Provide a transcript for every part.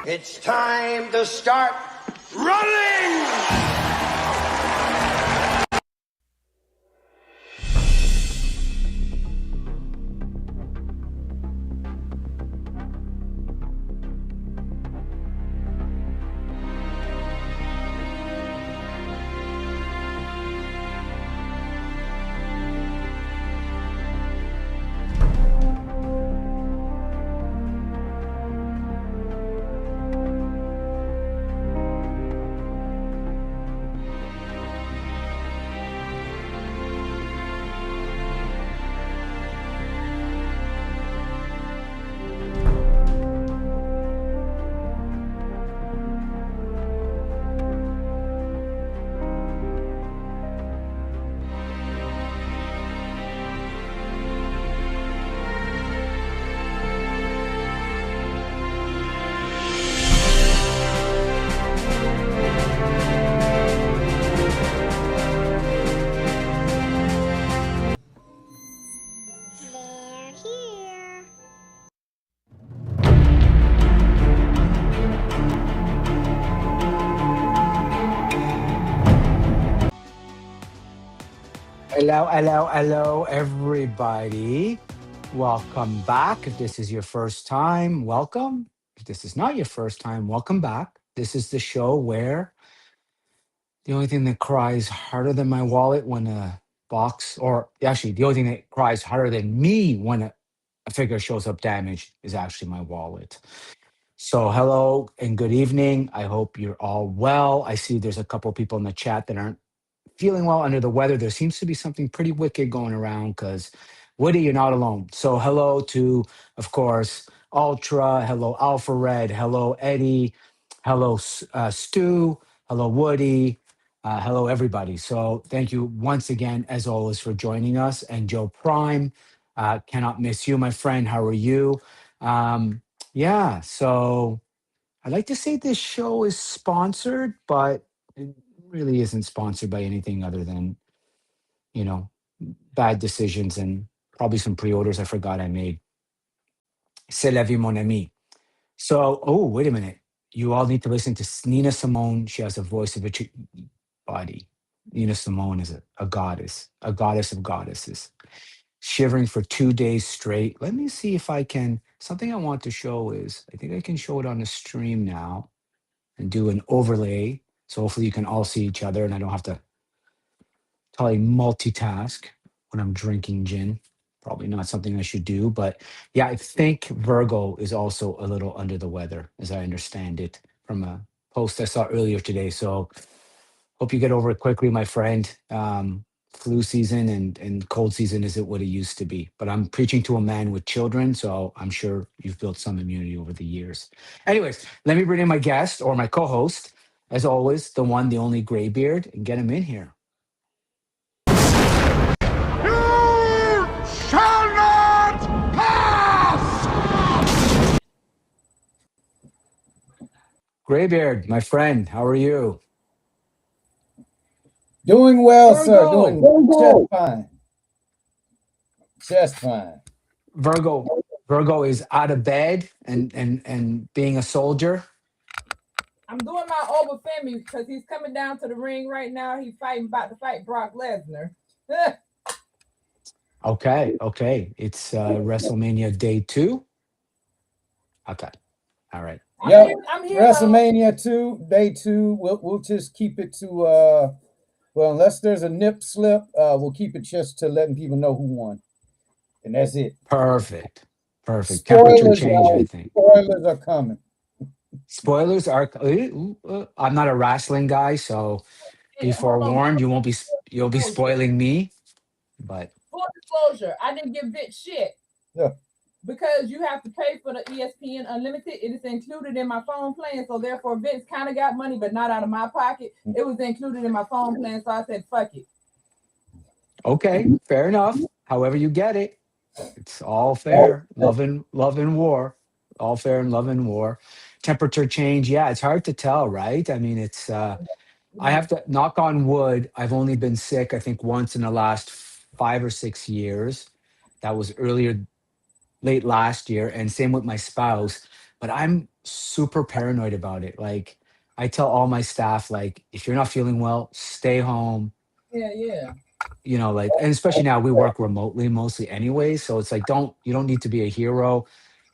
It's time to start running! They're here. Hello, everybody. Welcome back. If this is your first time, welcome. If this is not your first time, welcome back. This is the show where the only thing that cries harder than my wallet when a box, or actually, the only thing that cries harder than me when a figure shows up damaged is actually my wallet. So, hello and good evening. I hope you're all well. I see there's a couple people in the chat that aren't feeling well under the weather. There seems to be something pretty wicked going around because, Woody, you're not alone. So, hello to, of course, Ultra. Hello, Alpha Red. Hello, Eddie. Hello, Stu. Hello, Woody. Hello, everybody. So, thank you once again, as always, for joining us. And Joe Prime, cannot miss you, my friend. How are you? Yeah, so I'd like to say this show is sponsored, but it really isn't sponsored by anything other than, you know, bad decisions and probably some pre-orders I forgot I made. C'est la vie, mon ami. So, oh, wait a minute. You all need to listen to Nina Simone. She has a voice of a body. Nina Simone is a goddess of goddesses. Shivering for 2 days straight. Let me see if I can. Something I want to show is, I think I can show it on the stream now and do an overlay. So hopefully you can all see each other and I don't have to totally multitask when I'm drinking gin. Probably not something I should do, but yeah, I think Virgo is also a little under the weather, as I understand it from a post I saw earlier today. So hope you get over it quickly, my friend. Flu season and cold season isn't what it used to be, but I'm preaching to a man with children, so I'm sure you've built some immunity over the years. Anyways, let me bring in my guest or my co-host, as always, the one, the only Graybeard, and get him in here. You shall not pass! Graybeard, my friend, how are you? Doing well, sir. Virgo, Doing just fine. Just fine. Virgo, Virgo is out of bed and being a soldier. I'm doing my over Femi because he's coming down to the ring right now. He's about to fight Brock Lesnar. Okay. It's WrestleMania Day 2. Okay, all right. Yep. I'm here. WrestleMania 2, day 2. We'll just keep it to well, unless there's a nip slip, we'll keep it just to letting people know who won. And that's it. Perfect. Temperature change, I think. Spoilers are coming. Spoilers are. I'm not a wrestling guy, so be forewarned. You'll be spoiling me. But full disclosure, I didn't give Vic shit. Yeah. Because you have to pay for the ESPN Unlimited. It is included in my phone plan. So therefore, Vince kind of got money, but not out of my pocket. It was included in my phone plan. So I said, fuck it. Okay, fair enough. However you get it, it's all fair. Love and war. All fair in love and war. Temperature change, yeah, it's hard to tell, right? I mean, it's I have to knock on wood. I've only been sick, I think, once in the last 5 or 6 years. That was late last year, and same with my spouse. but I'm super paranoid about it. Like I tell all my staff, like if you're not feeling well, stay home. Yeah. You know, like, and especially now we work remotely mostly anyway, so it's like you don't need to be a hero.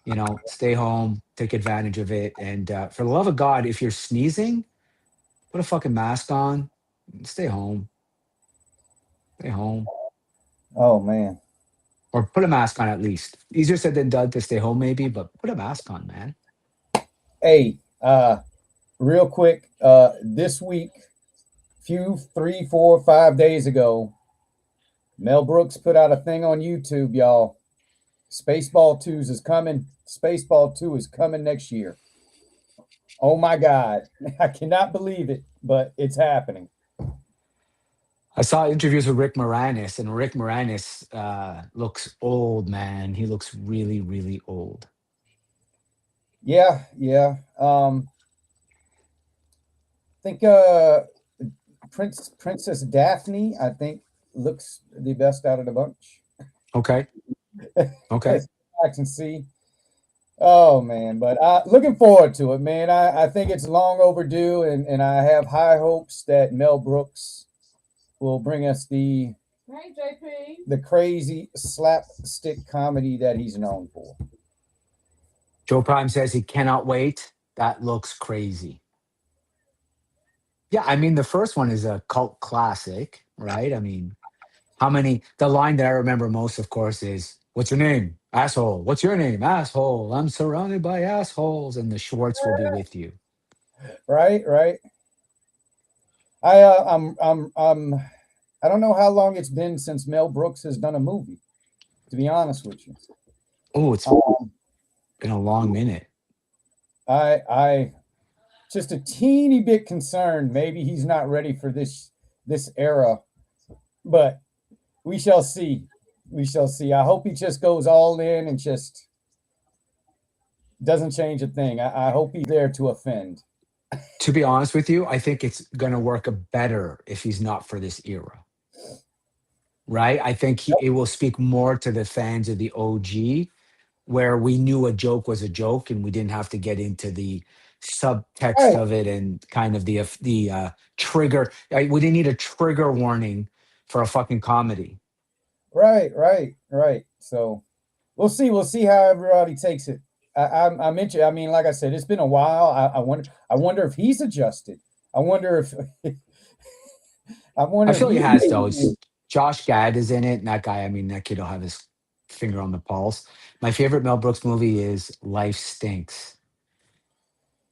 You know, stay home, take advantage of it, and for the love of God, if you're sneezing, put a fucking mask on, stay home, stay home, Oh man. or put a mask on at least. Easier said than done to stay home, maybe, but put a mask on, man. Hey, real quick, this week, few 3, 4, 5 days ago, Mel Brooks put out a thing on YouTube, y'all. Spaceball 2 is coming. Spaceball 2 is coming next year. Oh my God. I cannot believe it, but it's happening. I saw interviews with Rick Moranis, and Rick Moranis looks old, man. He looks really, really old. Yeah. I think Princess Daphne, I think, looks the best out of the bunch. Okay. Okay. I can see. Oh man, but looking forward to it, man. I think it's long overdue, and I have high hopes that Mel Brooks will bring us Hey, JP. the crazy slapstick comedy that he's known for. Joe Prime says he cannot wait. That looks crazy. Yeah, I mean, the first one is a cult classic, right? I mean, the line that I remember most, of course, is, "What's your name? Asshole. What's your name? Asshole. I'm surrounded by assholes, and the Schwartz will be with you." Right. I don't know how long it's been since Mel Brooks has done a movie. To be honest with you, Oh, it's been a long minute. I just a teeny bit concerned. Maybe he's not ready for this era, but we shall see. We shall see. I hope he just goes all in and just doesn't change a thing. I hope he's there to offend. To be honest with you, I think it's going to work better if he's not for this era, right? I think it will speak more to the fans of the OG, where we knew a joke was a joke and we didn't have to get into the subtext Right, of it and kind of the trigger. We didn't need a trigger warning for a fucking comedy. right. So we'll see. We'll see how everybody takes it. I'm interested. I mean, like I said, it's been a while. I wonder. I wonder if he's adjusted. I wonder if. I wonder I if feel he he. has though. Josh Gad is in it, and that guy. I mean, that kid will have his finger on the pulse. My favorite Mel Brooks movie is Life Stinks.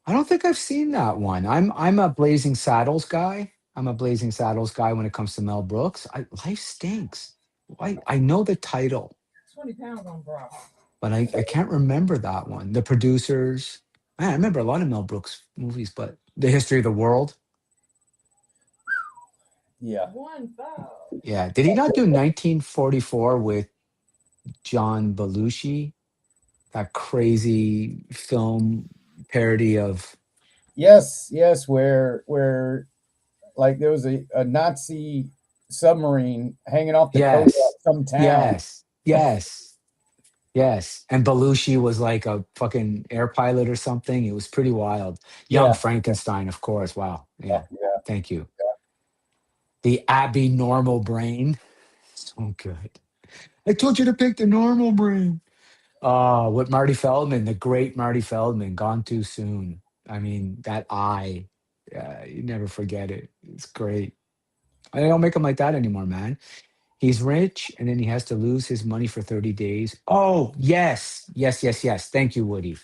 I don't think I've seen that one. I'm a Blazing Saddles guy. I'm a Blazing Saddles guy when it comes to Mel Brooks. Life Stinks. I know the title, 20 pounds on bra. but I can't remember that one. The producers. Man, I remember a lot of Mel Brooks movies, but The History of the World. Yeah. 1,000. Yeah. Did he not do 1944 with John Belushi? That crazy film parody of. Yes. Where like there was a Nazi submarine hanging off the coast of Yes. some town. Yes. And Belushi was like a fucking air pilot or something. It was pretty wild. Young Yeah. Frankenstein, of course. Wow. Yeah. Yeah. Thank you. The Abby normal brain. So good. I told you to pick the normal brain. With Marty Feldman, the great Marty Feldman, gone too soon. I mean, that eye, you never forget it. It's great. I don't make him like that anymore, man. He's rich and then he has to lose his money for 30 days. Oh, yes. Thank you, Woody.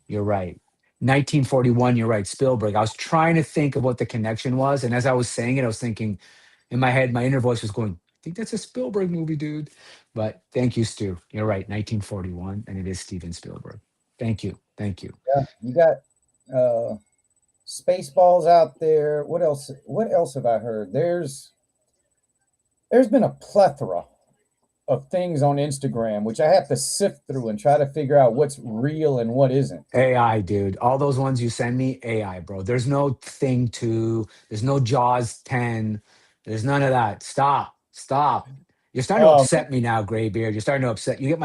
You're right. 1941, you're right. Spielberg. I was trying to think of what the connection was. And as I was saying it, I was thinking in my head, my inner voice was going, I think that's a Spielberg movie, dude. But thank you, Stu. You're right. 1941, and it is Steven Spielberg. Thank you. Yeah. You got Spaceballs out there. What else? What else have I heard? There's been a plethora of things on Instagram which I have to sift through and try to figure out what's real and what isn't. AI, dude. All those ones you send me, AI, bro. There's no Thing 2. There's no Jaws 10. There's none of that. Stop. You're starting to Um, upset me now, Graybeard. You're starting to upset. You get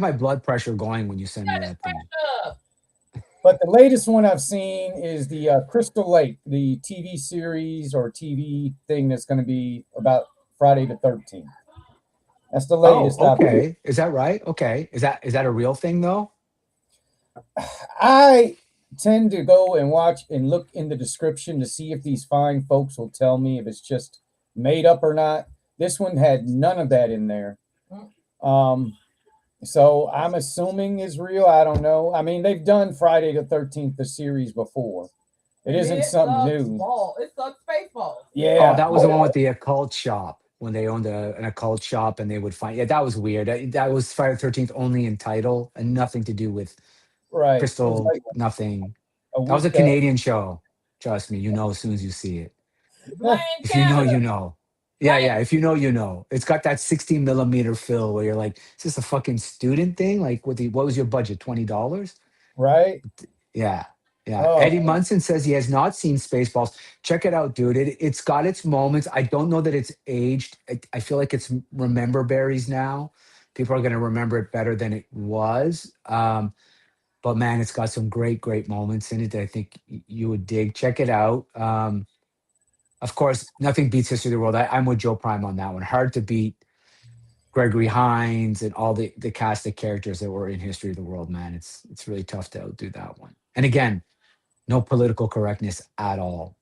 my blood pressure going when you send me that thing. Up. But the latest one I've seen is the Crystal Lake, the TV series or TV thing that's going to be about Friday the 13th. That's the Oh, latest okay. Is that right? Okay. Is that a real thing though? I tend to go and watch and look in the description to see if these fine folks will tell me if it's just made up or not. This one had none of that in there. So I'm assuming is real. I don't know. I mean, they've done Friday the 13th, the series before. It isn't something new. It sucks Spaceballs. Yeah. Oh, that was the one with the occult shop when they owned an occult shop and they would find. Yeah, that was weird. That was Friday the 13th only in title and nothing to do with Right. Crystal. Like Nothing. a That was a week, Canadian show. Trust me, you know as soon as you see it. Blame If you know, Canada. you know. Yeah, Right. yeah. If you know, you know. It's got that 60 millimeter fill where you're like, is this a fucking student thing? Like, what was your budget? $20? right? Yeah, yeah. Oh, Eddie Munson says he has not seen Spaceballs. Check it out, dude. It's got its moments. I don't know that it's aged. I feel like it's remember berries now. People are going to remember it better than it was. But man, it's got some great, great moments in it that I think you would dig. Check it out. Of course, nothing beats History of the World. I'm with Joe Prime on that one. Hard to beat Gregory Hines and all the cast of characters that were in History of the World, man. It's really tough to outdo that one. And again, no political correctness at all.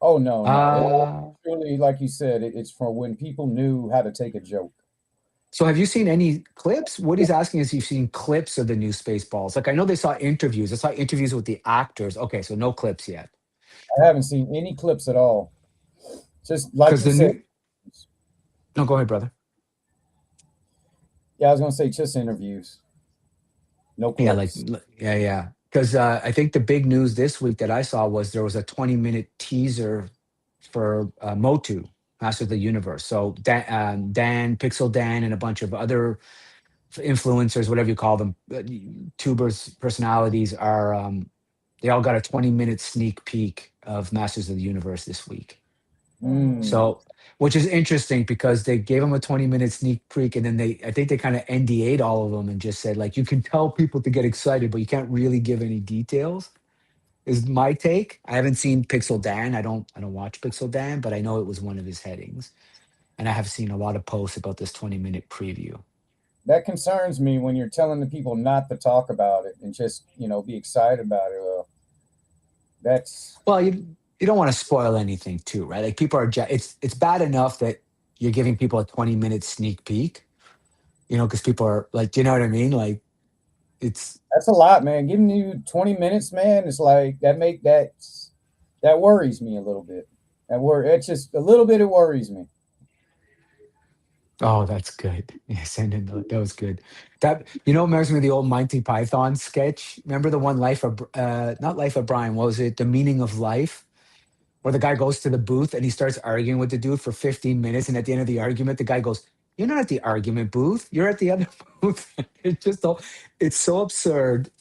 oh no, Uh, It's really, like you said, it's from when people knew how to take a joke. so have you seen any clips? What he's asking is, you've seen clips of the new Spaceballs? Like I know they saw interviews. I saw interviews with the actors. Okay, so no clips yet. I haven't seen any clips at all. Just like Because you the said. new. No, go ahead, brother. Yeah, I was gonna say just interviews. No clips. Yeah. Because I think the big news this week that I saw was there was a 20-minute teaser for Motu, Master of the Universe. So Dan, Pixel Dan, and a bunch of other influencers, whatever you call them, tubers, personalities are. They all got a 20-minute sneak peek of Masters of the Universe this week. So, which is interesting because they gave them a 20-minute sneak peek, and then I think they kind of NDA'd all of them and just said, like, you can tell people to get excited, but you can't really give any details. Is my take. I haven't seen Pixel Dan. I don't watch Pixel Dan, but I know it was one of his headings, and I have seen a lot of posts about this 20-minute preview. That concerns me when you're telling the people not to talk about it and just be excited about it. That's Well, you don't want to spoil anything too, right? Like people are. It's bad enough that you're giving people a 20-minute sneak peek, because people are like, do you know what I mean? Like, a lot, man. Giving you 20 minutes, man, it's like that worries me a little bit. It's just a little bit. It worries me. oh, that's good. Yeah, that was good. That reminds me of the old Monty Python sketch. Remember the one not Life of Brian? What was it? The Meaning of Life, where the guy goes to the booth and he starts arguing with the dude for 15 minutes, and at the end of the argument, the guy goes, "You're not at the argument booth. You're at the other booth." It's so absurd.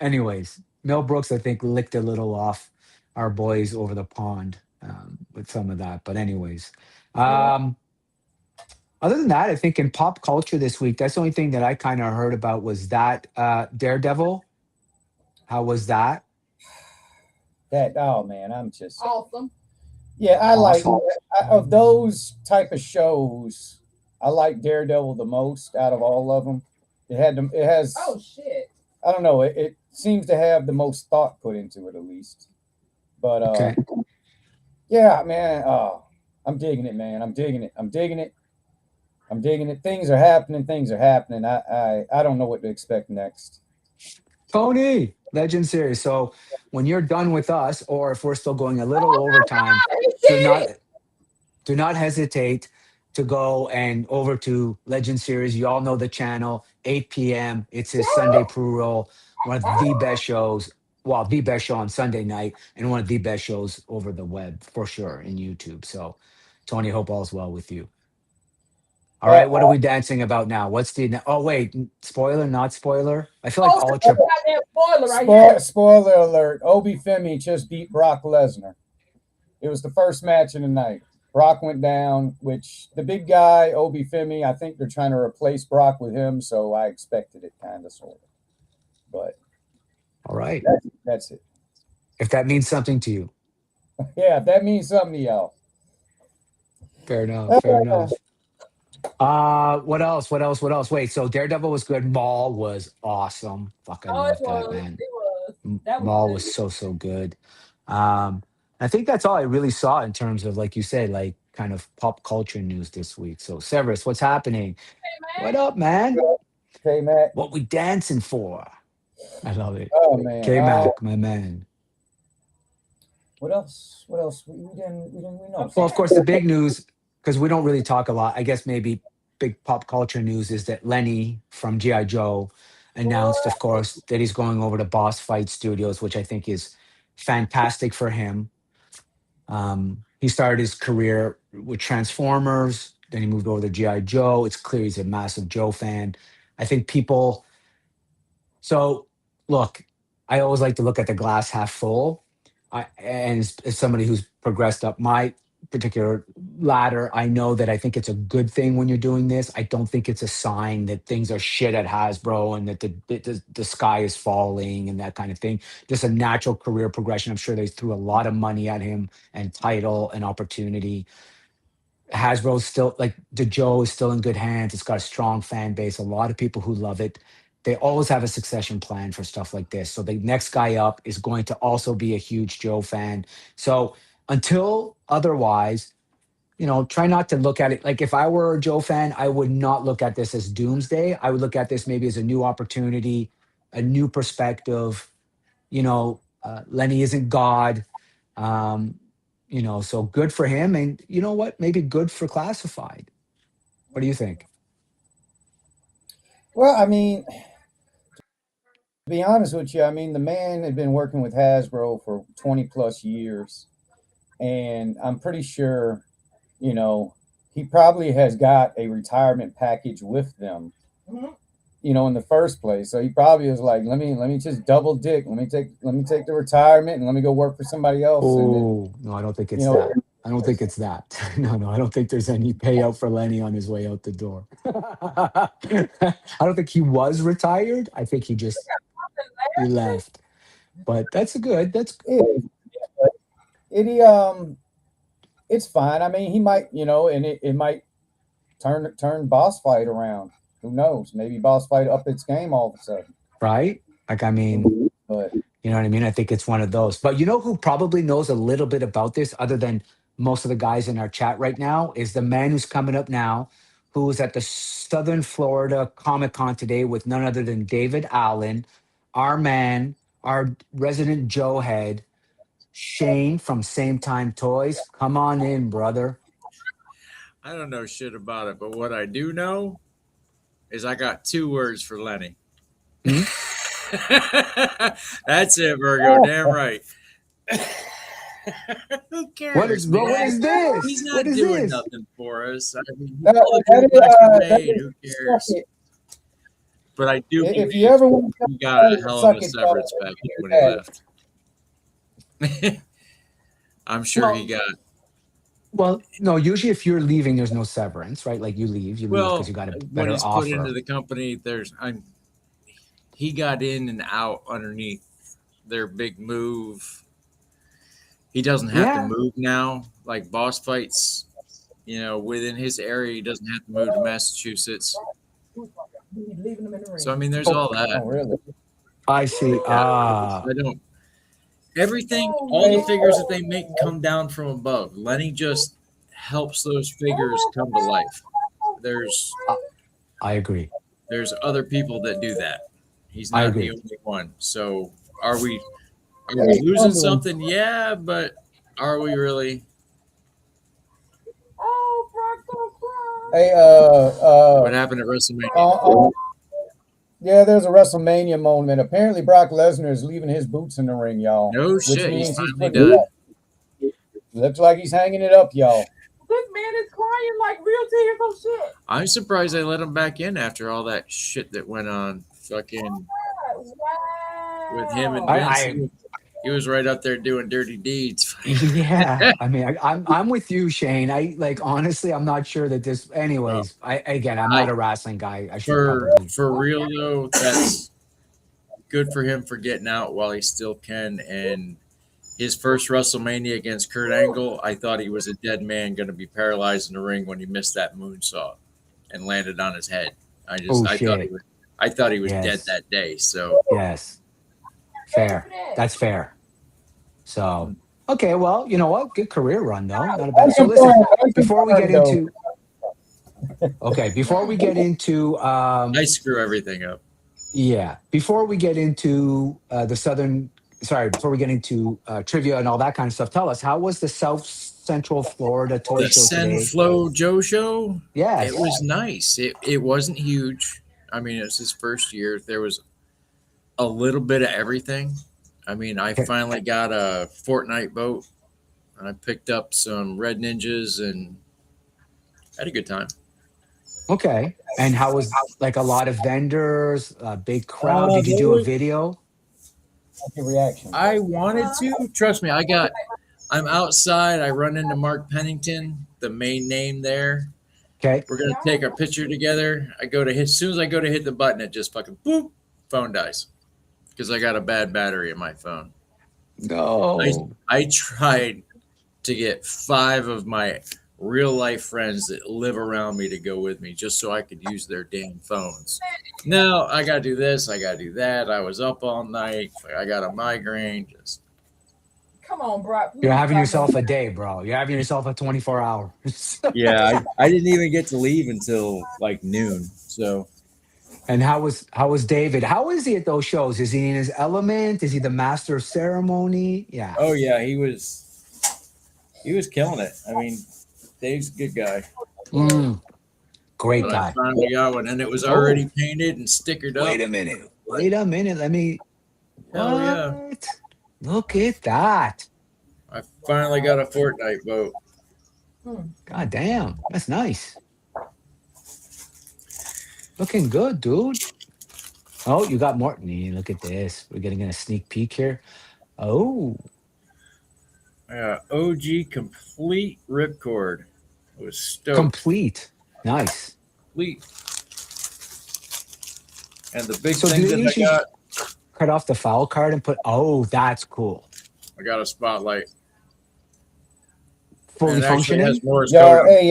Anyways, Mel Brooks, I think, licked a little off our boys over the pond with some of that. But anyways. Other than that, I think in pop culture this week, that's the only thing that I kind of heard about was that Daredevil. How was that? Oh man, I'm just Awesome. yeah. I Awesome. of those type of shows. I like Daredevil the most out of all of them. It has. Oh shit. I don't know. It seems to have the most thought put into it, at least. But Okay. yeah, man. I'm digging it, man. I'm digging it. I'm digging it. I'm digging it. Things are happening. I don't know what to expect next. Tony, Legend Series. So when you're done with us, or if we're still going a little overtime, do not hesitate to go and over to Legend Series. You all know the channel, 8 p.m. It's his Sunday pre-roll, one of the best shows. Well, the best show on Sunday night, and one of the best shows over the web for sure in YouTube. So, Tony, hope all's well with you. All right, what are we dancing about now? What's the? Oh wait, spoiler, not spoiler. I feel like all triple. Spoiler right here. Spoiler alert: Obi Femi just beat Brock Lesnar. It was the first match of the night. Brock went down, which the big guy Obi Femi. I think they're trying to replace Brock with him, so I expected it, kind of, sort of. But All right. That's it. If that means something to you, Yeah, if that means something to y'all. fair enough. Fair enough. What else? What else? What else? Wait, so Daredevil was good. Maul was awesome. Fuck, I Oh, it loved that, was. man. It was. That was Maul was good. so good. Um, I think that's all I really saw in terms of, like you said, like kind of pop culture news this week. So Severus, what's happening? Hey, What man. up, man? Okay, Matt. What we dancing for? I love it. Oh man. K Mac, my man. What else? What else? We know. Well, of course, the big news, because we don't really talk a lot, I guess maybe big pop culture news is that Lenny from G.I. Joe announced, of course, that he's going over to Boss Fight Studios, which I think is fantastic for him. He started his career with Transformers, then he moved over to G.I. Joe. It's clear he's a massive Joe fan. I think people, so look, I always like to look at the glass half full. And as somebody who's progressed up my particular ladder, I know that I think it's a good thing when you're doing this. I don't think it's a sign that things are shit at Hasbro and that the sky is falling and that kind of thing. Just a natural career progression. I'm sure they threw a lot of money at him and title and opportunity. Hasbro's still like the Joe is still in good hands. It's got a strong fan base, a lot of people who love it. They always have a succession plan for stuff like this. So the next guy up is going to also be a huge Joe fan. So until otherwise, try not to look at it like if I were a Joe fan, I would not look at this as doomsday. I would look at this maybe as a new opportunity, a new perspective. Lenny isn't God. Um, so good for him. And you know what? Maybe good for Classified. What do you think? Well, I mean, to be honest with you, I mean, the man had been working with Hasbro for 20 plus years, and I'm pretty sure, he probably has got a retirement package with them, Mhm. In the first place. So he probably was like, let me just double dick. Let me take the retirement and let me go work for somebody else. And then, Oh, no, I don't think it's that. I don't think it's that. No, I don't think there's any payout for Lenny on his way out the door. I don't think he was retired. I think he left. But that's it, it's fine. I mean, he might, and it might turn boss fight around. Who knows? Maybe boss fight up its game all of a sudden. right. Like, I mean, But you know what I mean? I think it's one of those. But you know who probably knows a little bit about this, other than most of the guys in our chat right now, is the man who's coming up now, who was at the Southern Florida Comic Con today with none other than David Allen, our man, our resident Joe head, Shane from Same Time Toys. Come on in, brother. I don't know shit about it, but what I do know is I got 2 words for Lenny. Hmm? That's it, Virgo. Damn right. Who cares, What is man? this? He's not What is doing this? nothing for us. I mean, that, all the that is, contracts are that made. is, Who suck cares? it. But I do If believe you ever want to he got a hell of suck a it, severance y'all, package when he that. left. I'm sure he got. Well, no, usually if you're leaving, there's no severance, right? Like you leave because you Well, got a when better he's put into offer. the company, he got in and out underneath their big move. He doesn't have to Yeah. move now. Like boss fights, within his area, he doesn't have to move to Massachusetts. He's leaving them in the ring. So I mean, there's all that. Oh, really? I see. Yeah, I don't. Everything, all the figures that they make come down from above. Lenny just helps those figures come to life. There's I agree. other people that do that. He's I not the agree. only one. So are we Hey, losing humbling. something? Yeah, but are we really? Oh, Brock, don't cry. Hey, What happened at WrestleMania? yeah, there's a WrestleMania moment. Apparently, Brock Lesnar is leaving his boots in the ring, y'all. No Which shit. means He's he's finally putting it done. up. Looks like he's hanging it up, y'all. This man is crying like real tears of shit. I'm surprised they let him back in after all that shit that went on. Fucking Wow. with him and Vince. He was right up there doing dirty deeds. Yeah. I mean, I'm with you, Shane. Honestly, I'm not sure that this. Anyways, I'm not a wrestling guy. I should probably. For real though, good for him for getting out while he still can. And his first WrestleMania against Kurt Angle, I thought he was a dead man going to be paralyzed in the ring when he missed that moonsault and landed on his head. I thought he was dead that day. So yes, fair. That's fair. So okay, well, you know what? Good career run though. Not a bad. So listen, before we get into I screw everything up. yeah, before we get into before we get into trivia and all that kind of stuff, tell us, how was the South Central Florida toy The show today? Senflo Joe show. Yes. It was nice. It wasn't huge. I mean, it was his first year. There was a little bit of everything. I mean, I finally got a Fortnite boat, and I picked up some Red Ninjas and had a good time. Okay. And how was like a lot of vendors, a big crowd? Did you do a video? Your reaction. I wanted to. Trust me, I'm outside. I run into Mark Pennington, the main name there. Okay. We're going to take a picture together. As soon as I go to hit the button, it just fucking boop, phone dies. Because I got a bad battery in my phone. No. I tried to get 5 of my real life friends that live around me to go with me just so I could use their damn phones. No, I got to do this. I got to do that. I was up all night. I got a migraine. Just Come on, Brock. You're having yourself a day, bro. You're having yourself a 24 hours. yeah, I didn't even get to leave until like noon. So. And how was David? How is he at those shows? Is he in his element? Is he the master of ceremony? Yeah. Oh yeah, he was killing it. I mean, Dave's a good guy. Great But guy. I finally got one, and it was already painted and stickered up. Wait a minute. Let me. Hell yeah. What? Look at that. I finally got a Fortnite boat. God damn. That's nice. Looking good, dude. Oh, you got more. Look at this. We're getting a sneak peek here. Oh. OG complete ripcord. It was stoked. Complete. Nice. Complete. And the big So thing do they that I usually got, cut off the foul card and put, oh, that's cool. I got a spotlight. Fully And it actually functioning? has Morse Yo, code. hey,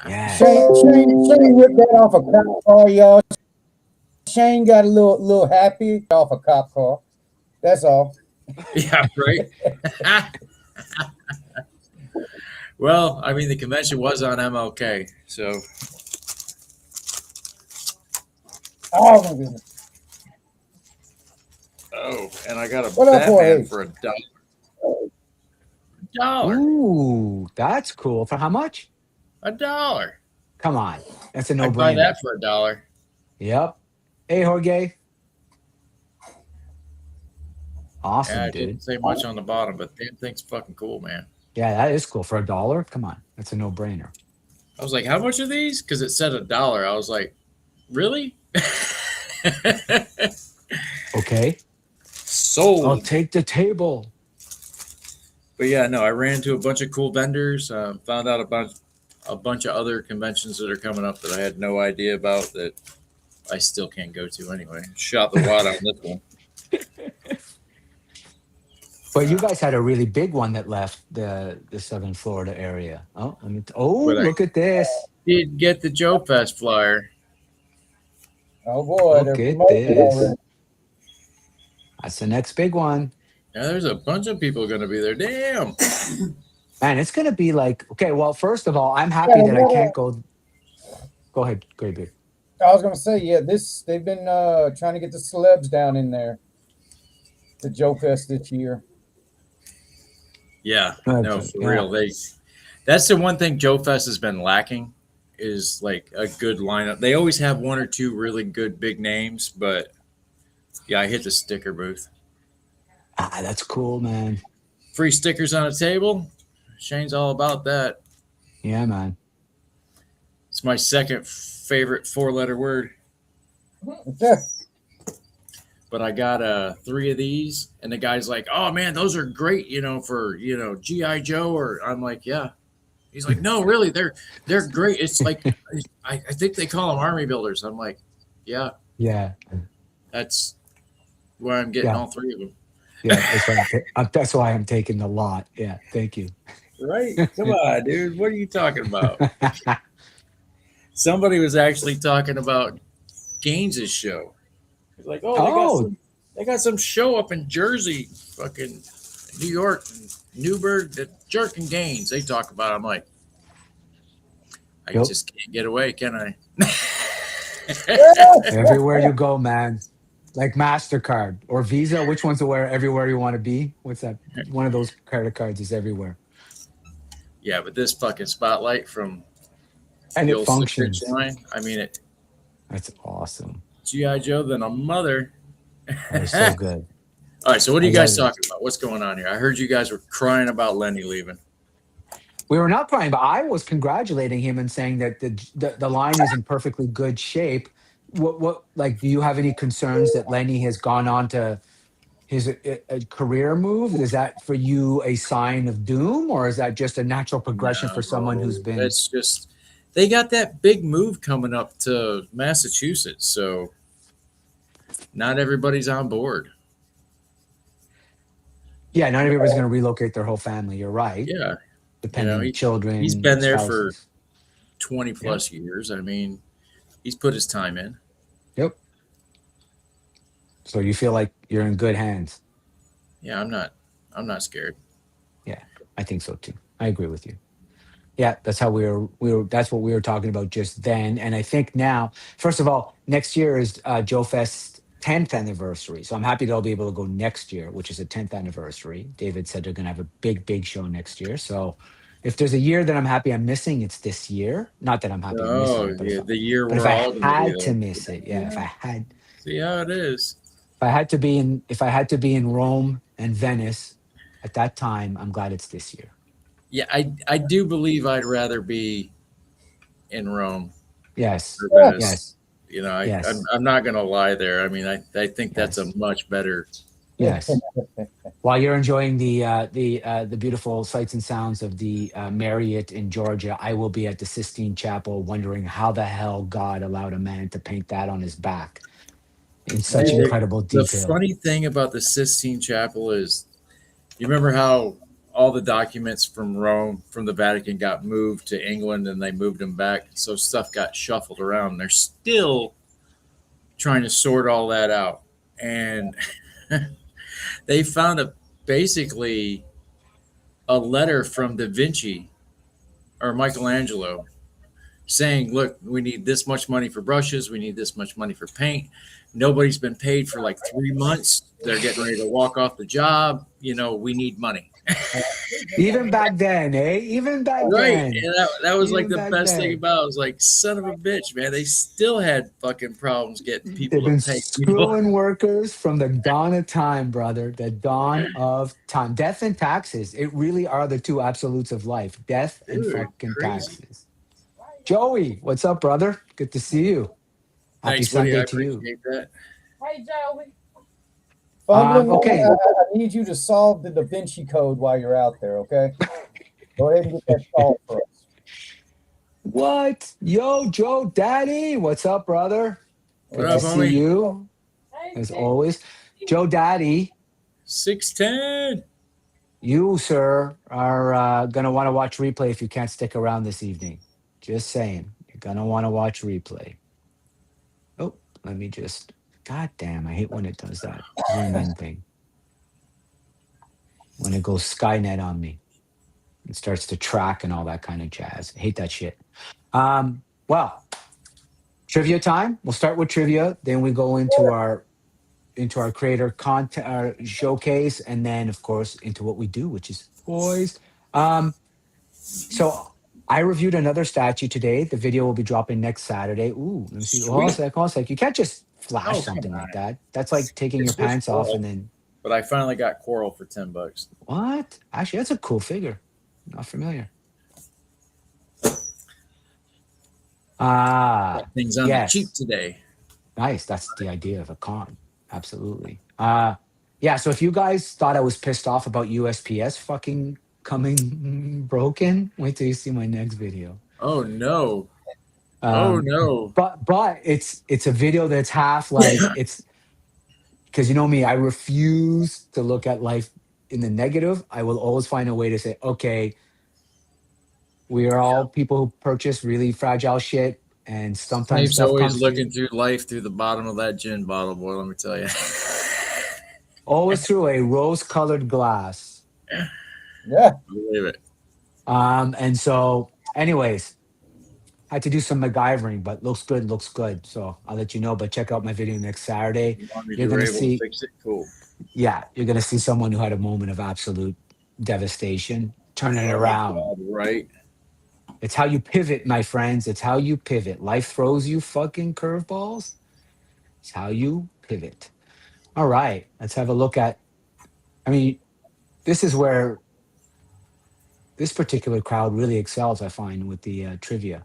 Yeah. Shane ripped that off a cop car, y'all. Shane got a little happy off a cop car. That's all. Yeah, right. Well, I mean, the convention was on MLK, so Oh, my goodness. and I got a What up, Batman boy? for $1. Ooh, that's cool. For how much? $1. Come on. That's a I'd buy no-brainer. that for $1. Yep. Hey, Jorge. Awesome, Yeah, I dude. didn't say much on the bottom, but damn thing's fucking cool, man. Yeah, that is cool. For $1? Come on. That's a no-brainer. I was like, how much are these? Because it said $1. I was like, really? Okay. Sold. I'll take the table. But yeah, no, I ran into a bunch of cool vendors. Found out a bunch of other conventions that are coming up that I had no idea about that I still can't go to anyway. Shot the wad on this one. But you guys had a really big one that left the Southern Florida area. Oh, look at this. Did get the Joe Fest flyer. Oh, boy. Look they're at promoting this. already. That's the next big one. Yeah, there's a bunch of people going to be there. Damn. Man, it's going to be like, okay, well, first of all, I'm happy that I can't go. Go ahead, Great Beard. I was going to say, yeah, they've been trying to get the celebs down in there. The Joe Fest this year. Yeah, Right, no, for yeah. real. That's the one thing Joe Fest has been lacking is like a good lineup. They always have one or two really good big names, but yeah, I hit the sticker booth. Ah, that's cool, man. Free stickers on a table. Shane's all about that. Yeah, man. It's my second favorite 4-letter word. Yeah. But I got 3 of these, and the guy's like, "Oh man, those are great, for GI Joe." Or I'm like, "Yeah." He's like, "No, really, they're great. It's like I think they call them army builders." I'm like, "Yeah." Yeah. That's where I'm getting Yeah. all three of them. Yeah, that's why I'm taking the lot. Yeah, thank you. Right? Come on, dude. What are you talking about? Somebody was actually talking about Gaines's show. He's like, oh, Oh, they got some show up in Jersey, fucking New York, Newburgh, the Jerk and Gaines. They talk about. I'm like, I yep. just can't get away, can I? Everywhere you go, man. Like MasterCard or Visa, which one's where everywhere you want to be? What's that? One of those credit cards is everywhere. Yeah, but this fucking spotlight from And the it old 6-inch functions. line. I mean, it That's awesome. GI Joe than a mother. That is so good. All right, so what are I you guys love it. talking about? What's going on here? I heard you guys were crying about Lenny leaving. We were not crying, but I was congratulating him and saying that the line is in perfectly good shape. What like do you have any concerns that Lenny has gone on to his a career move? Is that for you a sign of doom, or is that just a natural progression for someone who's No, been? that's just they got that big move coming up to Massachusetts, so not everybody's on board. Yeah, not everybody's going to relocate their whole family. You're right. Yeah, Depending he's children, been there for spouses. 20 Yep. plus years. I mean, he's put his time in. Yep. So you feel like you're in good hands. Yeah, I'm not scared. Yeah, I think so too. I agree with you. Yeah, that's how that's what we were talking about just then. And I think now, first of all, next year is Joe Fest's 10th anniversary. So I'm happy that I'll be able to go next year, which is a 10th anniversary. David said they're going to have a big show next year. So if there's a year that I'm happy I'm missing, it's this year. Not that I'm happy I'm missing Oh, it, yeah, the year but if we're I all going to be had to there. miss it, yeah, if See how it is. I had to be in Rome and Venice at that time, I'm glad it's this year. Yeah, I do believe I'd rather be in Rome Yes. or Venice. Yes. You know, Yes. I'm not going to lie there. I mean, I think that's Yes. a much better. Yes. While you're enjoying the beautiful sights and sounds of the Marriott in Georgia, I will be at the Sistine Chapel wondering how the hell God allowed a man to paint that on his back in such Dude, incredible the detail. funny thing about the Sistine Chapel is, you remember how all the documents from Rome, from the Vatican, got moved to England and they moved them back. So stuff got shuffled around. They're still trying to sort all that out. And they found basically a letter from Da Vinci or Michelangelo saying, look, we need this much money for brushes. We need this much money for paint. Nobody's been paid for like 3 months. They're getting ready to walk off the job. You know, we need money. Even back then, eh? Even back Right. then. And that was like Even the back best thing then. about it. I was like, son of a bitch, man. They still had fucking problems getting people They've been to pay people. screwing workers from the dawn of time, brother. The dawn of time. Death and taxes. It really are the two absolutes of life. Death and Dude, fucking crazy. taxes. Joey, what's up, brother? Good to see you. Happy Thanks, buddy. Sunday I to you. appreciate that. Hey, Joey. Okay. I need you to solve the Da Vinci Code while you're out there, okay? Go ahead and get that solved for us. What? Yo, Joe Daddy. What's up, brother? What Good up, to see homie? you, Hey, as Jay. always. Joe Daddy, 6'10". you, sir, are going to want to watch replay if you can't stick around this evening. Just saying. You're going to want to watch replay. Oh, let me just... God damn, I hate when it does that zoom in thing. When it goes Skynet on me. It starts to track and all that kind of jazz. I hate that shit. Well, trivia time. We'll start with trivia. Then we go into our creator content showcase, and then of course into what we do, which is boys. So I reviewed another statue today. The video will be dropping next Saturday. Ooh, let me see. Hold on a sec. You can't just flash Oh, something come like on. that. That's like taking It's your pants just off cool. and then But I finally got Coral for $10. what? Actually, that's a cool figure. Not familiar. Things on Yes. the cheap today. Nice. That's the idea of a con. Absolutely. Yeah. So if you guys thought I was pissed off about USPS fucking coming broken, wait till you see my next video. Oh no. Um, No. But it's a video that's half like because you know me, I refuse to look at life in the negative. I will always find a way to say, okay, we are all people who purchase really fragile shit, and sometimes Dave's stuff always comes to looking you. through life through the bottom of that gin bottle, boy. Let me tell you. Always through a rose-colored glass. Yeah. Believe it. And so, anyways, had to do some MacGyvering, but looks good, looks good. So I'll let you know. But check out my video next Saturday. As long as You're you were gonna able to see, fix it, cool. yeah, you're gonna see someone who had a moment of absolute devastation, turning it Oh, around. God, right. It's how you pivot, my friends. It's how you pivot. Life throws you fucking curveballs. It's how you pivot. All right, let's have a look at. I mean, this is where this particular crowd really excels, I find, with the trivia.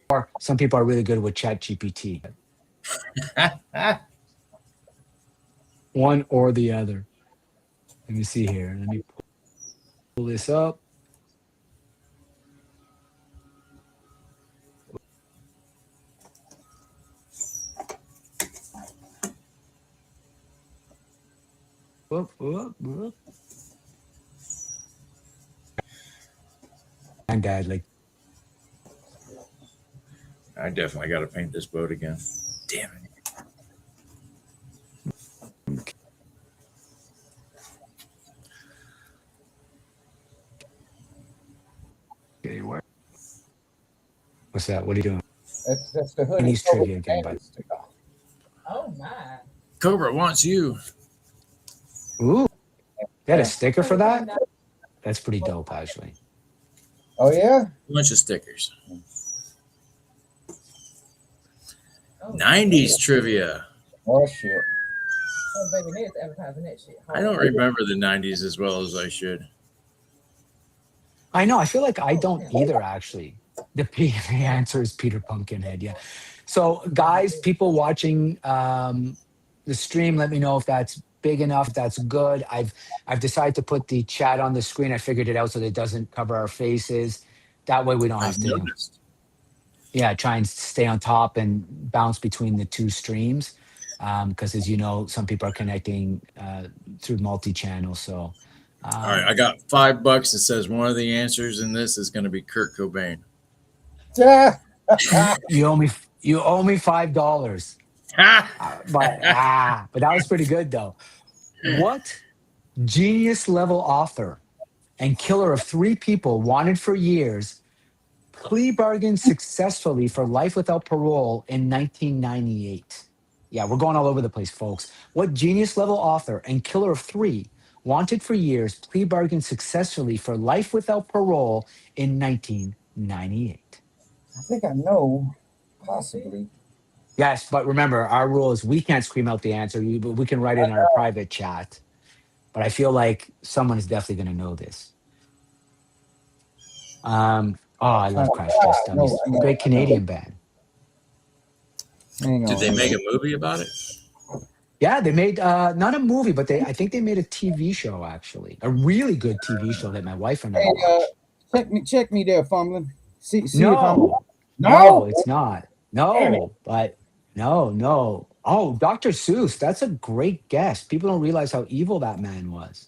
Or some people are really good with Chat GPT. One or the other. Let me see here. Let me pull this up. Whoop, whoop, whoop. And Dad, like, I definitely got to paint this boat again. Damn it. okay, what's that? What are you doing? That's the hoodie. Chinese trivia again, but Oh my. Cobra wants you. ooh, they had a Yeah. sticker for that. That's pretty dope, actually. Oh yeah. Bunch of stickers. Oh, 90s trivia. Oh shit. oh, baby, there's advertising that shit. I don't remember the 90s as well as I should. I know. I feel like I don't either, actually. The answer is Peter Pumpkinhead. Yeah. So, guys, people watching the stream, let me know if that's big enough, if that's good. I've decided to put the chat on the screen. I figured it out so that it doesn't cover our faces. That way, we don't have I've to, noticed. yeah, try and stay on top and bounce between the two streams. Because as you know, some people are connecting through multi-channel. So, All right, I got $5 that says one of the answers in this is going to be Kurt Cobain. Yeah. you owe me $5. But that was pretty good though. What genius level author and killer of 3 people wanted for years plea bargained successfully for life without parole in 1998? Yeah, we're going all over the place, folks. What genius level author and killer of 3 wanted for years plea bargained successfully for life without parole in 1998? I think I know. Possibly. Yes, but remember, our rule is we can't scream out the answer. We can write it in our private chat. But I feel like someone is definitely going to know this. Oh, I love Crash Test Dummies. I know. Great Canadian band. Hang on. Did they make a movie about it? Yeah, they made not a movie, but I think they made a TV show, actually. A really good TV show that my wife and I Hey, watched. check me there, fumbling. See if I'm. No, No. it's not. Damn it. No, but no. Oh, Dr. Seuss. That's a great guess. People don't realize how evil that man was.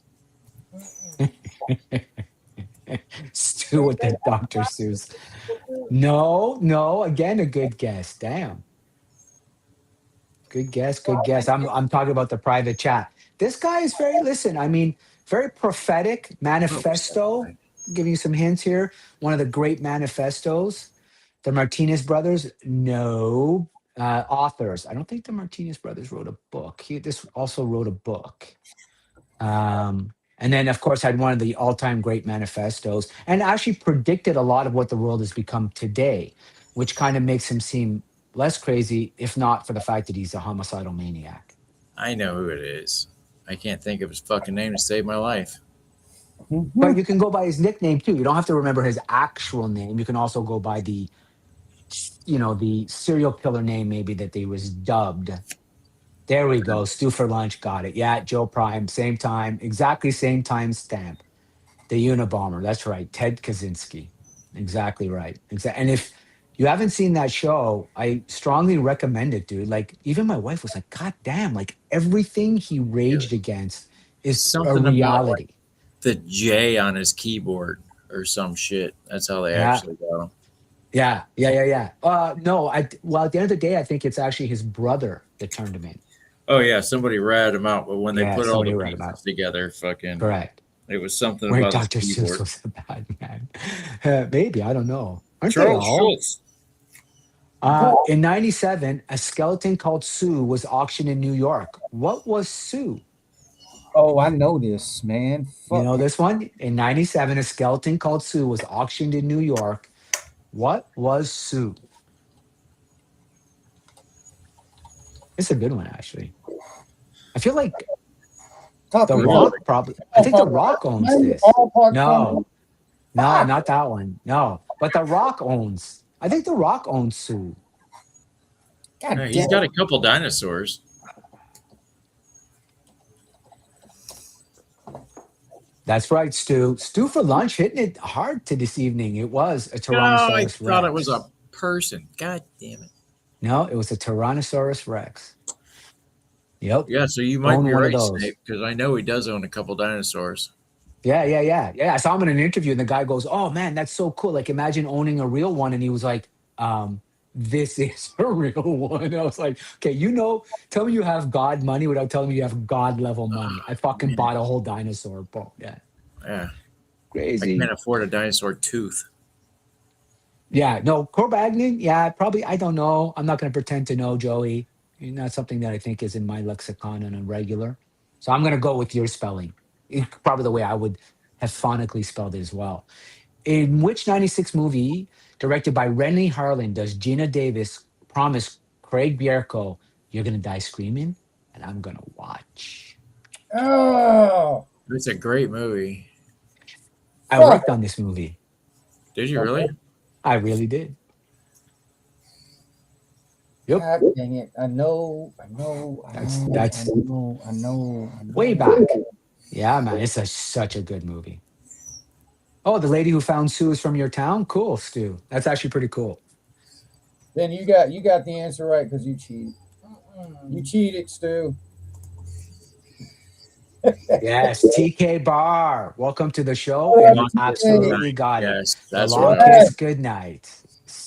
Stu with the Dr. Seuss. No. Again, a good guess. Damn. Good guess. I'm talking about the private chat. This guy is very prophetic manifesto. Giving you some hints here. One of the great manifestos. The Martinez brothers, no. Authors. I don't think the Martinez brothers wrote a book. This also wrote a book. And then, of course, had one of the all-time great manifestos and actually predicted a lot of what the world has become today, which kind of makes him seem less crazy, if not for the fact that he's a homicidal maniac. I know who it is. I can't think of his fucking name to save my life. But you can go by his nickname, too. You don't have to remember his actual name. You can also go by the serial killer name maybe that they was dubbed. There we go. Stew for lunch. Got it. Yeah, Joe Prime. Same time. Exactly same time stamp. The Unabomber. That's right. Ted Kaczynski. Exactly right. And if You haven't seen that show, I strongly recommend it, dude. Like, even my wife was like, God damn, like everything he Yeah. raged against is a Something about like reality. the J on his keyboard or some shit. That's how they Yeah. actually go. Yeah. No, well, at the end of the day, I think it's actually his brother that turned him in. Oh yeah, somebody ratted him out, but when they Yeah, put all somebody the read him pieces out. together, fucking, Correct. it was something Where about his Dr. Seuss keyboard. was a bad man. Maybe, I don't know. Aren't they Charles all? Schultz. In 97, a skeleton called Sue was auctioned in New York. What was Sue? Oh, I know this, man. You Fuck. know this one? In 97, a skeleton called Sue was auctioned in New York. What was Sue? It's a good one, actually. I feel like Top The three. Rock probably. I think The Rock owns this. Ballpark No, no, Fuck. not that one. No, but The Rock owns. I think The Rock owns Sue. God Yeah, he's damn got it. a couple dinosaurs. That's right, Stu. Stu for lunch hitting it hard to this evening. It was a No, I Tyrannosaurus thought Rex. it was a person. God damn it. No, it was a Tyrannosaurus Rex. Yep. Yeah, so you might Own be one of right, those. Snape, because I know he does own a couple dinosaurs. Yeah. I saw him in an interview, and the guy goes, "Oh man, that's so cool! Like, imagine owning a real one." And he was like, "This is a real one." I was like, "Okay, tell me you have God money without telling me you have God level money." I fucking man. bought a whole dinosaur, bro. Yeah, Yeah, I crazy. can't afford a dinosaur tooth. Yeah, no, Corbagnon. Yeah, probably. I don't know. I'm not going to pretend to know, Joey. Not something that I think is in my lexicon on a regular. So I'm going to go with your spelling. Probably the way I would have phonically spelled it as well. In which 96 movie, directed by Rennie Harlin, does Gina Davis promise Craig Bierko, "You're going to die screaming, and I'm going to watch"? Oh, It's a great movie. I fuck. worked on this movie. Did you really? I really did. Yep. God dang it. I know. That's I know. way back. Yeah, man, it's such a good movie. Oh, the lady who found Sue is from your town? Cool, Stu. That's actually pretty cool. Then you got the answer right because you cheated. You cheated, Stu. Yes, TK Bar. Welcome to the show. And you absolutely got it. Yes, The that's Long right. Kiss Goodnight.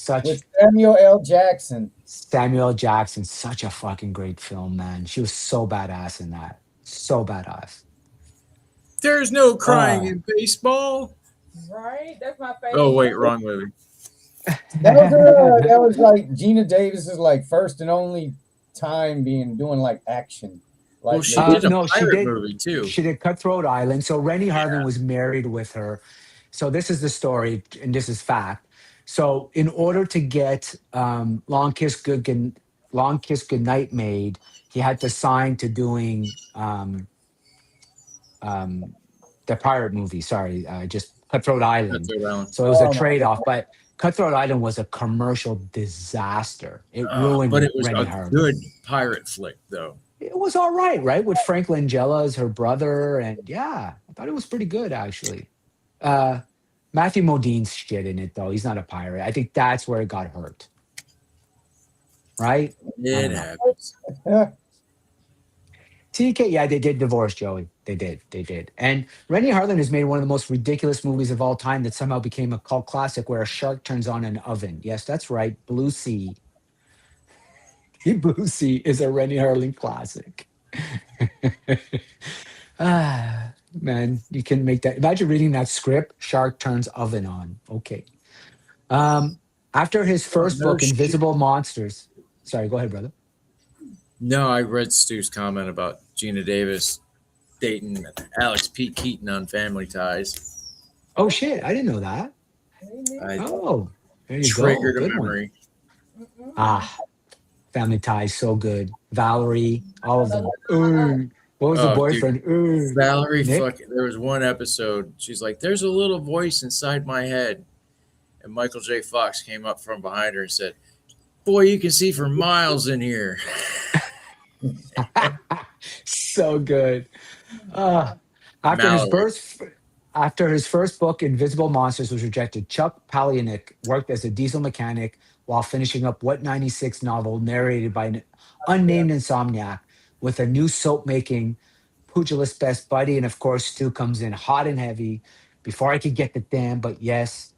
With Samuel L. Jackson. Samuel Jackson, such a fucking great film, man. She was so badass in that. So badass. There's no crying in baseball. Right? That's my favorite. Oh wait, wrong movie. That was like Gina Davis's like first and only time doing like action. Like Well, she did a no, she pirate did. movie too. She did Cutthroat Island. So Rennie Harlin was married with her. So this is the story, and this is fact. So in order to get Long Kiss Goodnight made, he had to sign to doing the pirate movie. Sorry, just Cutthroat Island. Cutthroat Island. So it was a trade-off, but Cutthroat Island was a commercial disaster. It ruined But it was Rennie a Harlin. good pirate flick, though. It was all right? With Frank Langella as her brother, and yeah, I thought it was pretty good actually. Matthew Modine's shit in it though. He's not a pirate. I think that's where it got hurt. Right? It happens. TK, yeah, they did divorce Joey. They did. And Rennie Harlin has made one of the most ridiculous movies of all time that somehow became a cult classic where a shark turns on an oven. Yes, that's right. Blue Sea. Blue Sea is a Rennie Harlin classic. Man, you can make that. Imagine reading that script, shark turns oven on. Okay. After his first book, shit. Invisible Monsters. Sorry, go ahead, brother. No, I read Stu's comment about Gina Davis dating Alex P. Keaton on Family Ties. Oh, shit. I didn't know that. I Oh, there you triggered go. a Good one. memory. Family Ties, so good. Valerie, all of them. Ooh. What was the Oh, boyfriend? Ooh. Valerie, Nick? there was one episode. She's like, "There's a little voice inside my head," and Michael J. Fox came up from behind her and said, "Boy, you can see for miles in here." So good. After his first book, Invisible Monsters, was rejected, Chuck Palahniuk worked as a diesel mechanic while finishing up What 96 novel narrated by an unnamed insomniac with a new soap making pugilist best buddy. And of course, Stu comes in hot and heavy before I could get the damn. But yes,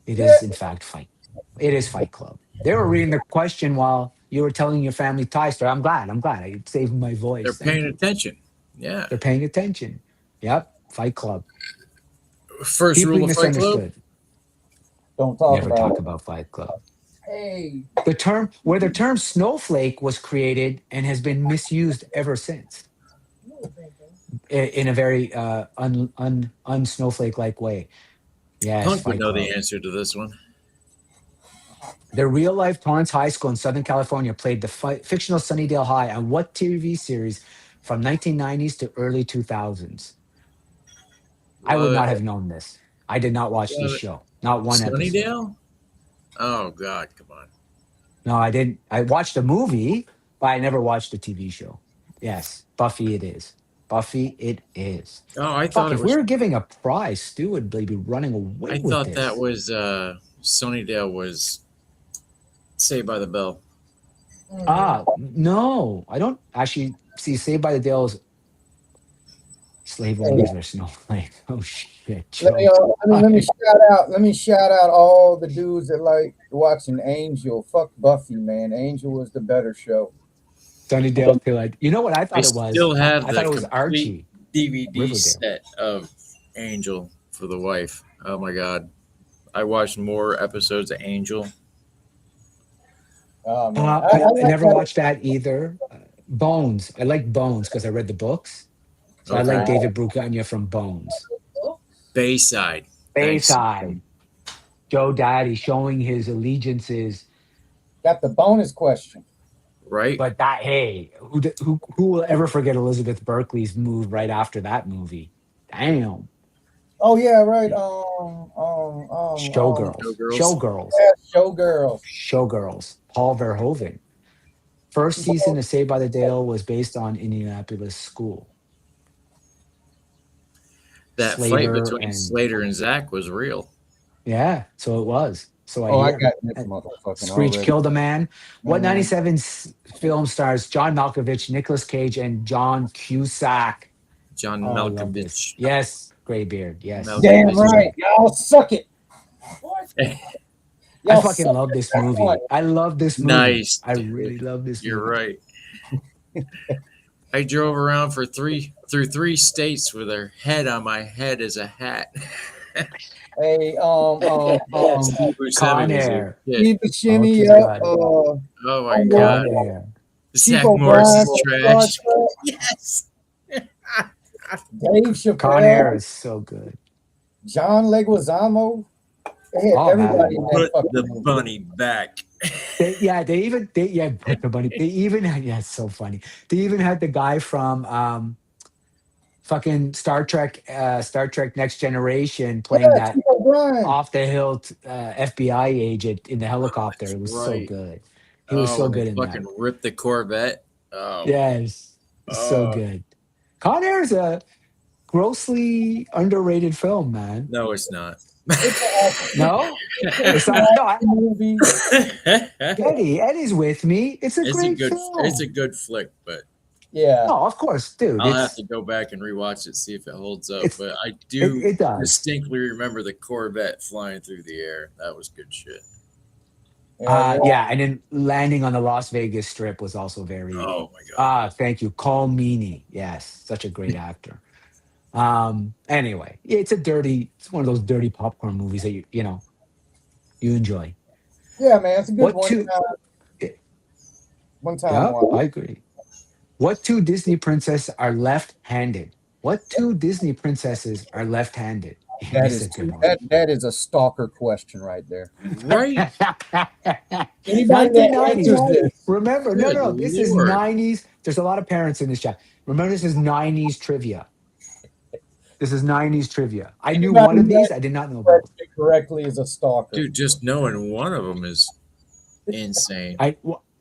it Yeah. is in fact Fight. It is Fight Club. They were reading the question while you were telling your family tie story. I'm glad. I saved my voice. They're Thank paying you. attention. Yeah. They're paying attention. Yep. Fight Club. First Deeply rule of Fight Club. misunderstood. Don't talk Never about talk it. about Fight Club. Hey, The term snowflake was created and has been misused ever since in a very unsnowflake like way. Yes, Punk would Fight know Club. the answer to this one. The real life Torrance High School in Southern California played the fictional Sunnydale High on what TV series from 1990s to early 2000s? I would not have known this. I did not watch this show. Not one episode. Sunnydale? Oh God, come on. No, I didn't. I watched a movie, but I never watched a TV show. Yes, Buffy it is. Buffy it is. Oh, I Fuck, thought if it we was. were giving a prize, Stu would be running away I with thought this. that was Sunnydale was Saved by the Bell. No, I don't actually see Saved by the Bell's slave owners are snowflake. Oh shit. Let me, Joe. let me shout out all the dudes that like watching Angel. Fuck Buffy, man. Angel was the better show. Sunnydale till you know what I thought I it was? still have I the thought it was complete Archie. DVD Riverdale. set of Angel for the wife. Oh my God. I watched more episodes of Angel. Oh, man. I never watched that either. Bones. I like Bones because I read the books. So I like Okay. David Brucagna from Bones. Bayside. Thanks. Bayside. Joe Daddy showing his allegiances. Got the bonus question. Right? But that, hey, who will ever forget Elizabeth Berkley's move right after that movie? Damn. Oh yeah, right. Showgirls. Showgirls. Showgirls. Showgirls. Paul Verhoeven. First season of Saved by the Bell was based on Indianapolis School. That Slater fight between and- Slater and Zach was real. Yeah, so it was. So I hear. got this motherfucking Screech already. killed a man. What Mhm. 97 film stars John Malkovich, Nicolas Cage, and John Cusack? John Oh, I love this. Malkovich. Yes, gray beard. Yes. Malkovich. Damn right. Y'all suck it. I Y'all fucking suck love it. this movie. I love this movie. Nice. I really love this You're movie. right. I drove around through three states with her head on my head as a hat. Hey, Steve Buscemi Con was a Air. kid. keep the shimmy Okay, up. Oh my Con God. Con Air. Zach Chico Morris Bryan is from trash. Star Trek. Yes. Dave Chappelle. Con Air is so good. John Leguizamo. They had Oh, everybody man. in that Put fucking the movie. bunny back. Put the bunny. They even had, yeah, it's so funny. They even had the guy from fucking Star Trek Next Generation playing Yeah, that Chico Bryan. off the hilt FBI agent in the helicopter. It was so right. good. He was so when good they in fucking that. ripped the Corvette. Oh. Yes, so Oh. good. Con Air is a grossly underrated film, man. No, it's not. No, it's not. No, movie. Eddie's with me. It's a It's a great good. film. It's a good flick, but Yeah. No, of course, dude. I'll have It's, to go back and rewatch it, see if it holds up. It's- But I do it does. distinctly remember the Corvette flying through the air. That was good shit. Yeah, and then landing on the Las Vegas Strip was also very. Oh my God. Thank you, Cole Meany. Yes, such a great actor. Anyway, it's one of those dirty popcorn movies that you enjoy. Yeah, man, it's a good What one. two- One time. Yeah, watch. I agree. What two Disney princesses are left-handed? What two Disney princesses are left-handed? That This is a good one. that is a stalker question right there. Right. Anybody that 1990s. answers this, Remember, no, Good this is Lord. 90s. There's a lot of parents in this chat. Remember, this is 90s trivia. This is 90s trivia. I knew Anybody one of these. that- I did not know about. correctly is a stalker. Dude, just knowing one of them is insane.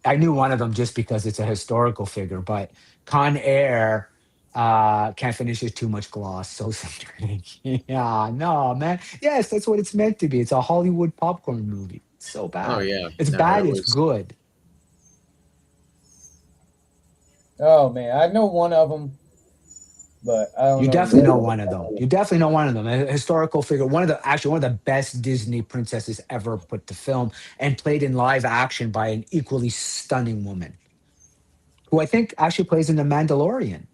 I knew one of them just because it's a historical figure, but Con Air can't finish it, too much gloss. So yeah, no, man. Yes, that's what it's meant to be. It's a Hollywood popcorn movie. So bad. Oh yeah, It's no, bad. it It's was- good. Oh man, I know one of them, but I don't You know. definitely know one of them. You definitely know one of them. A historical figure, one of the best Disney princesses ever put to film and played in live action by an equally stunning woman, who I think actually plays in The Mandalorian.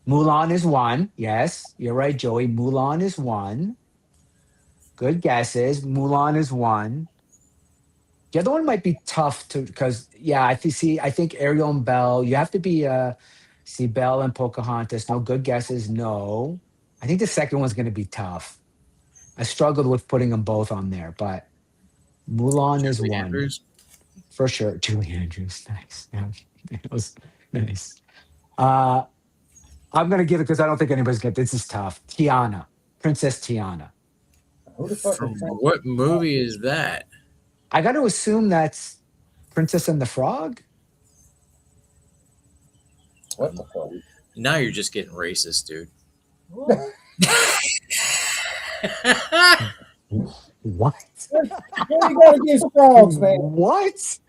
Mulan is one. Yes, you're right, Joey. Mulan is one. Good guesses. Mulan is one. The other one might be tough to because yeah, I think Ariel and Belle. You have to be see Belle and Pocahontas. No good guesses. No. I think the second one's gonna be tough. I struggled with putting them both on there, but Mulan is Julie one Andrews. for sure. Julie Andrews, nice. Yeah, it was nice. Uh I'm gonna give it because I don't think anybody's gonna. This is tough. Tiana, Princess Tiana. Who the fuck From is that? what movie is that? I got to assume that's Princess and the Frog. What the fuck? Now you're just getting racist, dude. What? What? What you got against frogs, man? What?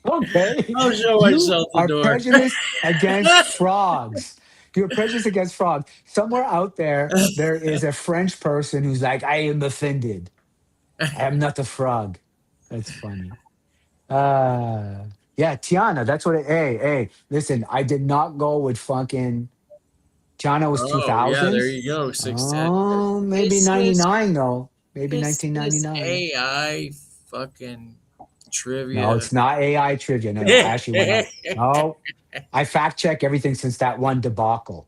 Okay. I'll show You myself the are door. prejudiced against frogs. You're prejudiced against frogs. Somewhere out there, there is a French person who's like, I am offended. I am not a frog. That's funny. Yeah, Tiana. That's what hey, listen, I did not go with fucking Tiana was Oh 2000s. yeah, there you go. 610. Oh, maybe This is- 99 though. Maybe This is 1999. AI fucking trivia. No, it's not AI trivia. No, I actually went out. No, I fact check everything since that one debacle.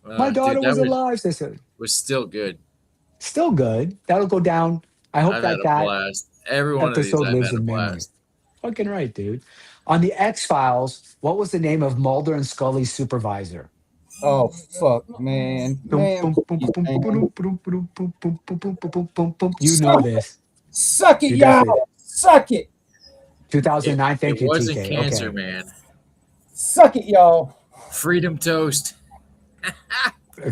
My Dude, daughter that was alive. They said, was still good. still good. That'll go down. I hope I've had that a that blast. Every one of these episode I've lives had a in memory. blast. Fucking right, dude. On the X-Files, what was the name of Mulder and Scully's supervisor? Oh fuck, man. Man, please, man. You know this. Suck it, You y'all. definitely- Suck it. 2009. Thank It you, wasn't TK. Cancer Okay. Man. Suck it, y'all. Freedom Toast.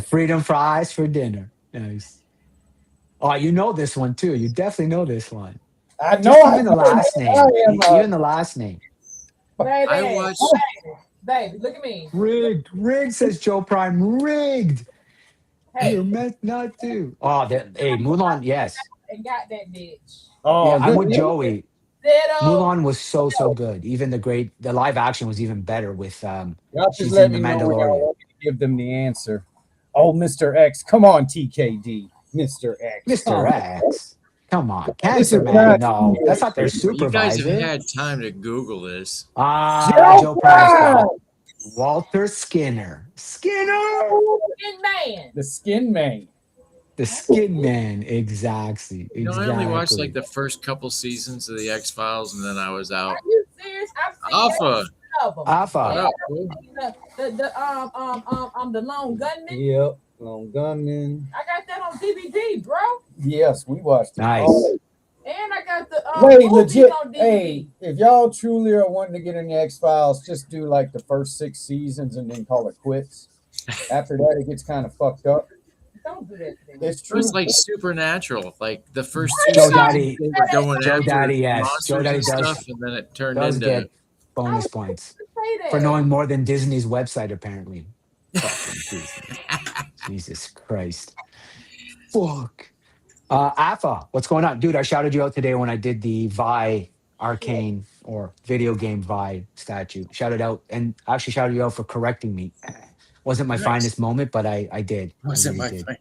Freedom fries for dinner. Nice. Oh, you know this one too. You definitely know this one. I know Just I even the last name. I am, Even the last name. Baby, I watched. baby, look at me. Rigged. Rigged, says Joe Prime. Rigged. Hey, You're meant not to. Oh, hey, Mulan, yes. and got that bitch. Oh, Yeah, I'm good. with Joey. Ditto. Mulan was so good. Even the live action was even better with Y'all she's just let in me The know when y'all Mandalorian. want me to give them the answer. Oh, Mr. X. Come on, TKD. Mr. X. Mr. X. Come on. This Cancer is Man. not- No, that's not their You guys have supervisor. had time to Google this. Joe Price. Walter Skinner. Skinner. Good man. The Skin Man. The Skin Man. Exactly. You know, I only watched like Exactly. the first couple seasons of the X Files, and then I was out. Are you serious? I've seen Alpha. every of them. Alpha. What up, fool? The Lone Gunman. Yep. Lone Gunman. I got that on DVD, bro. Yes, we watched it. Nice. Oh, And I got the wait, movies legit. on DVD. Hey, if y'all truly are wanting to get in the X Files, just do like the first 6 seasons and then call it quits. After that, it gets kind of fucked up. Don't do that to me. It's It true. was like supernatural. Like the first two Joe seasons, Daddy- they were going Joe after Daddy, yes. monsters Joe Daddy and does- stuff, and then it turned Does into. get bonus points Say that. for knowing more than Disney's website, apparently. Fucking Disney. Jesus Christ. Fuck. Alpha, what's going on? Dude, I shouted you out today when I did the Vi Arcane or video game Vi statue. Shouted out and actually shouted you out for correcting me. Wasn't my Nice. finest moment, but I did. I Wasn't really my did.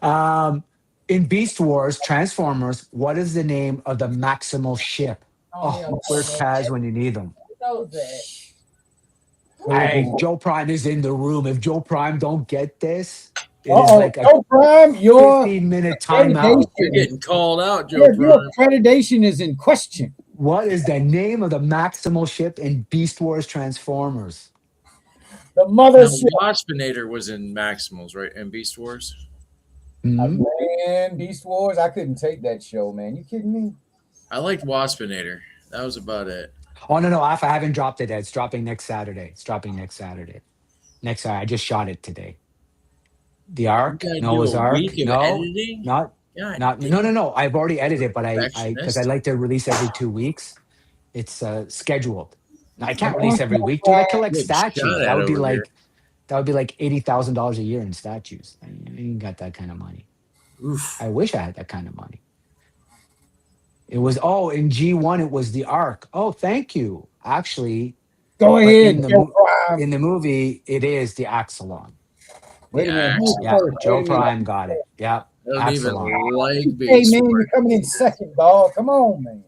finest. In Beast Wars, Transformers, what is the name of the Maximal ship? Oh, hell where's no. Kaz when you need them? So that. Hey, Joe Prime is in the room. If Joe Prime don't get this, it is Uh-oh. like a Joe Prime, your 15-minute timeout. You're getting called out, Joe. yeah, your Prime. accreditation is in question. What is the name of the Maximal ship in Beast Wars Transformers? The Now, mothership. Waspinator was in Maximals, right? And Beast Wars. Hmm? Man, Beast Wars, I couldn't take that show, man. You kidding me? I liked Waspinator. That was about it. Oh, no, I haven't dropped it yet. It's dropping next Saturday. I just shot it today. The You Ark, gotta do Noah's a Ark. week of No, editing. not God not no no damn, no. I've already edited, but I because I perfectionist. like to release every 2 weeks. It's scheduled. Now, I can't release Come every on, week, dude. I collect Getting statues. shot at over here. That would be like $80,000 a year in statues. I ain't got that kind of money. Oof. I wish I had that kind of money. It was in G1. It was the Ark. Oh, thank you. Actually, go but ahead, Joe Prime. in the movie, it is the Axelon. Wait The a minute. Who's axle. Yeah, first? Joe Wait a minute. Prime got it. Yeah, I don't even Axelon. like Hey, being man, you're smart. coming in second, dog. Come on, man.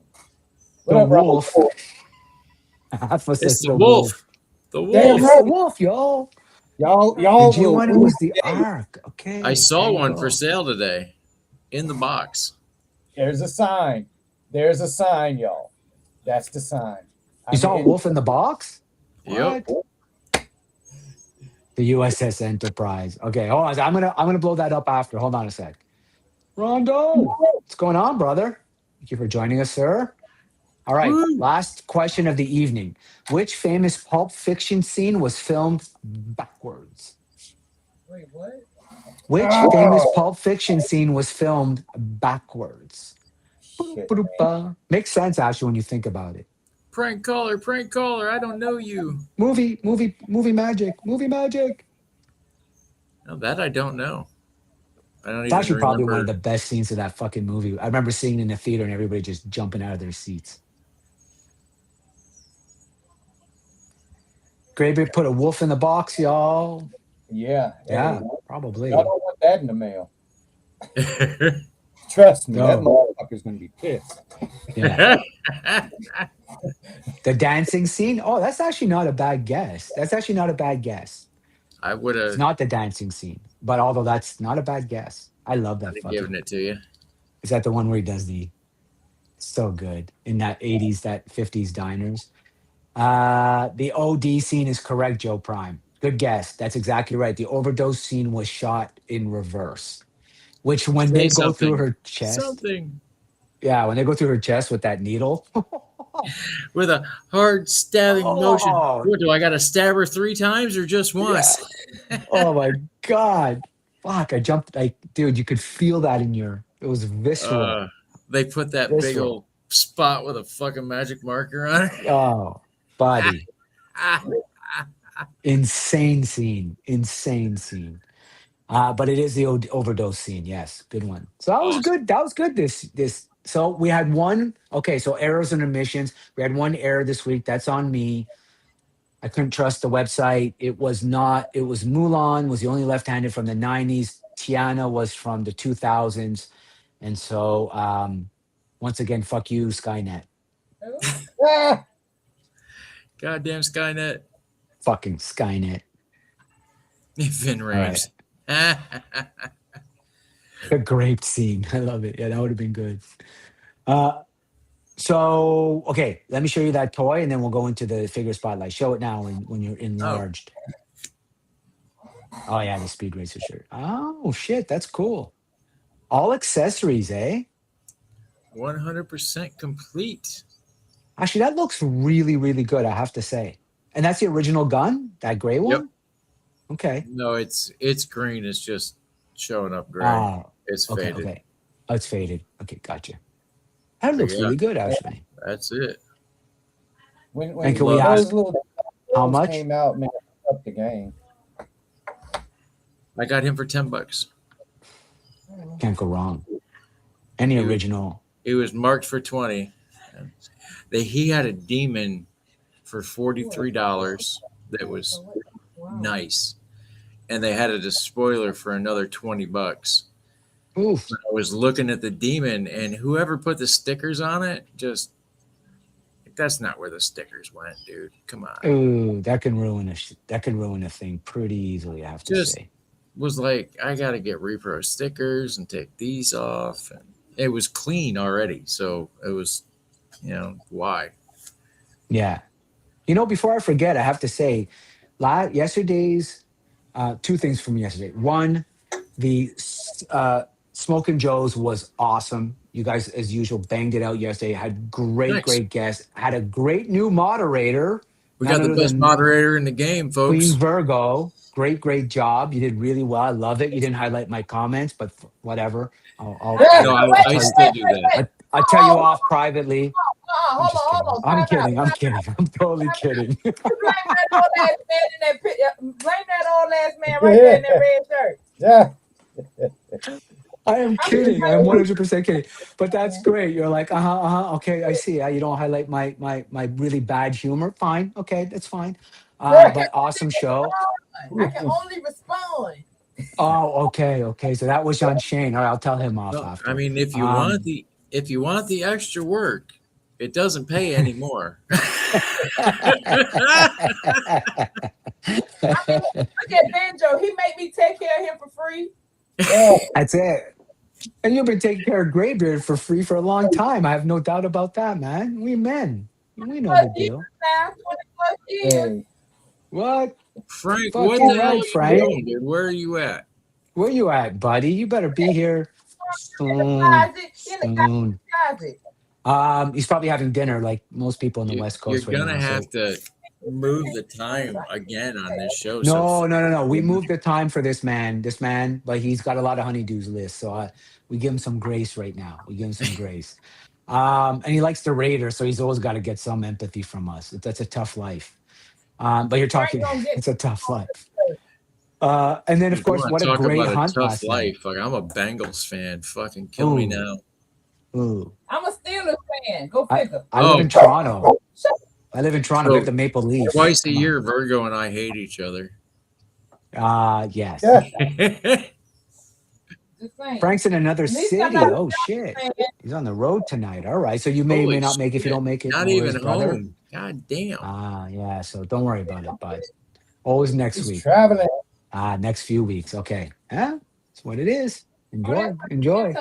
What The up, Robert? wolf. Alpha It's says the the wolf. wolf. The Damn wolf. It's right. the wolf, y'all. Y'all In will G1, it rue was the the day. Ark. I Okay, saw there you one for go. sale today in the box. There's a sign. There's a sign, y'all. That's the sign. You saw a wolf in the box? Yep. What? The USS Enterprise. Okay, hold on. I'm gonna blow that up after. Hold on a sec. Rondo, what's going on, brother? Thank you for joining us, sir. All right, Woo. last question of the evening. Which famous Pulp Fiction scene was filmed backwards? Wait, what? Which famous Oh, Pulp Fiction scene was filmed backwards? shit, man. Ba-da-ba-da-ba. Makes sense, actually, when you think about it. Prank caller, prank caller. I don't know you. Movie magic, movie magic. No, that I don't know. I don't It's even actually probably one of remember. the best scenes of that fucking movie. I remember seeing it in the theater and everybody just jumping out of their seats. Gravy put a wolf in the box, y'all. Yeah. Yeah, Hey, y'all probably. don't want that in the mail. Trust me, that No. motherfucker's gonna be pissed. Yeah. The dancing scene. Oh, that's actually not a bad guess. That's actually not a bad guess. I would It's have not the dancing scene, but although that's not a bad guess. I love that given fucking. it to you. Is that the one where he does the so good in that 80s, that 50s diners? The OD scene is correct, Joe Prime. Good guess. That's exactly right. The overdose scene was shot in reverse, which when Say they go through something. her chest, Something. yeah, when they go through her chest with that needle. With a hard stabbing motion. Oh, What do I got to stab her 3 times or just yeah. once? Oh my God. Fuck. I jumped like, dude, you could feel that in your, it was visceral. Uh, they put that big Visceral. old spot with a fucking magic marker on it. Oh, buddy. Ah, Insane scene. Insane scene. But it is the overdose scene. Yes, good one. So that was awesome. good. That was good. This. So we had one. Okay, so errors and omissions. We had one error this week. That's on me. I couldn't trust the website. It was not. It was Mulan was the only left-handed from the '90s. Tiana was from the 2000s, and so once again, fuck you, Skynet. Ah, Goddamn Skynet. Fucking Skynet. Vin All right. Rames. Ah, The grape scene. I love it. Yeah, that would have been good. So, okay, let me show you that toy and then we'll go into the figure spotlight. Show it now when you're oh, enlarged. Oh, yeah, the Speed Racer shirt. Oh, shit, that's cool. All accessories, eh? 100% complete. Actually, that looks really, really good, I have to say. And that's the original gun, that gray one? Yep. Okay. No, it's green. It's just showing up gray. Ah, It's okay, faded. okay. Oh, it's faded. Okay, gotcha. That So, looks yeah, really good, actually. that's it. when And can we those ask little how things much? came out, man, up the game. I got him for $10. Can't go wrong. Any He was, original. he was marked for 20. He had a demon for $43 that was nice, and they had a spoiler for another $20. Oof. I was looking at the demon, and whoever put the stickers on it, just that's not where the stickers went, dude. Come on. Ooh, that can ruin a thing pretty easily, I have to Just say. was like, I got to get repro stickers and take these off, and it was clean already, so it was, why? Yeah. Before I forget, I have to say, yesterday's two things from yesterday. One, the Smoking Joe's was awesome. You guys, as usual, banged it out yesterday. Had great, Thanks. great guests. Had a great new moderator. We None got the other best than moderator in the game, Queen folks. Virgo. Great job. You did really well. I love it. You didn't highlight my comments, but whatever. No, I'll I tell you. still do that. I'll tell you off privately. I'm just kidding. Hold on. I'm Time kidding. out. I'm kidding. I'm totally kidding. You blame that old ass man in that blame that old ass man right there in that red shirt. Yeah. I am I'm kidding. I'm just 100% kidding. But that's great. You're like, okay, I see. You don't highlight my really bad humor. Fine. Okay, that's fine. But awesome show. I can only respond. Oh, okay. So that was on Shane. All right, I'll tell him off No, after. I mean, if you want the extra work, it doesn't pay anymore. Look at Benjo. He made me take care of him for free. That's it. And you've been taking care of Graybeard for free for a long time. I have no doubt about that, man. We men. We know the deal. Now, 20 plus years. Hey, What? Frank, Fucking what the hell right, are you Frank. doing, dude? Where are you at? Where you at, buddy? You better be here In the soon. closet. He's probably having dinner like most people in the West You're Coast right gonna now. have to move the time again on this show. No. We moved the time for this man, but he's got a lot of honeydews list. So we give him some grace right now. We give him some grace. And he likes the Raiders, so he's always got to get some empathy from us. That's a tough life. But you're talking, it's a tough life. And then, of course, what a talk great about hunt a tough last life. Like, I'm a Bengals fan. Fucking kill me now. Ooh. I'm a Steelers fan. Go figure. I live in Toronto. We have the Maple Leafs. Twice a year, Virgo and I hate each other. Yes. yeah. Just saying. Frank's in another At least city. I'm not Oh shit. He's on the road tonight. All right. So you may or may not make it if you don't make it. Not no even worries, brother. home. God damn. Yeah. So don't worry about it, bud. Always next He's week. traveling. Next few weeks. Okay. Yeah. That's what it is. Enjoy.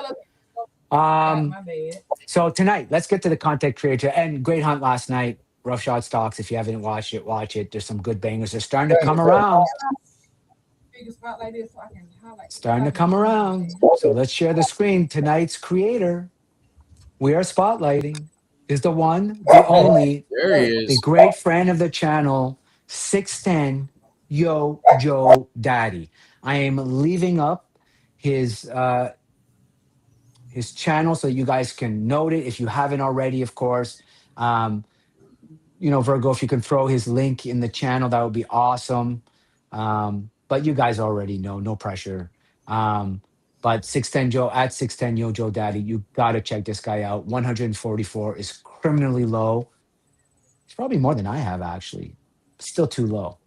My bad. So tonight, let's get to the content creator and great hunt last night. Rough Shot Stocks. If you haven't watched it, watch it. There's some good bangers. They're starting to come around. Big spot like this so I can highlight. Starting to come around. So let's share the screen. Tonight's creator, we are spotlighting, is the one, the only, There he the is. great friend of the channel, 610 Yo Joe Daddy. I am leaving up his channel so you guys can note it if you haven't already, of course. Virgo, if you can throw his link in the channel, that would be awesome. But you guys already know, no pressure. But 610 Joe at 610 Yo Joe Daddy, you gotta check this guy out. 144 is criminally low. It's probably more than I have actually. Still too low.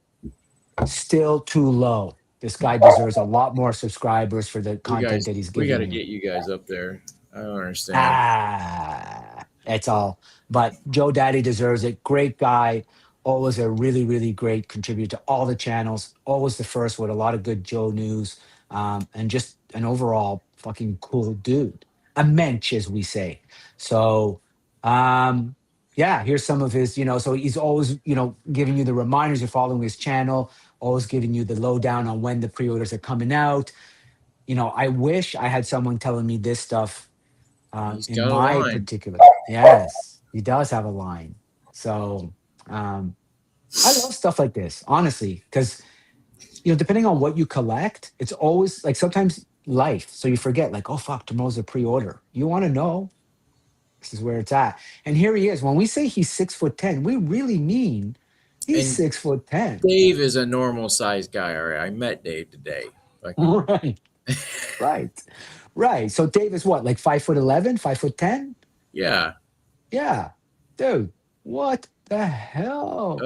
This guy deserves a lot more subscribers for the content that he's giving. We got to you. get you guys up there. I don't understand. That's all. But Joe Daddy deserves it. Great guy. Always a really, really great contributor to all the channels. Always the first with a lot of good Joe news. And just an overall fucking cool dude. A mensch, as we say. So, here's some of his, so he's always, giving you the reminders. You're following his channel, always giving you the lowdown on when the pre-orders are coming out. I wish I had someone telling me this stuff in my particular. Yes, he does have a line. So I love stuff like this, honestly, because, depending on what you collect, it's always like sometimes life. So you forget like, oh, fuck, tomorrow's a pre-order. You want to know. This is where it's at. And here he is. When we say he's 6'10", we really mean he's 6'10". Dave is a normal sized guy. All right. I met Dave today. Right. So Dave is what, like 5'11", 5'10"? Yeah. Yeah. Dude, what the hell?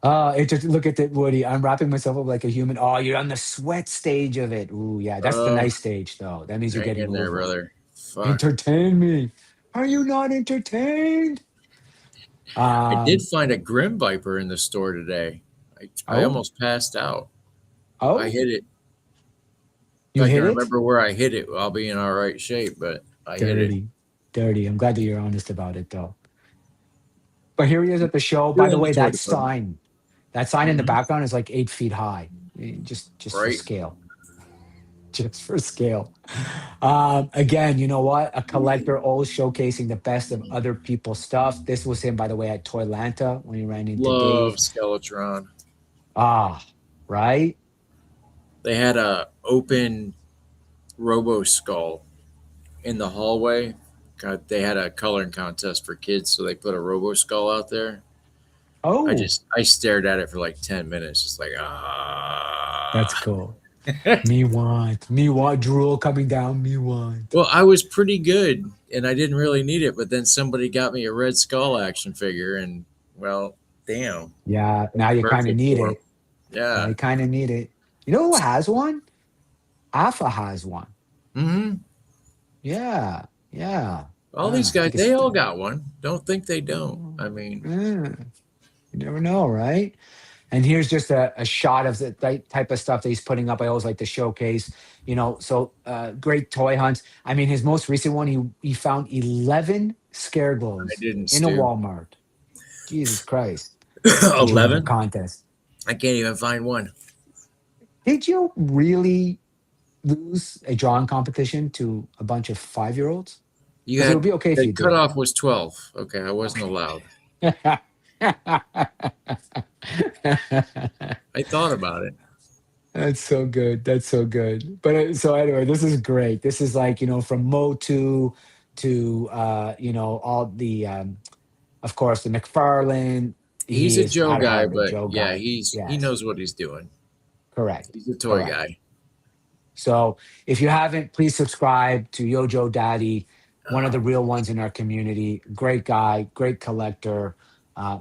Look at that, Woody. I'm wrapping myself up like a human. Oh, you're on the sweat stage of it. Ooh, yeah. That's the nice stage, though. That means you're getting in there, over. brother. Fuck. Entertain me. Are you not entertained? I did find a Grim Viper in the store today. I almost passed out. Oh, I hit it. You hit it? I remember where I hit it. I'll be in all right shape, but I hit it. Dirty. I'm glad that you're honest about it, though. But here he is at the show. By the way, that sign in the background is like 8 feet high. Just for scale. just for scale. Again, you know what? A collector always showcasing the best of other people's stuff. This was him, by the way, at Toylanta when he ran into Love Dave. Skeletron. Ah, right? They had a open Robo Skull in the hallway. God, they had a coloring contest for kids, so they put a Robo Skull out there. Oh, I stared at it for like 10 minutes, just like that's cool. Me want, drool coming down, me want. Well, I was pretty good, and I didn't really need it. But then somebody got me a Red Skull action figure, and well, damn. Yeah, now you kind of Perfect need for it. 'em. Yeah, Yeah. you kind of need it. You know who has one? Alpha has one. Mm-hmm. Yeah, yeah. All these I guys, think it's they all got one. Don't think they don't. I mean, Yeah. You never know, right? And here's just a shot of the type of stuff that he's putting up. I always like to showcase, you know. So great toy hunts. I mean, his most recent one, he found 11 scare I glows didn't, in a Stu. Walmart. Jesus Christ! Entering the 11? contest. I can't even find one. Did you really lose a drawing competition to a bunch of 5-year-olds? You Because it had would be okay if the you did. cutoff was 12. Okay, I wasn't allowed. I thought about it. That's so good. That's so good. But so anyway, this is great. This is like, you know, from Motu to you know, all the of course the McFarlane. He's a Joe at guy, heart a but Joe yeah, guy. he Yes, knows what he's doing. correct. He's a toy Correct. guy. So if you haven't, please subscribe to Yojo Daddy, one of the real ones in our community. Great guy, great collector,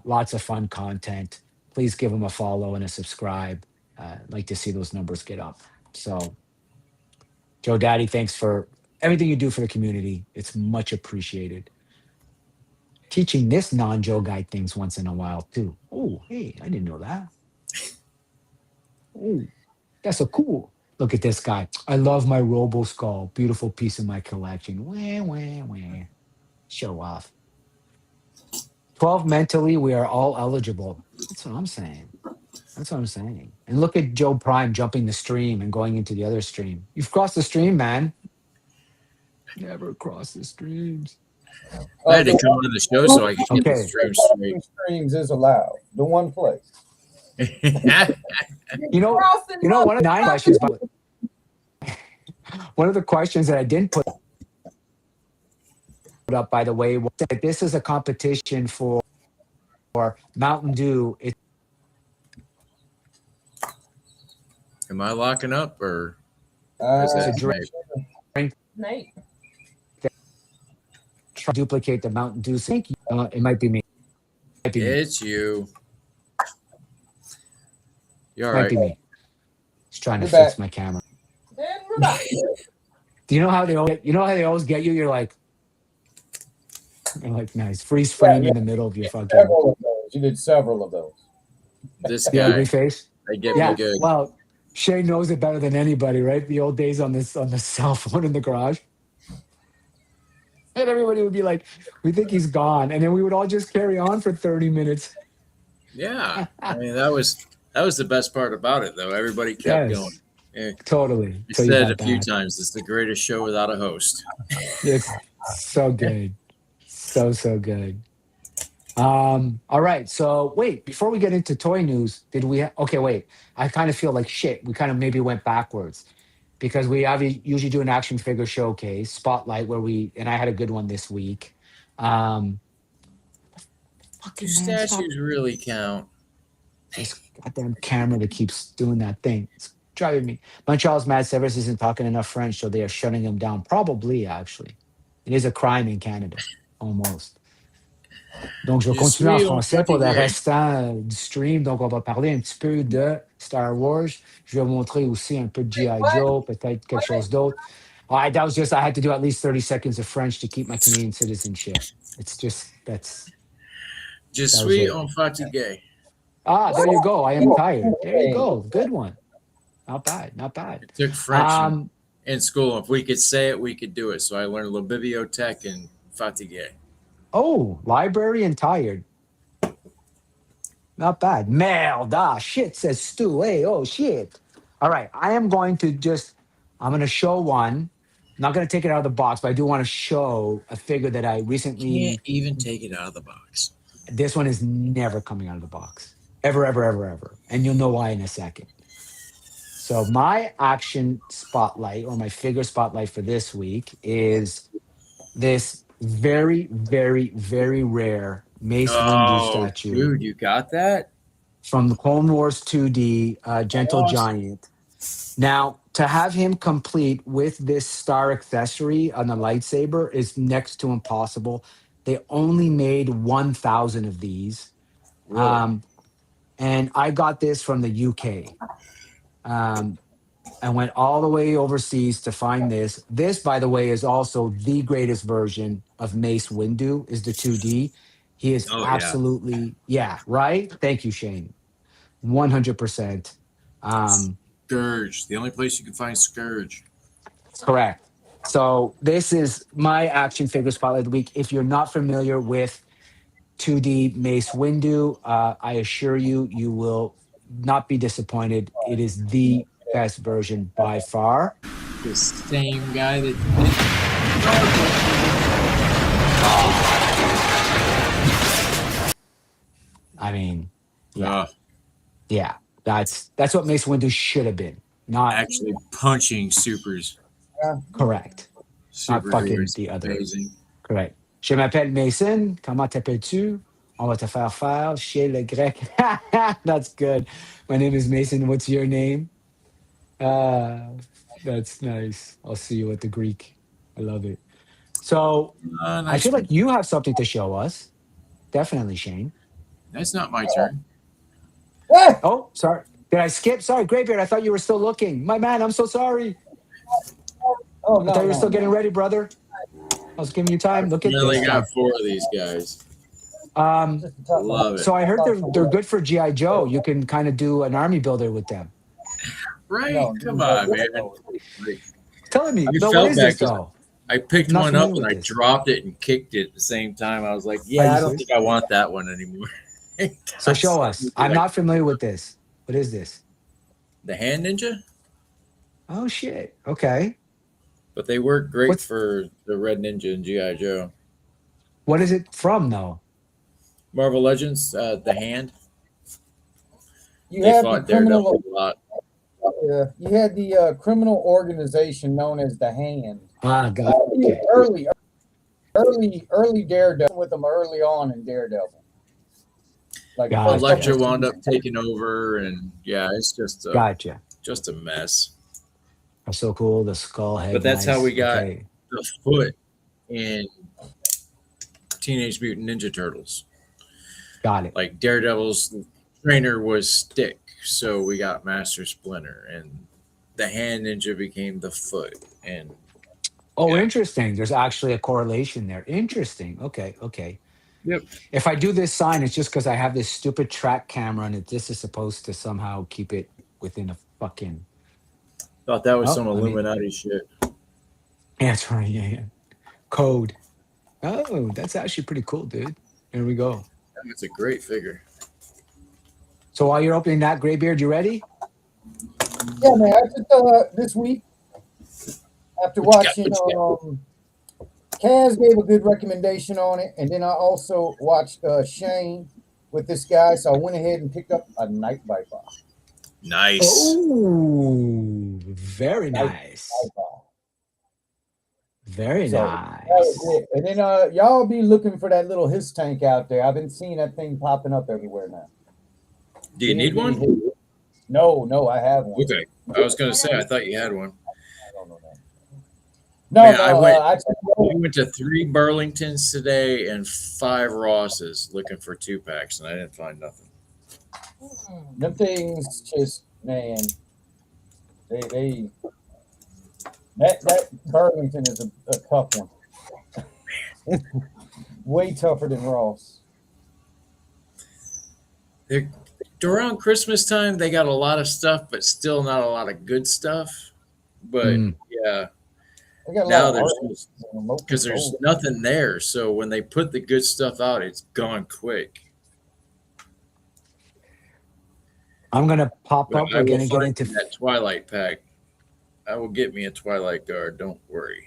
lots of fun content. Please give him a follow and a subscribe. I'd like to see those numbers get up. So, Joe Daddy, thanks for everything you do for the community. It's much appreciated. Teaching this non-Joe guy things once in a while too. Oh, hey, I didn't know that. Oh, that's so cool. Look at this guy. I love my Robo Skull. Beautiful piece of my collection. Wah, wah, wah. Show off. 12 mentally, we are all eligible. That's what I'm saying. That's what I'm saying. And look at Joe Prime jumping the stream and going into the other stream. You've crossed the stream, man. Never cross the streams. I had to come on the show so I could get the Okay. stream straight. Streams is allowed. The one place. You know, one of the 9 questions, but one of the questions that I didn't put up, by the way, was that this is a competition for Mountain Dew. Am I locking up or is It's a that drink. Nate. Try to duplicate the Mountain Dew. Thank you. It might be me. Might be me. It's you. You're all Might right. be me. Just trying to You're fix back. my camera. And we're back. Do you know how they always get you? You're like nice freeze frame in the middle of your fucking Several of those. You did several of those. This the ugly guy, face. they get Yeah. me good. Well, Shay knows it better than anybody, right? The old days on the cell phone in the garage. And everybody would be like, we think he's gone. And then we would all just carry on for 30 minutes. Yeah. I mean, that was the best part about it, though. Everybody kept Yes. going. Yeah. Totally. You Till you said got a few back. times, it's the greatest show without a host. It's so good. So good. All right. So wait, before we get into toy news, okay, wait. I kind of feel like shit. We kind of maybe went backwards because we usually do an action figure showcase, spotlight, and I had a good one this week. Do Fucking man, stop statues really count? this goddamn camera that keeps doing that thing. It's driving me. Montreal's Mad Severus isn't talking enough French, so they are shutting him down. Probably, actually. It is a crime in Canada, almost. Donc, je vais Je continuer en suis français pour le fatigué. restant du stream. Donc, on va parler un petit peu de Star Wars. Je vais montrer aussi un peu de G.I. Joe, peut-être quelque chose d'autre. I had to do at least 30 seconds of French to keep my Canadian citizenship. It's just, Je was suis it. en fatigué. there you go. I am tired. There you go. Good one. Not bad. Not bad. I took French in school. If we could say it, we could do it. So I learned Le Bibliothèque and fatigué. Oh, library and tired. Not bad. Merde. Shit, says Stu. Hey, oh, shit. All right. I am going to just I'm going to show one. I'm not going to take it out of the box, but I do want to show a figure that I Can't recently. even take it out of the box. This one is never coming out of the box. Ever, ever, ever, ever. And you'll know why in a second. So my action spotlight or my figure spotlight for this week is this very, very, very rare Mace Windu Oh, statue dude, you got that? from the Clone Wars 2D, Gentle Awesome. Giant. Now, to have him complete with this star accessory on the lightsaber is next to impossible. They only made 1,000 of these. Really? And I got this from the UK. I went all the way overseas to find this. This, by the way, is also the greatest version of Mace Windu, is the 2D. He is Oh, yeah. absolutely, yeah, right? Thank you, Shane. 100%. Scourge. The only place you can find Scourge. Correct. So this is my action figure spotlight of the week. If you're not familiar with 2D Mace Windu, I assure you, you will not be disappointed. It is the best version by far. The same guy that I mean, did yeah, that's what Mace Windu should have been. Not actually punching supers. correct. Not Super fucking heroes. the other. Amazing. Correct. Je m'appelle Mason. Comment t'appelles-tu? On va te faire faire chez le grec. That's good. My name is Mason. What's your name? That's nice. I'll see you at the Greek. I love it. So I Nice feel one. like you have something to show us. Definitely, Shane. That's not my turn. Ah! Oh, sorry. Did I skip? Sorry, Graybeard. I thought you were still looking. My man, I'm so sorry. Oh, I no, thought you were no, still no. getting ready, brother. I was giving you time. Look at Yeah, they this got stuff. 4 of these guys. Um, Love it. so I heard they're good for GI Joe. You can kind of do an army builder with them. Right? No, Come no, on, no, man. no. Telling me, I no, what felt is bad this 'cause though? I picked I'm not one up familiar and I with this. dropped it and kicked it at the same time. I was like, Are yeah, you I don't serious? think I want that one anymore. So show us. I'm not familiar with this. What is this? The Hand Ninja, Oh shit. Okay. but they work great What's for the Red Ninja and G.I. Joe. what is it from though? Marvel Legends, The Hand. You They have the fought Daredevil criminal. a lot. You had the criminal organization known as the Hand. Ah, God. Okay. Early Daredevil with them early on in Daredevil. Like the Gotcha. first Elektra couple wound up taking over, and yeah, it's just Gotcha. a mess. That's so cool. The skull head. But that's how nice. we got Okay. the foot in Teenage Mutant Ninja Turtles. Got it. Like Daredevil's trainer was Stick, so we got Master Splinter, and the Hand Ninja became the foot. And Oh, yeah. interesting. There's actually a correlation there. Interesting. Okay. Okay. Yep. If I do this sign, it's just because I have this stupid track camera and this is supposed to somehow keep it within a fucking. Thought that was Oh, some let me. Illuminati shit. Yeah, that's right. Yeah, yeah. Code. Oh, that's actually pretty cool, dude. Here we go. It's a great figure. So while you're opening that, Graybeard, you ready? Yeah, man. I just this week after What you watching got? Kaz gave a good recommendation on it, and then I also watched Shane with this guy, so I went ahead and picked up a Night Viper. Nice. Oh, very nice. Very So, nice. That was it. And then y'all be looking for that little his tank out there. I've been seeing that thing popping up everywhere now. Do you need one? No, I have one. Okay. I was going to say, I thought you had one. I don't know that. No, Man, no, I went to 3 Burlingtons today and 5 Rosses looking for 2-packs, and I didn't find nothing. them things just, man, they that Burlington is a tough one. Way tougher than Ross. They're around Christmas time. They got a lot of stuff, but still not a lot of good stuff. But yeah, They got a now lot of there's artists and local because there's gold. nothing there. So when they put the good stuff out, it's gone quick. I'm gonna pop But up. I We're will gonna get find into. that Twilight pack. I will get me a Twilight Guard. Don't worry.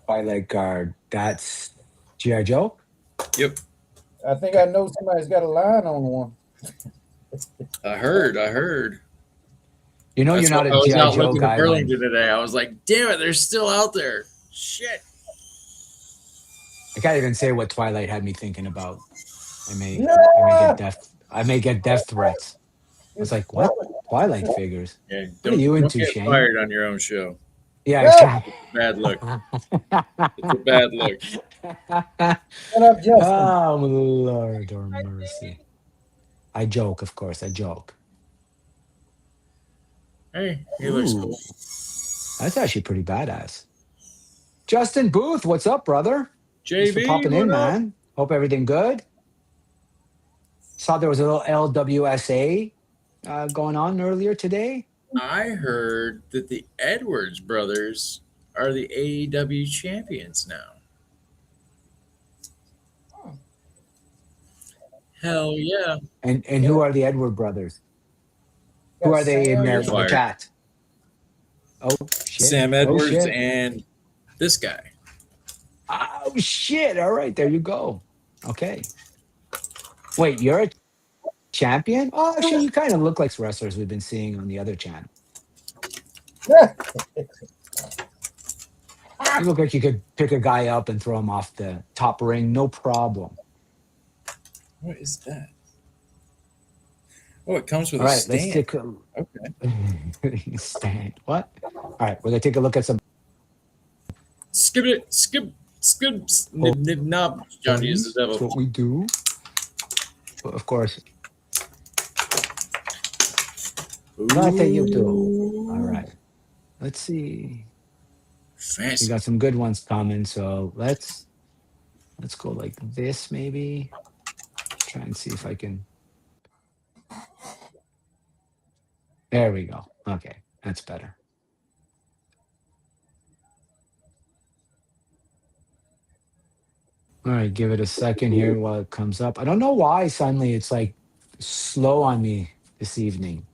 Twilight Guard. That's G.I. Joe? Yep. I think I know somebody's got a line on one. I heard. You know, That's you're why not I a was G.I. out Joe looking at guy when Burlington today. I was like, damn it, they're still out there. Shit. I can't even say what Twilight had me thinking about. I may Yeah. get death threats. I was like, what? Twilight figures? Yeah, What are you don't into, get Shane? fired on your own show. Yeah, Yeah. exactly. Bad look. It's a bad look. What up, Justin? Oh, Lord or mercy. I joke, of course. I joke. Hey, he looks cool. That's actually pretty badass. Justin Booth, what's up, brother? Thanks for JB, popping in, what up? man. Hope everything good. Saw there was a little LWSA going on earlier today. I heard that the Edwards brothers are the AEW champions now. Hell yeah. And who are the Edward brothers? Who Got are they in Sam. You're the fired. chat? Oh shit! Sam Oh Edwards shit! and this guy. Oh shit! All right, there you go. Okay. Wait, you're a champion? Oh, actually, you kind of look like wrestlers we've been seeing on the other channel. You look like you could pick a guy up and throw him off the top ring, no problem. What is that? Oh, it comes with All a right, stand. let's take Okay. a stand. What? All right, we're gonna take a look at some. Skip it. Skip. Nib, nib, knob. Johnny is the That's devil. what we do. But of course, not that you do. All right. Let's see. We Fancy. got some good ones coming, so let's go like this maybe. Try and see if I can. There we go. Okay, that's better. All right, give it a second here while it comes up. I don't know why suddenly it's like slow on me this evening.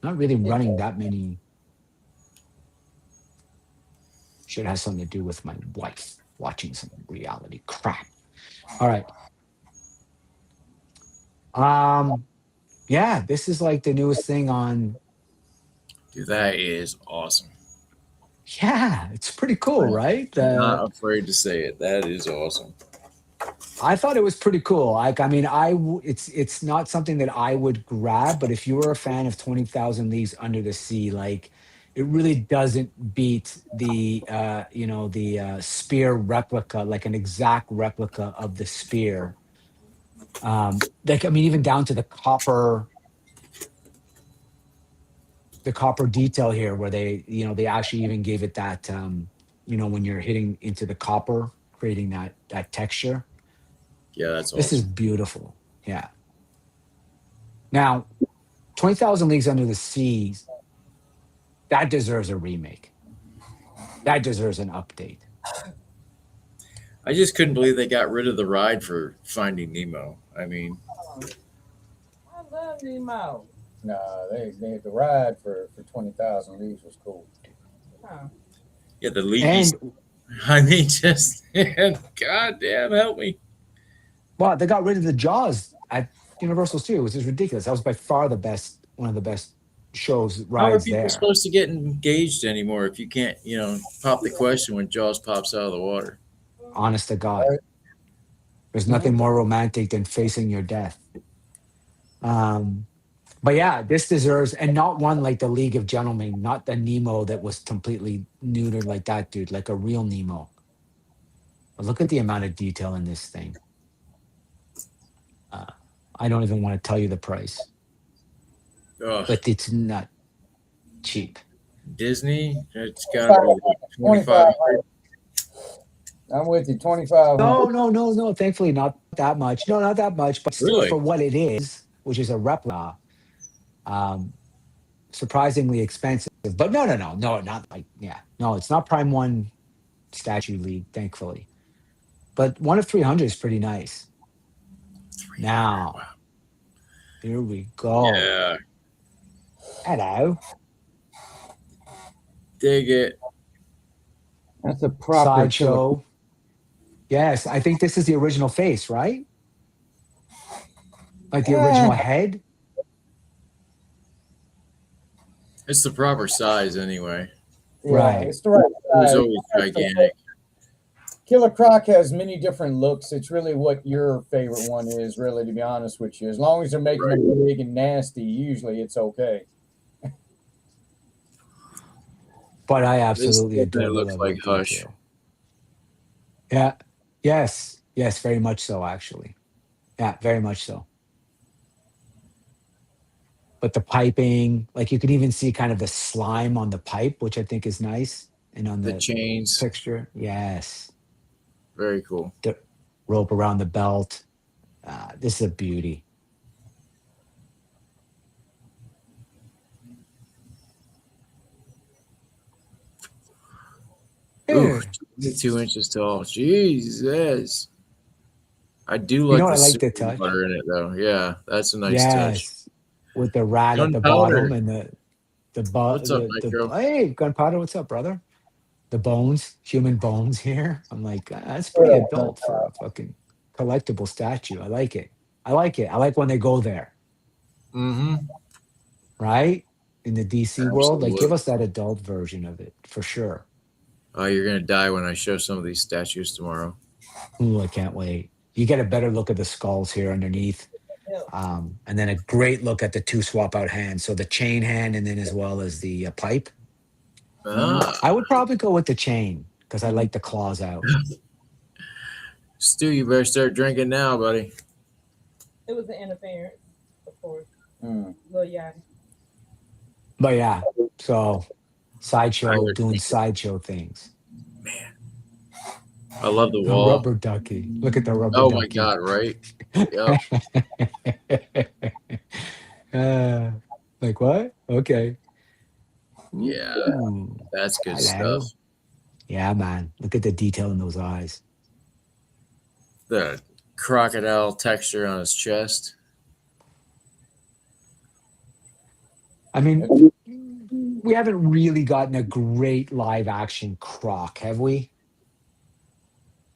Not really running that many. Should have something to do with my wife watching some reality crap. All right. Yeah, this is like the newest thing on. Dude, that is awesome. Yeah, it's pretty cool, right? I'm not afraid to say it. That is awesome. I thought it was pretty cool. Like, I mean, it's not something that I would grab, but if you were a fan of 20,000 Leagues Under the Sea, like, it really doesn't beat the spear replica, like an exact replica of the spear. Like, I mean, even down to the copper detail here, where they actually even gave it that when you're hitting into the copper, creating that texture. Yeah, that's awesome. This is beautiful. Yeah. Now, 20,000 Leagues Under the Sea, that deserves a remake. That deserves an update. I just couldn't believe they got rid of the ride for Finding Nemo. I mean, I love Nemo. Nah, the ride for 20,000 Leagues was cool. Huh. yeah, the lead. And I mean, just goddamn, help me. well, they got rid of the Jaws at Universal Studios, which is ridiculous. That was by far one of the best shows How are rides people there. supposed to get engaged anymore if you can't, pop the question when Jaws pops out of the water? Honest to God. There's nothing more romantic than facing your death. But yeah, this deserves, and not one like the League of Gentlemen, not the Nemo that was completely neutered like that, dude, like a real Nemo. But look at the amount of detail in this thing. I don't even want to tell you the price, Ugh. but it's not cheap. Disney, it's got to be like 25. I'm with you. 25. No. Thankfully, not that much. No, not that much, but still Really? for what it is, which is a replica, surprisingly expensive. But no, not like, yeah. No, it's not Prime 1 Statue League, thankfully. But 1 of 300 is pretty nice. Now, Wow. here we go. Yeah. Hello. Dig it. That's a proper killer. Sideshow. Yes, I think this is the original face, right? Like the original head. It's the proper size anyway. Yeah, Right. it's the right It was size. always gigantic. Killer Croc has many different looks. It's really what your favorite one is, really, to be honest with you. As long as they're making them big and nasty, usually it's okay. But I This absolutely adore definitely the looks level like of Hush. detail. Yeah. Yes. Yes, very much so, actually. Yeah, very much so. But the piping, like you can even see kind of the slime on the pipe, which I think is nice. And on The the chains, texture. Yes. very cool. The rope around the belt. This is a beauty. Ooh, Yeah. 2 inches tall. Jesus. I do You like know what the I like the super touch? butter in it though. Yeah, that's a nice touch. Yes. With the rat at the Gunpowder. bottom and What's up, Micro? hey, gunpowder, what's up, brother? The bones, human bones here. I'm like, that's pretty adult for a fucking collectible statue. I like it. I like it. I like when they go there, Mm-hmm. right? In the DC world, like give Absolutely. us that adult version of it for sure. Oh, you're gonna die when I show some of these statues tomorrow. Ooh, I can't wait. You get a better look at the skulls here underneath. And then a great look at the two swap out hands. So the chain hand and then as well as the pipe. Ah, I would probably go with the chain because I like the claws out. Stu, you better start drinking now, buddy. It was an interference, of course. Mm. Well, yeah. But yeah, so sideshow Pirate doing thing. sideshow things. Man, I love the The wall. rubber ducky. Look at the rubber Oh ducky. my god, right? Yep. Like what? Okay. Yeah, Ooh, that's good hello. stuff. Yeah, man. Look at the detail in those eyes. The crocodile texture on his chest. I mean, we haven't really gotten a great live action croc, have we?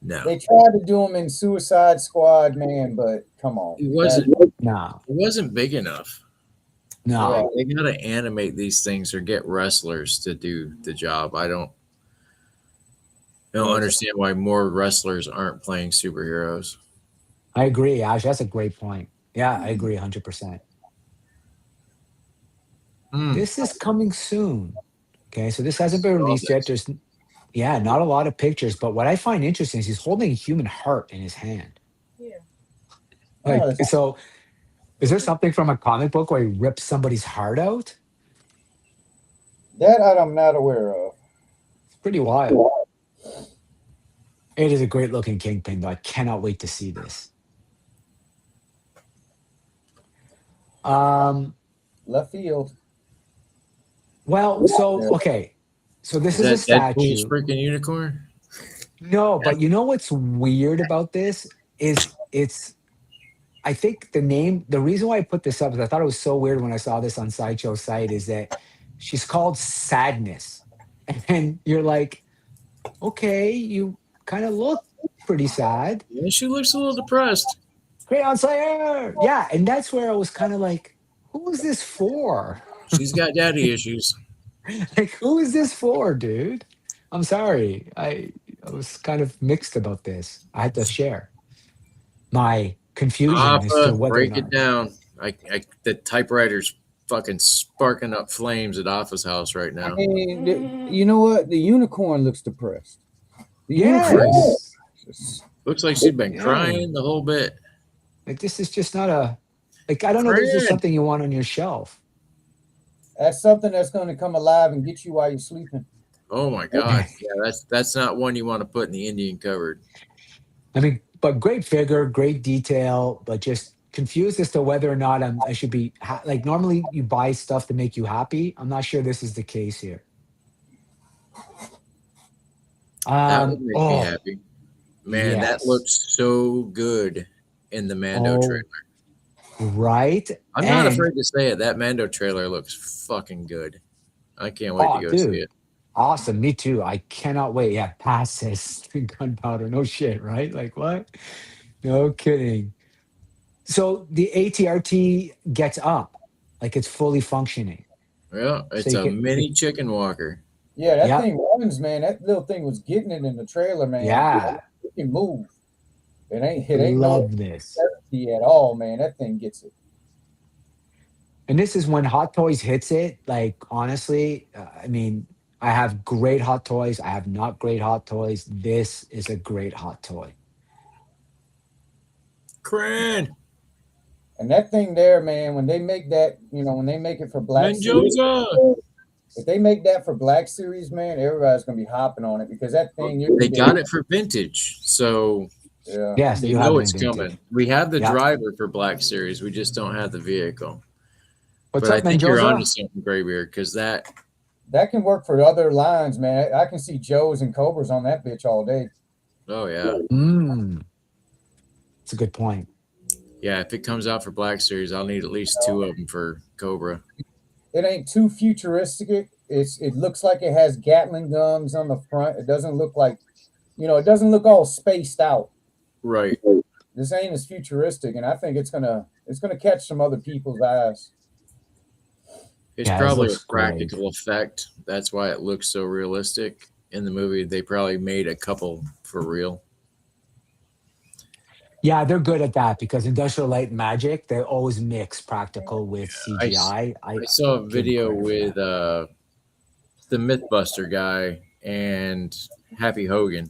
No, They tried to do them in Suicide Squad, man, but come on. it wasn't. No, It wasn't big enough. no. Yeah. They gotta animate these things or get wrestlers to do the job. I don't understand why more wrestlers aren't playing superheroes. I agree, Ash. That's a great point. Yeah, I agree 100%. Mm, This is coming soon. Okay, so this hasn't been love released yet. this. There's, yeah, not a lot of pictures, but what I find interesting is he's holding a human heart in his hand. Yeah. Like, Oh, so is there something from a comic book where he rips somebody's heart out? that I'm not aware of. It's pretty wild. It is a great looking Kingpin, though. I cannot wait to see this. Left field. Well, so okay. So this is a Is that Deadpool's statue. freaking unicorn? No, but you know what's weird about this is it's I think the reason why I put this up is I thought it was so weird when I saw this on Sideshow's site is that she's called Sadness. And you're like, okay, you kind of look pretty sad. Yeah, she looks a little depressed. Great on Slayer. Yeah. And that's where I was kind of like, who is this for? She's got daddy issues. Like, who is this for, dude? I'm sorry. I was kind of mixed about this. I had to share my confusion as to Alpha, whether or break not. it down. The typewriter's fucking sparking up flames at Alpha's house right now. I mean, you know what? The unicorn looks depressed. The Yes. Looks like she's been Yeah. crying the whole bit. Like, this is just not a, like, I don't know. This is Fred. something you want on your shelf. That's something that's going to come alive and get you while you're sleeping. Oh my god. Yeah, that's not one you want to put in the Indian cupboard. I mean, but great figure, great detail, but just confused as to whether or not I should be like, normally you buy stuff to make you happy. I'm not sure this is the case here. That would make me happy. Man, yes. that looks so good in the Mando trailer. Right? I'm not afraid to say it. That Mando trailer looks fucking good. I can't wait to go see it. Awesome. Me too. I cannot wait. Yeah, passes gunpowder. No shit, right? Like what? No kidding. So the ATRT gets up, like it's fully functioning. Yeah, So it's you a can, mini chicken walker. Yeah, that yeah, thing runs, man. That little thing was getting it in the trailer, man. yeah. It can move. It ain't no Love this. safety at all, man. That thing gets it. And this is when Hot Toys hits it. Like honestly, I mean, I have great Hot Toys. I have not great Hot Toys. This is a great Hot Toy. Cran. And that thing there, man, when they make that, when they make it for Black Series, Mendoza. if they make that for Black Series, man, everybody's gonna be hopping on it because that thing They got it for vintage, so Yeah. Yes, they you have know it in it's vintage. coming. We have the Yeah. driver for Black Series. We just don't have the vehicle. What's But up, I think you're Mendoza? onto something, Graybeard, because that can work for other lines, man. I can see Joes and Cobras on that bitch all day. oh yeah. It's a good point. Yeah, if it comes out for Black Series, I'll need at least 2 of them for Cobra. It ain't too futuristic. It looks like it has Gatling guns on the front. It doesn't look like, it doesn't look all spaced out. Right. This ain't as futuristic, and I think it's gonna catch some other people's eyes. It's Yeah, it probably a looks great. practical effect. That's why it looks so realistic in the movie. They probably made a couple for real. Yeah, they're good at that because Industrial Light and Magic, they always mix practical with CGI. I saw a give video credit for with that. the Mythbuster guy and Happy Hogan.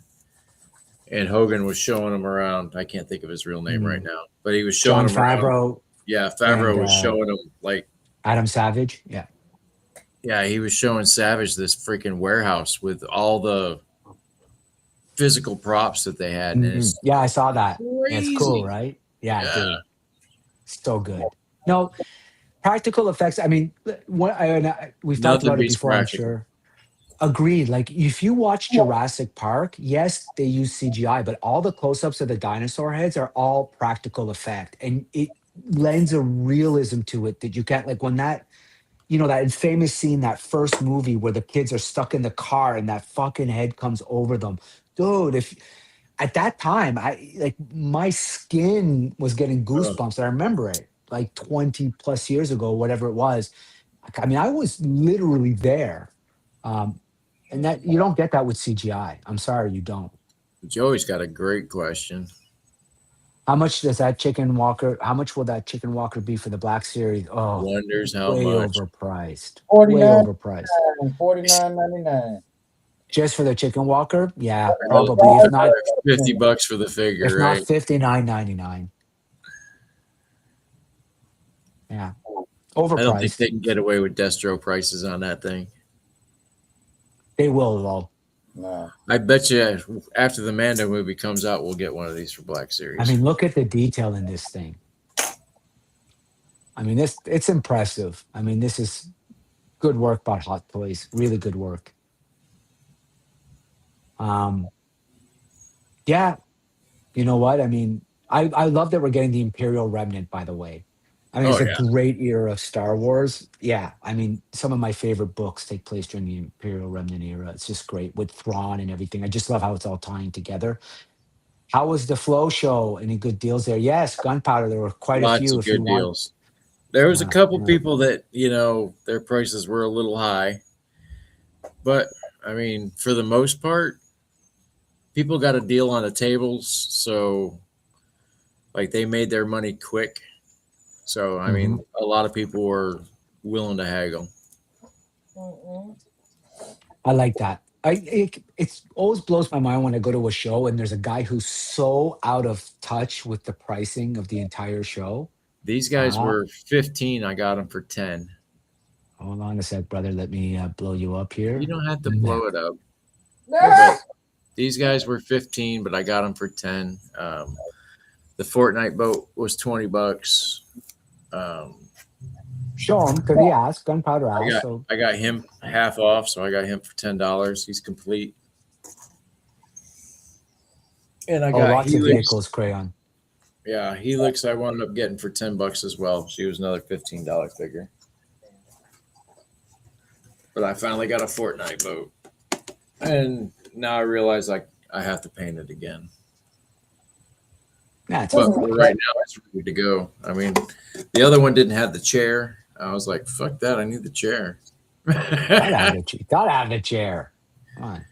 And Hogan was showing him around. I can't think of his real name right now, but he was showing John him around. Favreau, Yeah, Favreau and, was showing him like, Adam Savage. Yeah. yeah, he was showing Savage this freaking warehouse with all the physical props that they had. And it's Yeah, I saw that. crazy. It's cool, right? Yeah, Yeah. dude. So good. No, practical effects. I mean, we've talked Nothing about it beats before, I'm practical. sure. Agreed. Like if you watch Jurassic Park, yes, they use CGI, but all the close-ups of the dinosaur heads are all practical effect, and it lends a realism to it that you can't, like when that, that famous scene, that first movie where the kids are stuck in the car and that fucking head comes over them. Dude, if at that time, my skin was getting goosebumps. I remember it like 20 plus years ago, whatever it was. I mean, I was literally there. And that you don't get that with CGI. I'm sorry, you don't. Joey's got a great question. How much does that chicken walker? How much will that chicken walker be for the Black Series? Oh, Wonders how way much. overpriced. Way 49 overpriced. $49.99. Just for the chicken walker? Yeah, probably. If not, $50 for the figure, if right? not $59.99. Yeah, I don't think overpriced. they can get away with Destro prices on that thing. They will though. No. I bet you after the Mando movie comes out, we'll get one of these for Black Series. I mean, look at the detail in this thing. I mean, it's impressive. I mean, this is good work by Hot Toys. Really good work. Yeah, you know what? I mean, I love that we're getting the Imperial Remnant, by the way. I mean, it's a great era of Star Wars. Yeah, I mean, some of my favorite books take place during the Imperial Remnant era. It's just great with Thrawn and everything. I just love how it's all tying together. How was the Flow show? Any good deals there? Yes, Gunpowder. There were quite a Lots few. of If you good want, deals. There was a couple yeah. people that, their prices were a little high. But, I mean, for the most part, people got a deal on the tables. So, like, they made their money quick. So, I mean, a lot of people were willing to haggle. I like that. It always blows my mind when I go to a show and there's a guy who's so out of touch with the pricing of the entire show. These guys were 15. I got them for 10. Hold on a sec, brother. Let me blow you up here. You don't have to blow it up. But these guys were 15, but I got them for 10. The Fortnite boat was $20. Show him because he asked. Gunpowder asked. I got him half off, so I got him for $10. He's complete. And I got lots of vehicles, Crayon. Yeah, Helix I wound up getting for $10 as well. She was another $15 figure. But I finally got a Fortnite boat. And now I realize I have to paint it again. Yeah, it's But all for right. right now, it's ready to go. I mean, the other one didn't have the chair. I was like, fuck that. I need the chair. Gotta have the chair. Come on.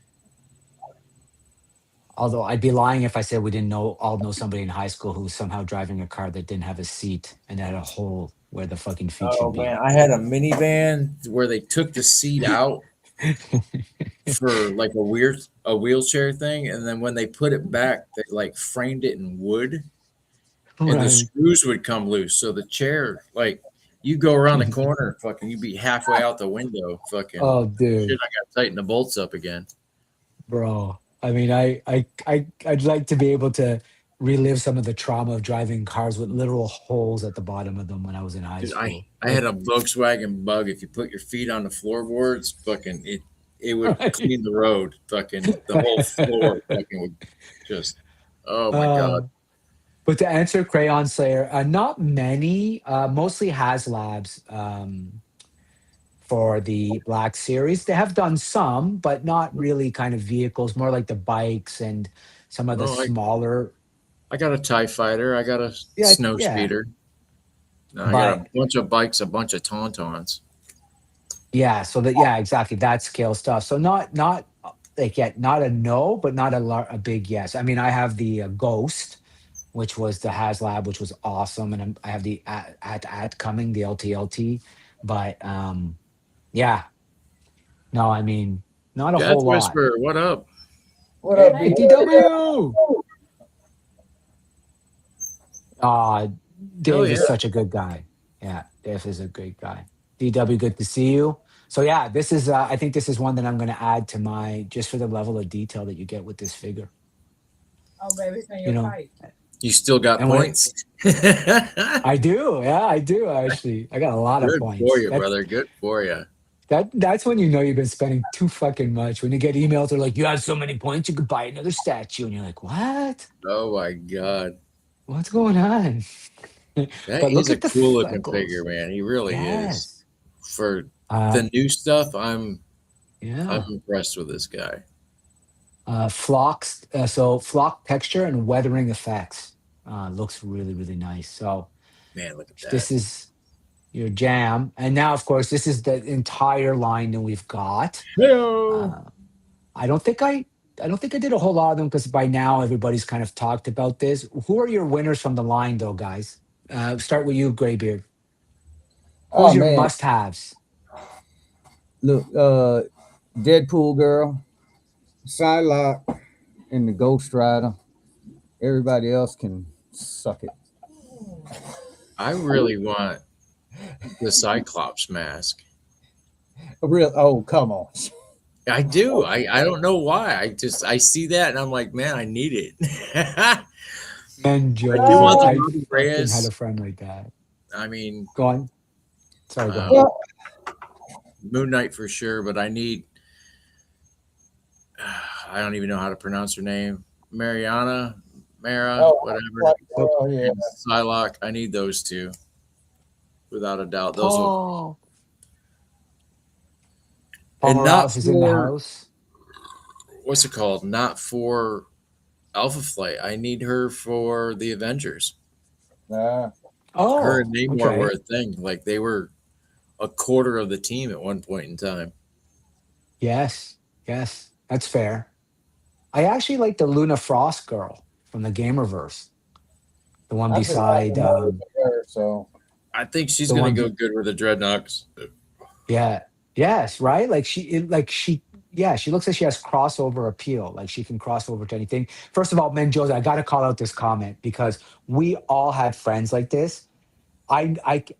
Although I'd be lying if I said we didn't all know somebody in high school who was somehow driving a car that didn't have a seat and had a hole where the fucking feet Oh should be. man, I had a minivan where they took the seat out for like a wheelchair thing, and then when they put it back, they like framed it in wood, and the Right. screws would come loose. So the chair, like, you go around the corner, fucking, you'd be halfway out the window, fucking. Oh, Shit, dude, I got to tighten the bolts up again. bro. I mean, I'd like to be able to relive some of the trauma of driving cars with literal holes at the bottom of them when I was in high Dude, school. I had a Volkswagen Bug. If you put your feet on the floorboards, fucking it would Right. clean the road. Fucking the whole floor fucking would just. Oh my Uh, god. but to answer Crayon Slayer, not many, mostly HasLabs for the Black Series. They have done some, but not really kind of vehicles, more like the bikes and some of the Oh, smaller. I got a TIE fighter. I got a Yeah, snow yeah. speeder. I got But a bunch of bikes, a bunch of Tauntauns. yeah, so that yeah, exactly that scale stuff. So not like yet not a no, but not a big yes. I mean, I have the Ghost, which was the HasLab, which was awesome, and I have the at coming the LTLT, but yeah, no, I mean not a Death whole lot. Whisperer, what up? What up, Hey, big DW. Hell Dave yeah. is such a good guy. Yeah, Dave is a great guy. DW, good to see you. So yeah, this is I think this is one that I'm going to add to my just for the level of detail that you get with this figure. Oh, baby, it's in You your know, pipe. You still got and when points? I do, yeah, I do actually. I got a lot of Good for points. you, brother. Good for you. That's when you know you've been spending too fucking much. When you get emails, they're like, "You have so many points, you could buy another statue," and you're like, "What? Oh my god. What's going on?" But He's look a at the cool looking freckles. figure, man. He really is. Yes. For Uh, the new stuff, I'm yeah. impressed with this guy. Flocks. So flock texture and weathering effects. Looks really, really nice. So Man, look at this that. is your jam. And now, of course, this is the entire line that we've got. Hello. Uh, I don't think I did a whole lot of them because by now everybody's kind of talked about this. Who are your winners from the line, though, guys? Start with you, Graybeard. Oh Who's your man, must-haves? look, Deadpool girl, Psylocke, and the Ghost Rider. Everybody else can suck it. I really want the Cyclops mask. Oh, come on. I do. I don't know why. I see that and I'm like, man, I need it. Man, I do want the I Ruby fucking had Reyes. a friend like that. I mean, Go on. Sorry, go um, ahead. Moon Knight for sure, but I need. I don't even know how to pronounce her name. Mara, whatever. Oh yeah. And Psylocke. I need those two, without a doubt. Those will, Paul and not Morales is in the for house. what's it called? Not for Alpha Flight. I need her for the Avengers. Nah. Oh, Her and Namor okay. were a thing. Like they were a quarter of the team at one point in time. Yes, that's fair. I actually like the Luna Frost girl from the Gamerverse. The one I've been beside, watching her, so I think she's the going one, to go good with the Dreadnoks. yeah, yes, right? Yeah, she looks like she has crossover appeal. Like she can cross over to anything. First of all, Menjoza, I got to call out this comment because we all had friends like this.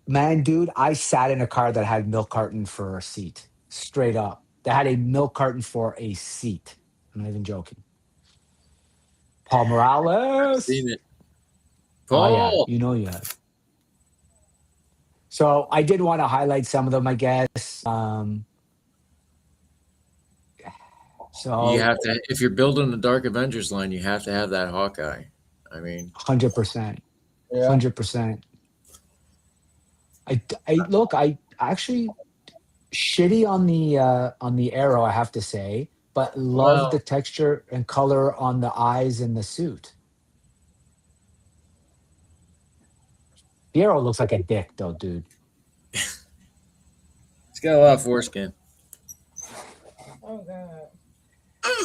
Man, dude, I sat in a car that had milk carton for a seat, straight up. That had a milk carton for a seat. I'm not even joking. Paul Morales. Seen it. Oh yeah, Paul. you know you have. So I did want to highlight some of them, I guess. You So have to, if you're building the Dark Avengers line, you have to have that Hawkeye. I mean, 100%, yeah. 100%. I actually shitty on the Arrow, I have to say, but love the Well, texture and color on the eyes and the suit. Piero looks like a dick, though, dude. he's got a lot of foreskin. Oh God.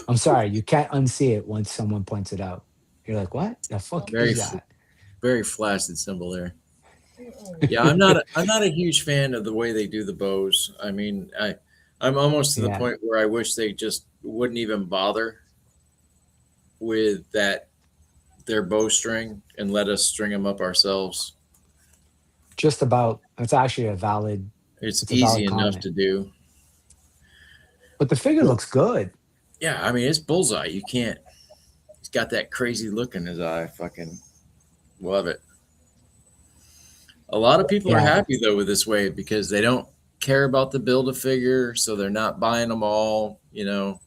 I'm sorry, you can't unsee it once someone points it out. You're like, what the fuck Very, is that? very flaccid symbol there. Mm-mm. Yeah, I'm not a huge fan of the way they do the bows. I mean, I'm almost to the Yeah, point where I wish they just wouldn't even bother with that their bowstring and let us string them up ourselves. just about. It's actually a valid. It's It's a easy valid enough comment. to do. But the figure looks good. Yeah, I mean, it's bullseye. You can't. He's got that crazy look in his eye. Fucking love it. A lot of people are Yeah, happy though with this wave because they don't care about the build a figure, so they're not buying them all. You know,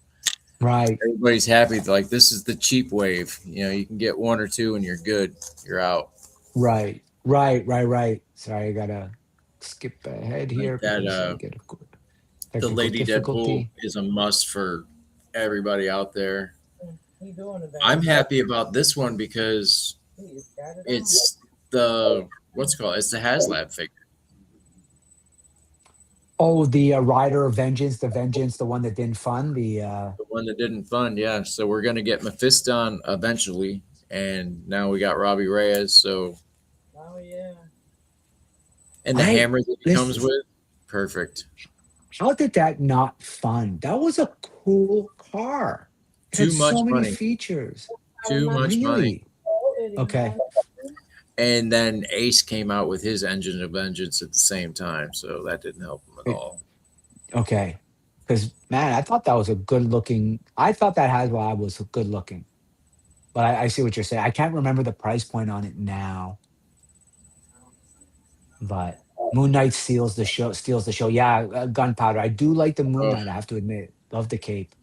right, everybody's happy. Like this is the cheap wave. You know, you can get one or two and you're good. You're out. right. Sorry, I gotta skip ahead here Like that. because I get a The technical Lady Deadpool difficulty. is a must for everybody out there. He doing it. I'm happy about this one because He just got it on. it's the what's it called? It's the HasLab figure. Oh, the Rider of Vengeance, the one that didn't fund the. The one that didn't fund, yeah. So we're gonna get Mephiston eventually, and now we got Robbie Reyes. So Oh yeah. and the I hammer that he comes listen. with, perfect. How did that not fund? That was a cool car. It Too had much so many money. features. Too much money. Really? Okay. And then Ace came out with his Engine of Vengeance at the same time, so that didn't help him at It- all. Okay. Because man, I thought that was a good looking. I thought that Hasbro was good looking. But I see what you're saying. I can't remember the price point on it now. But Moon Knight steals the show. Steals the show. Yeah, Gunpowder. I do like the Moon Oh, Knight. I have to admit. Love the cape.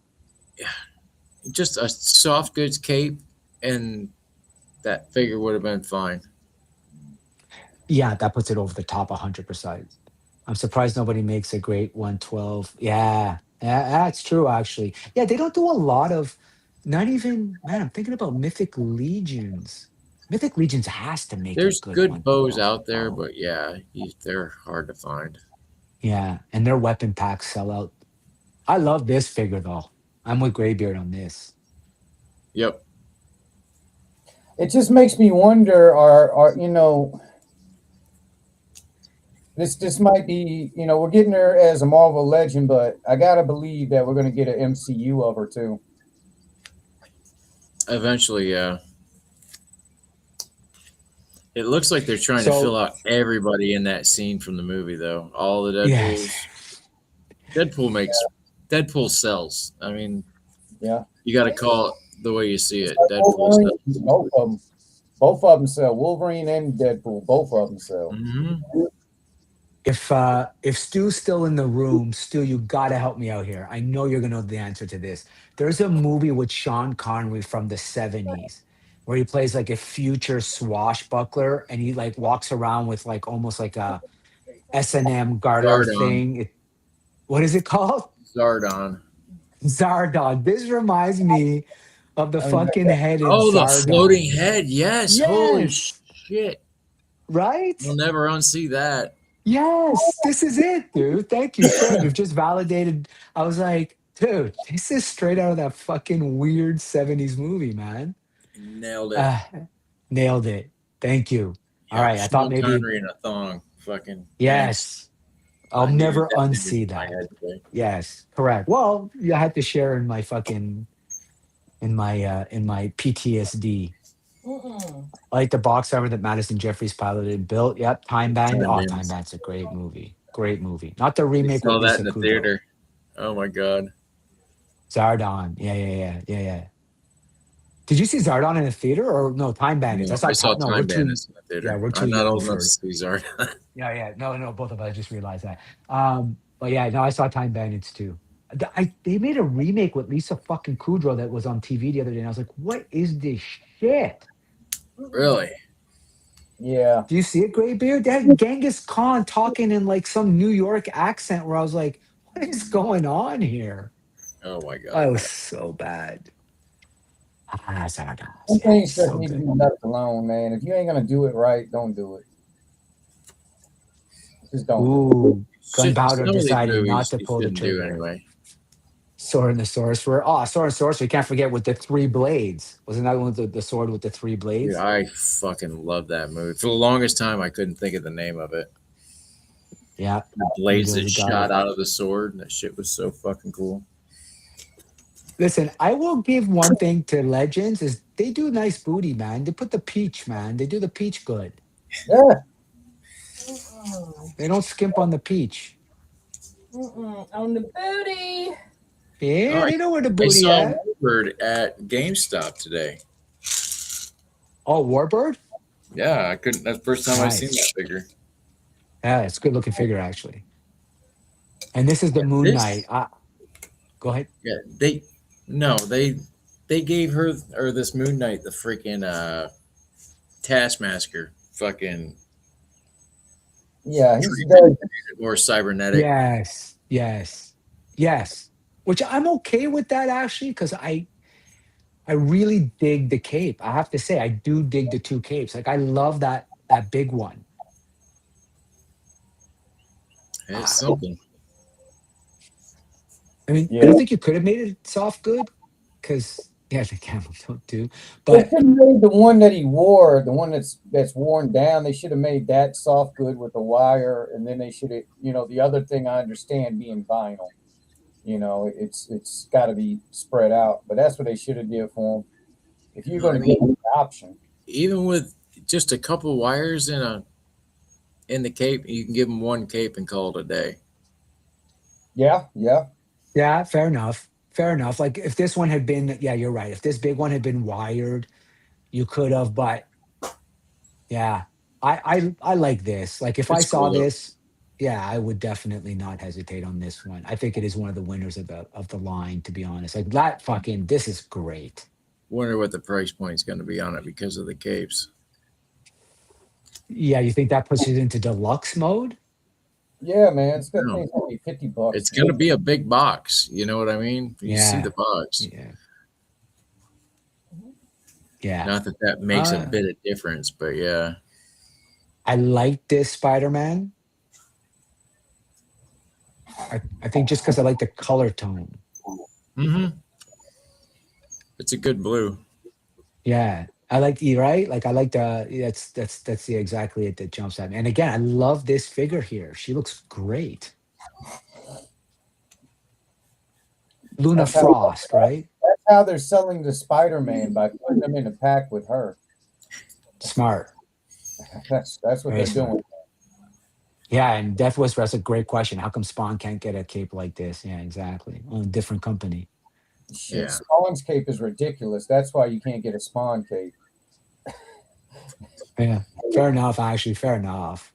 just a soft goods cape, and that figure would have been fine. Yeah, that puts it over the top 100%. I'm surprised nobody makes a great 112. Yeah, that's true, actually. Yeah, they don't do a lot of, not even, man, I'm thinking about Mythic Legions. Mythic Legions has to make a There's good good bows 112. out there, but yeah, they're hard to find. Yeah, and their weapon packs sell out. I love this figure, though. I'm with Graybeard on this. Yep. It just makes me wonder, are this might be, we're getting her as a Marvel legend, but I gotta believe that we're gonna get an MCU of her too. Eventually, yeah. It looks like they're trying to So, fill out everybody in that scene from the movie, though. All the Deadpools. yes. Deadpool sells. I mean, Yeah. you got to call it the way you see it. Deadpool Wolverine, sells. both of them sell. Wolverine and Deadpool, both of them sell. Mm-hmm. If Stu's still in the room, Stu, you gotta help me out here. I know you're gonna know the answer to this. There's a movie with Sean Connery from the 70s where he plays like a future swashbuckler and he like walks around with like almost like a S&M garter Zardon. thing. What is it called? Zardon. Zardon. This reminds me of the I mean, fucking head in Oh, the Zardon. floating head. Yes. Holy Yes. shit. Right? We'll never unsee that. Yes, this is it, dude. Thank you, sir. You've just validated. I was like, dude, this is straight out of that fucking weird 70s movie, man. Nailed it. Nailed it. Thank you. All right. I thought Sean maybe, Connery in a thong. Fucking. yes, I'll I knew never that image unsee in my that. head today. Yes, correct. Well, you had to share in my fucking, in my PTSD. Mm-mm. I like the box cover that Madison Jeffries piloted and built. Yep. Time Band. Time Oh, Bandits. Time Band's a great movie. Great movie. Not the We remake with saw that Lisa in the Kudrow. theater. Oh my god. Zardon. Yeah. Did you see Zardon in the theater or no? Time Bandits. No, I saw I saw no, we're Time too. Bandits in the theater. Yeah, we're too I'm not young old enough for. to see Zardon. Yeah. No, both of us. I just realized that. But yeah, no, I saw Time Bandits too. They made a remake with Lisa fucking Kudrow that was on TV the other day, and I was like, what is this shit? Really? Yeah. Do you see it, Graybeard? They had Genghis Khan talking in like some New York accent where I was like, what is going on here? Oh my Oh, it god. was so bad. Ah, Zardoz. Some Yeah, things it's just so need to be good. left alone, man. If you ain't gonna do it right, don't do it. Just don't do it. Ooh, Gunpowder Some of these deciding not movies to you pull the shouldn't do trigger. anyway. Sword and the sorcerer. Oh, sword and sorcerer. You can't forget with the three blades. Wasn't that one with the sword with the three Dude, blades? I fucking love that movie. For the longest time, I couldn't think of the name of it. Yeah. The You blades that really got shot it. out of the sword. That shit was so fucking cool. Listen, I will give one thing to Legends is they do nice booty, man. They put the peach, man. They do the peach good. Yeah. They don't skimp on the peach. On the booty. Oh, Yeah, they know where the I booty saw at. Warbird at GameStop today. Oh, Warbird? Yeah, I couldn't. That's the first time I've seen that Nice. figure. Yeah, it's a good looking figure actually. And this is the Moon Knight. This, Go ahead. yeah, no, they gave her or this Moon Knight the freaking Taskmaster fucking Yeah, he's treatment, very more cybernetic. Yes, yes, yes. Which I'm okay with that actually, because I really dig the cape. I have to say, I do dig the two capes. Like I love that big one. It's I, something. I mean, I yeah. don't think you could have made it soft good, because yeah, the camels don't do. They But should have made the one that he wore, the one that's worn down. They should have made that soft good with the wire, and then they should have, the other thing I understand being vinyl. It's got to be spread out, but that's what they should have did for him. If you're going I to give mean, him the option, even with just a couple wires in the cape, you can give them one cape and call it a day. yeah, yeah, fair enough. Fair enough. Like if this one had been, yeah, you're right. If this big one had been wired, you could have. But yeah, I like this. Like if I It's saw cool though. this, yeah, I would definitely not hesitate on this one. I think it is one of the winners of the line, to be honest. Like that fucking this is great. Wonder what the price point is going to be on it because of the capes. Yeah, you think that puts it into deluxe mode? yeah, man. It's got No, things only $50. it's going to be a big box. You know what I mean? You see Yeah, the box. yeah, yeah. Not that that makes a bit of difference, but yeah. I like this Spider-Man. I think just because I like the color tone. Mm-hmm. It's a good blue. Yeah. I like the right. Like I like the that's the exactly it that jumps at me. And again, I love this figure here. She looks great. Luna That's how, Frost, right? that's how they're selling the Spider-Man by putting them in a pack with her. Smart. That's what Very they're smart. doing. Yeah, and Death Whisper, that's a great question. How come Spawn can't get a cape like this? Yeah, exactly. On a different company. Shit, Yeah. Spawn's cape is ridiculous. That's why you can't get a Spawn cape. Yeah. Fair enough, actually. Fair enough.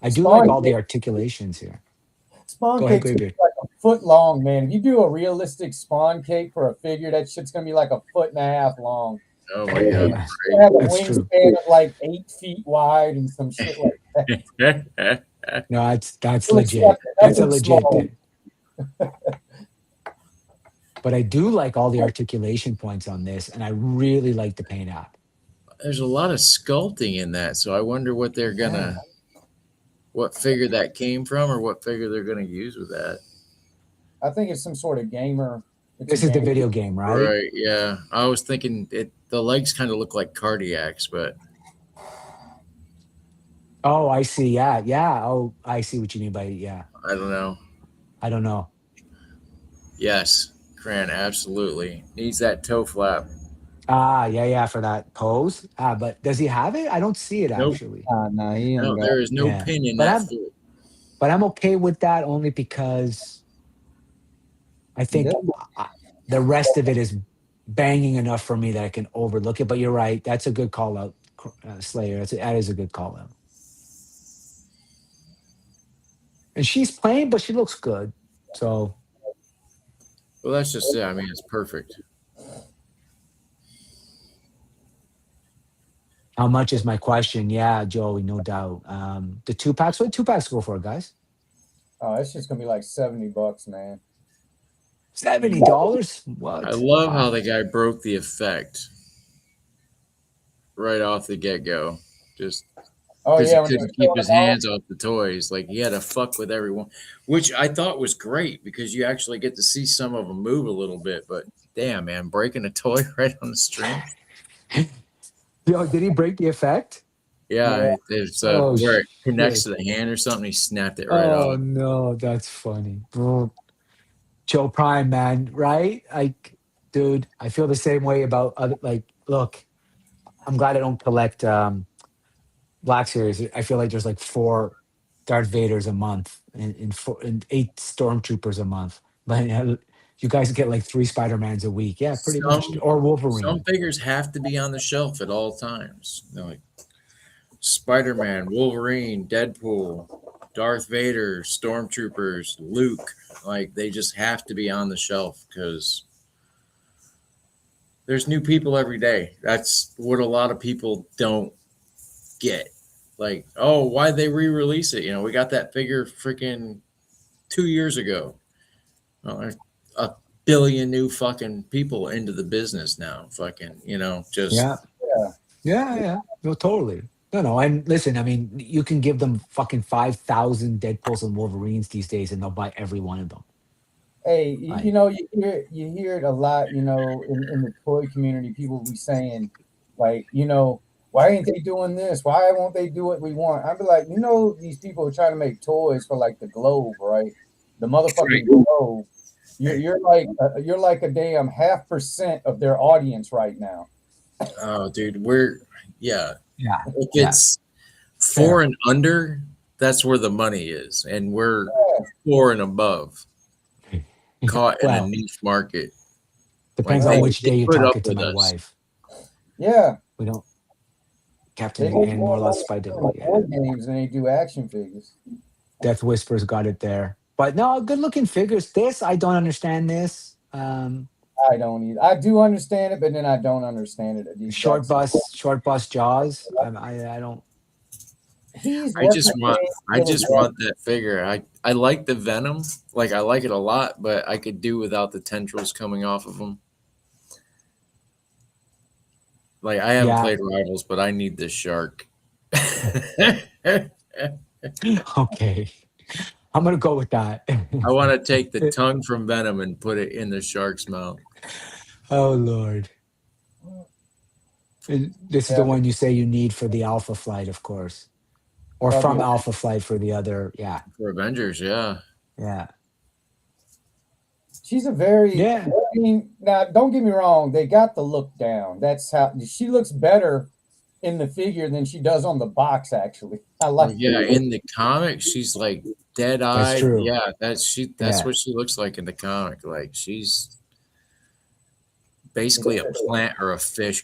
I do like Spawn all the articulations here. Spawn Go ahead, cape's gonna Graybeard. be like a foot long, man. If you do a realistic Spawn cape for a figure, that shit's gonna be like a foot and a half long. Oh my Yeah, god. They have a that's true. wingspan of like 8 feet wide and some shit like that. No, that's It looks legit. like That's a nothing legit small. thing. But I do like all the articulation points on this, and I really like the paint app. There's a lot of sculpting in that, so I wonder what they're gonna what figure that came from or what figure they're gonna use with that. I think it's some sort of gamer. It's This a is the gamer. video game, right? Right, yeah. I was thinking the legs kind of look like cardiacs, but Oh, I see. Yeah, yeah. Oh, I see what you mean by yeah. I don't know. I don't know. Yes, Cran absolutely needs that toe flap. Ah, yeah, yeah, for that pose. Ah, but does he have it? I don't see it Nope. actually. Nah, he don't No, got there it. is no Yeah. pin in But that I'm foot. but I'm okay with that only because I think the rest of it is banging enough for me that I can overlook it. But you're right. That's a good call out, Slayer. That is a good call out. And she's plain, but she looks good. So Well, that's just it. I mean, it's perfect. how much is my question? Yeah, Joey, no doubt. The 2 packs. What 2 packs go for, guys? Oh, it's just gonna be like $70, man. $70? What? I love how Wow. the guy broke the effect right off the get go. Just Oh because yeah, he when they were couldn't keep showing his them off. hands off the toys. Like he had to fuck with everyone, which I thought was great because you actually get to see some of them move a little bit. But damn, man, breaking a toy right on the stream. Yo, did he break the effect? Yeah, Yeah. it's Oh, where it connects shit. to the hand or something. He snapped it right Oh, off. no, that's funny. Bro. Joe Prime, man, right? Like, dude, I feel the same way about other, like, look, I'm glad I don't collect Black Series. I feel like there's like 4 Darth Vaders a month and 8 Stormtroopers a month. But you guys get like 3 Spider-Mans a week. Yeah, pretty much. Some Or some Wolverine. figures have to be on the shelf at all times. You know, like Spider-Man, Wolverine, Deadpool, Darth Vader, Stormtroopers, Luke. Like they just have to be on the shelf because there's new people every day. That's what a lot of people don't get. Like, oh, why'd they re-release it? You know, we got that figure freaking 2 years ago. Well, there's a billion new fucking people into the business now. Fucking, just Yeah. Yeah. No, totally. No. And listen, I mean, you can give them fucking 5,000 Deadpools and Wolverines these days, and they'll buy every one of them. Hey, Like, you hear it a lot, in the toy community, people be saying, like, why ain't they doing this? Why won't they do what we want? I'd be like, these people are trying to make toys for like the globe, right? The motherfucking globe. You're like a damn 0.5% of their audience right now. oh, dude, yeah. yeah. If Yeah. it's Fair. 4 and under, that's where the money is, and we're 4 and above, caught in a Well, niche market. depends Like on they, which they day you put talk up it to with my us. wife. Yeah, We don't they Captain make and more more or less money Spider. doing Yeah. board games than they do action figures. Death Whispers got it there. But no, good looking figures. This, I don't understand this. I don't either. I do understand it, but then I don't understand it at the exact same. Short bus Jaws. I don't. He's I what's just his want name? I just want that figure. I like the Venom. Like I like it a lot, but I could do without the tendrils coming off of him. Like I haven't Yeah. played Rivals, but I need this shark. Okay. I'm gonna go with that. I want to take the tongue from Venom and put it in the shark's mouth. Oh Lord. And this is the Yeah, one you say you need for the Alpha Flight, of course. Or oh, from the- Alpha Flight for the other. Yeah. For Avengers, yeah. Yeah. she's a very. Yeah. I mean, now don't get me wrong. They got the look down. That's how she looks better in the figure than she does on the box. Actually, I like. Yeah, in the comic, she's like dead That's eyed. true. Yeah, that's Yeah. what she looks like in the comic. Like she's basically a plant or a fish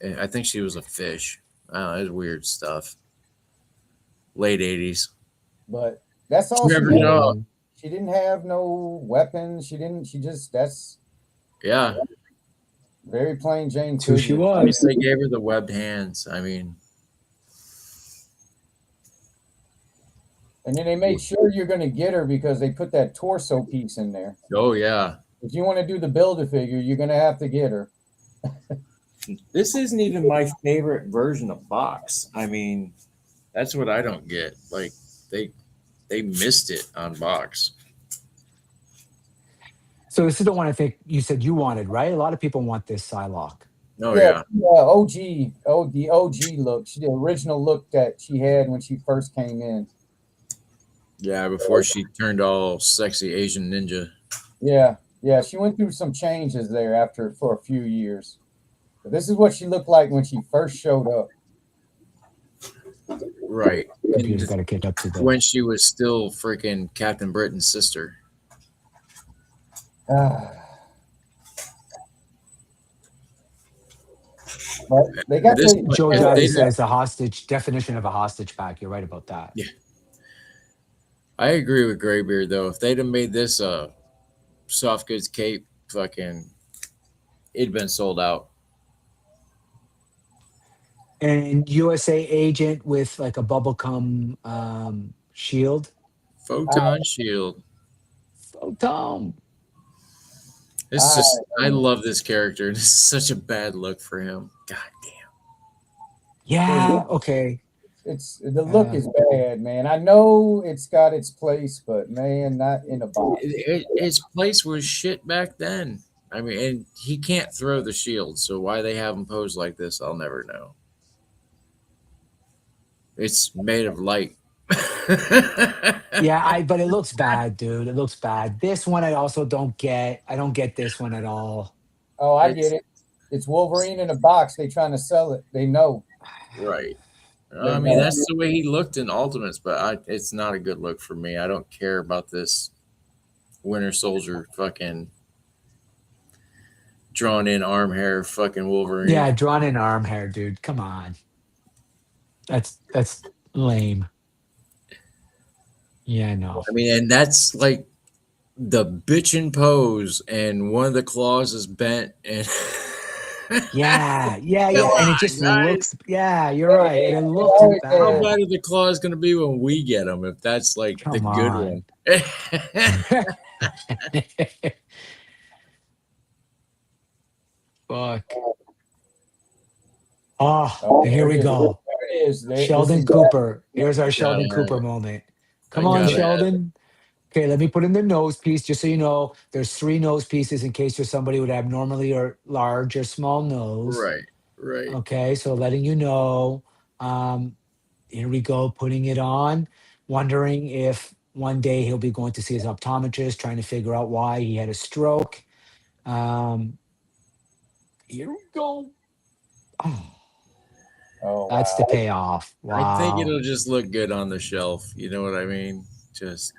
I think she was a fish. It's weird stuff. Late 80s. But that's all. Never She, know. she didn't have no weapons. She didn't. She just. That's Yeah. very plain Jane. That's who she figure. At was. least they gave her the webbed hands. I mean, And then they made sure you're going to get her because they put that torso piece in there. oh yeah. If you want to do the Build-A-Figure, you're going to have to get her. This isn't even my favorite version of box. I mean, that's what I don't get. Like they missed it on box. So this is the one I think you said you wanted, right? A lot of people want this Psylocke. Oh yeah. The OG look. The original look that she had when she first came in. Yeah, before she turned all sexy Asian ninja. Yeah, she went through some changes there for a few years. But this is what she looked like when she first showed up. Right. Computer's got to get up to the. When she was still freaking Captain Britain's sister. But they got This- Joe If Daddy they- says the hostage definition of a hostage pack. You're right about that. Yeah. I agree with Graybeard though. If they'd have made this a soft goods cape, fucking it'd been sold out. And USA agent with like a bubblegum shield. Photon shield. Photon. It's just I love this character. This is such a bad look for him. God damn. Yeah. Okay. It's the look is bad, man. I know it's got its place, but man, not in a box. Its place was shit back then. I mean, and he can't throw the shield, so why they have him posed like this, I'll never know. It's made of light. Yeah, but it looks bad, dude. It looks bad. This one I also don't get. I don't get this one at all. Oh, I get it. It's Wolverine in a box. They trying to sell it. They know. Right. I mean, that's the way he looked in Ultimates, but it's not a good look for me. I don't care about this Winter Soldier fucking drawn in arm hair fucking Wolverine. Yeah, drawn in arm hair, dude. Come on. That's lame. Yeah, no. I mean, and that's like the bitchin' pose, and one of the claws is bent, and Yeah. And it just guys. looks. Yeah, you're right. And it looks How bad. bad are the claws going to be when we get them? If that's like the Come good on. one. Fuck. Oh, here we go. There it is. Sheldon Cooper. Here's our Sheldon Cooper moment. Come on, Sheldon. Okay, let me put in the nose piece just so you know. There's 3 nose pieces in case there's somebody with abnormally or large or small nose. Right. Okay, so letting you know. Here we go, putting it on. Wondering if one day he'll be going to see his optometrist, trying to figure out why he had a stroke. Here we go. Oh, that's the payoff. Wow. I think it'll just look good on the shelf. You know what I mean? Just.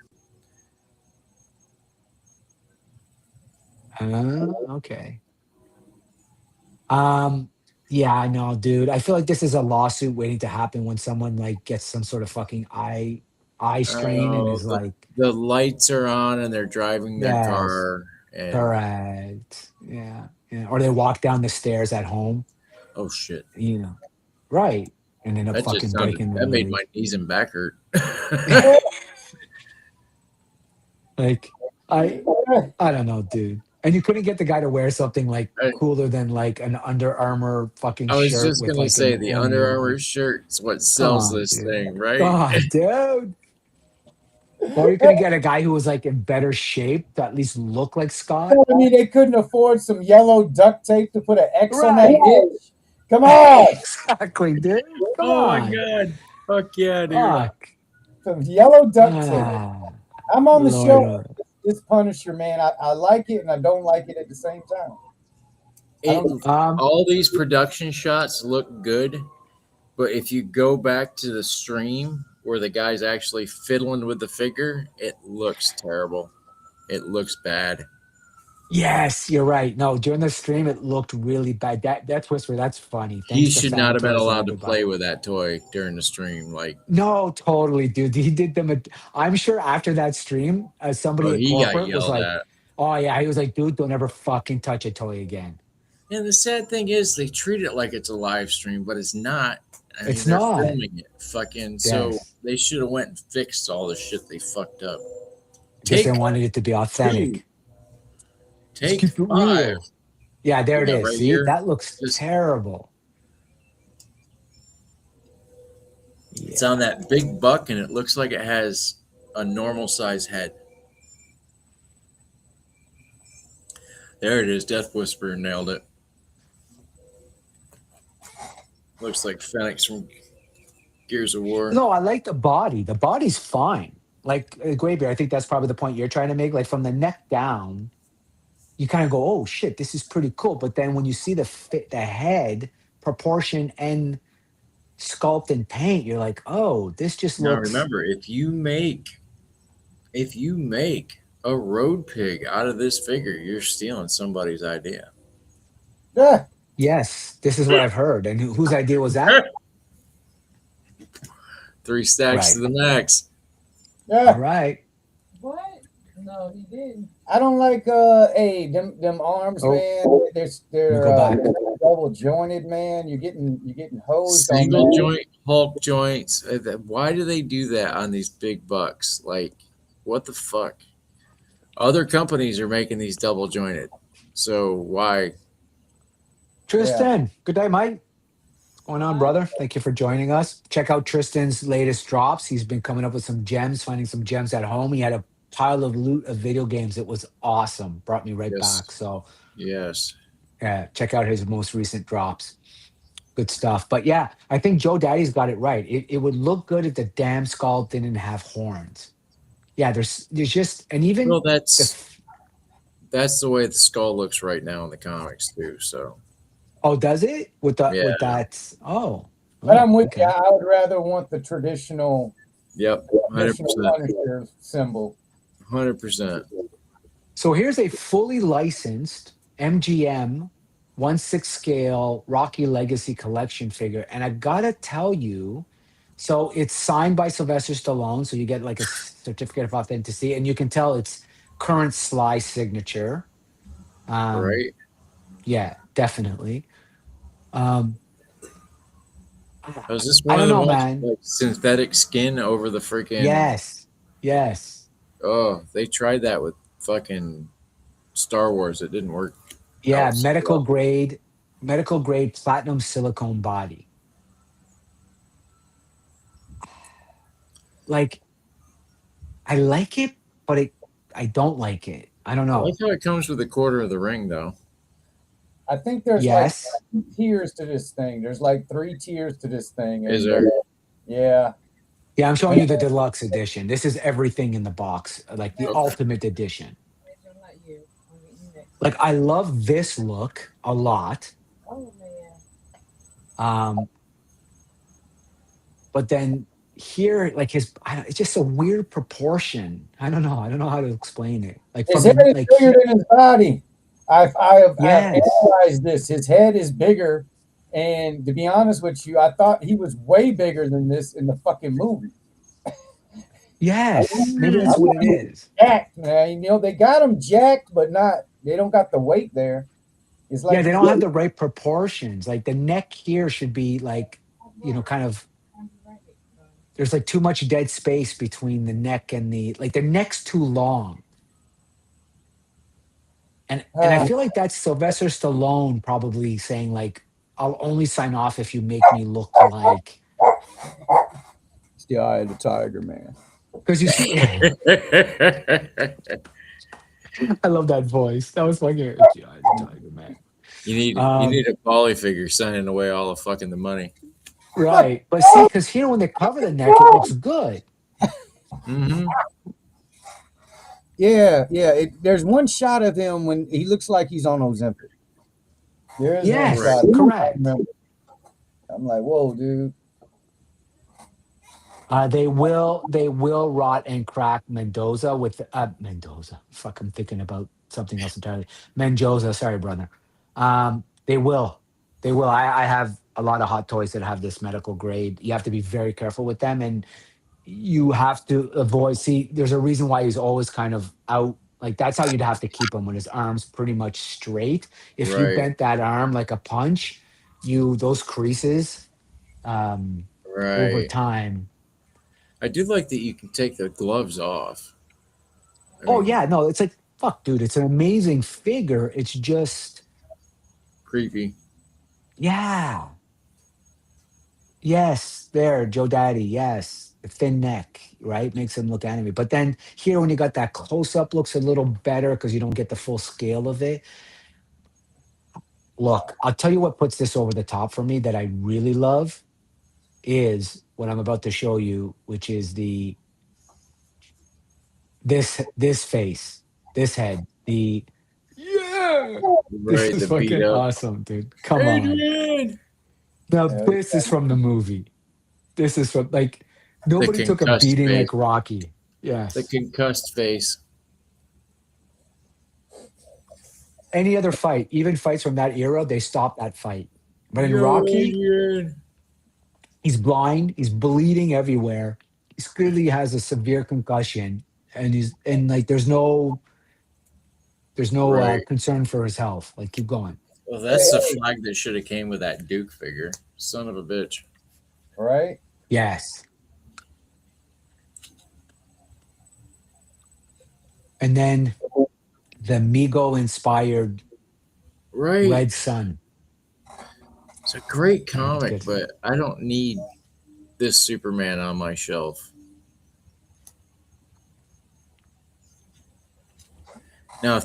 Okay. Yeah, I know, dude. I feel like this is a lawsuit waiting to happen when someone like gets some sort of fucking eye strain and is like the lights are on and they're driving their car. And, correct. Yeah. Or they walk down the stairs at home. Oh shit. You know. Right. And end up fucking breaking that made my knees and back hurt. Like I don't know, dude. And you couldn't get the guy to wear something like cooler than like an Under Armour fucking shirt. I was just with gonna like say the Under Armour shirt is what sells this thing, right? God, dude. Or you could get a guy who was like in better shape to at least look like Scott. I mean, they couldn't afford some yellow duct tape to put an X on that bitch. Come on. Exactly, dude. Come on. My God. Fuck yeah, dude. Fuck. Some yellow duct tape. I'm on the show. This Punisher, man. I like it and I don't like it at the same time. All these production shots look good, but if you go back to the stream where the guy's actually fiddling with the figure, it looks terrible. It looks bad. Yes, you're right. No, during the stream, it looked really bad. That's Whisper. That's funny. He should not have been allowed to play with that toy during the stream. Like, no, totally, dude. He did them. I'm sure after that stream, somebody at corporate was like, "Oh yeah," he was like, "Dude, don't ever fucking touch a toy again." And the sad thing is, they treat it like it's a live stream, but it's not. I mean, it's not. They're filming it, fucking. Yes. So they should have went and fixed all the shit they fucked up. Because they wanted it to be authentic. Take 5. Yeah, there it is. Right See, here. That looks terrible. It's on that big buck, and it looks like it has a normal size head. There it is. Death Whisperer nailed it. Looks like Fennec from Gears of War. No, I like the body. The body's fine. Like Graybeard, I think that's probably the point you're trying to make. Like from the neck down, you kind of go, "Oh shit, this is pretty cool." But then when you see the head proportion and sculpt and paint, you're like, "Oh, this just looks." Now remember, if you make a road pig out of this figure, you're stealing somebody's idea. Yeah. Yes, this is what I've heard. And whose idea was that? 3 stacks to the max. Yeah. All right. What? No, he didn't. I don't like them arms, man. They're double jointed, man. You're getting hosed. Single joint Hulk joints. Why do they do that on these big bucks? Like, what the fuck? Other companies are making these double jointed. So why? Tristan, good day, mate. What's going on, brother? Thank you for joining us. Check out Tristan's latest drops. He's been coming up with some gems, finding some gems at home. He had a pile of loot of video games. It was awesome. Brought me right back. Yes. So Yes. yeah, check out his most recent drops. Good stuff. But yeah, I think Joe Daddy's got it right. It would look good if the damn skull didn't have horns. Yeah, there's just and even Well, the that's the way the skull looks right now in the comics too. So oh, does it yeah. with that? But I'm with okay. you. I would rather want the traditional Yep. 100%. Punisher symbol. 100%. So here's a fully licensed MGM 1/6 scale Rocky Legacy collection figure. And I gotta tell you, so it's signed by Sylvester Stallone. So you get like a certificate of authenticity, and you can tell it's current Sly signature. Right. Yeah, definitely. Um, Was this I one of don't the know, ones man. with, like, synthetic skin over the freaking? Yes, yes. Oh, they tried that with fucking Star Wars. It didn't work Yeah, out so well. medical grade platinum silicone body. Like I like it, but I don't like it. I don't I like know. how it comes with a quarter of the ring, though. I think there's like Yes. tiers to this thing. There's like 3 tiers to this thing. Is And, there? yeah. Yeah, I'm showing you the deluxe edition. This is everything in the box, like the Okay. ultimate edition. Like I love this look a lot. Oh man. Um, but then here, like it's just a weird proportion. I don't know. I don't know how to explain it. Like His from head the is bigger than his body. I've yes, analyzed this. His head is bigger. And to be honest with you, I thought he was way bigger than this in the fucking movie. yes. Maybe that's what it is. Jacked, man. You know, they got him jacked, but they don't got the weight there. It's Yeah, like they don't have the right proportions. Like the neck here should be like, kind of there's like too much dead space between the neck and the neck's too long. And I feel like that's Sylvester Stallone probably saying like, I'll only sign off if you make me look like it's the eye of the tiger, man. because you see I love that voice. That was fucking yeah, the tiger man. You need a poly figure sending away all the fucking the money. Right. But see, because here when they cover the neck, it looks good. Mm-hmm. Yeah. There's one shot of him when he looks like he's on Ozempic. There is Yes, one shot. correct. I'm like, whoa, dude. They will rot and crack Mendoza with Mendoza. Fuck, I'm thinking about something else entirely. Mendoza, sorry, brother. They will. They will. I have a lot of hot toys that have this medical grade. You have to be very careful with them, and you have to avoid. See, there's a reason why he's always kind of out. Like that's how you'd have to keep him when his arm's pretty much straight. If you Right. bent that arm like a punch, those creases over Right. time. I do like that you can take the gloves off. I Oh mean, yeah, no, it's like fuck, dude. It's an amazing figure. It's just creepy. yeah. Yes, there, Joe Daddy. Yes, the thin neck, right, makes him look anime. But then here, when you got that close up, looks a little better because you don't get the full scale of it. Look, I'll tell you what puts this over the top for me that I really love is what I'm about to show you, which is this face, this head, yeah. This Right. is The beat fucking up. awesome, dude. Come on. Adrian! Now this is from the movie. This is from like nobody took a concussed beating face. like Rocky. Yes. The concussed face. Any other fight, even fights from that era, they stopped that fight. But in Yo, Rocky, Adrian. he's blind, he's bleeding everywhere. He clearly has a severe concussion, and like there's no Right. concern for his health. Like keep going. Well, that's the flag that should have came with that Duke figure. Son of a bitch. Right? Yes. And then the Migo inspired Right. Red Sun. It's a great Yeah, it's comic, good. but I don't need this Superman on my shelf. Now,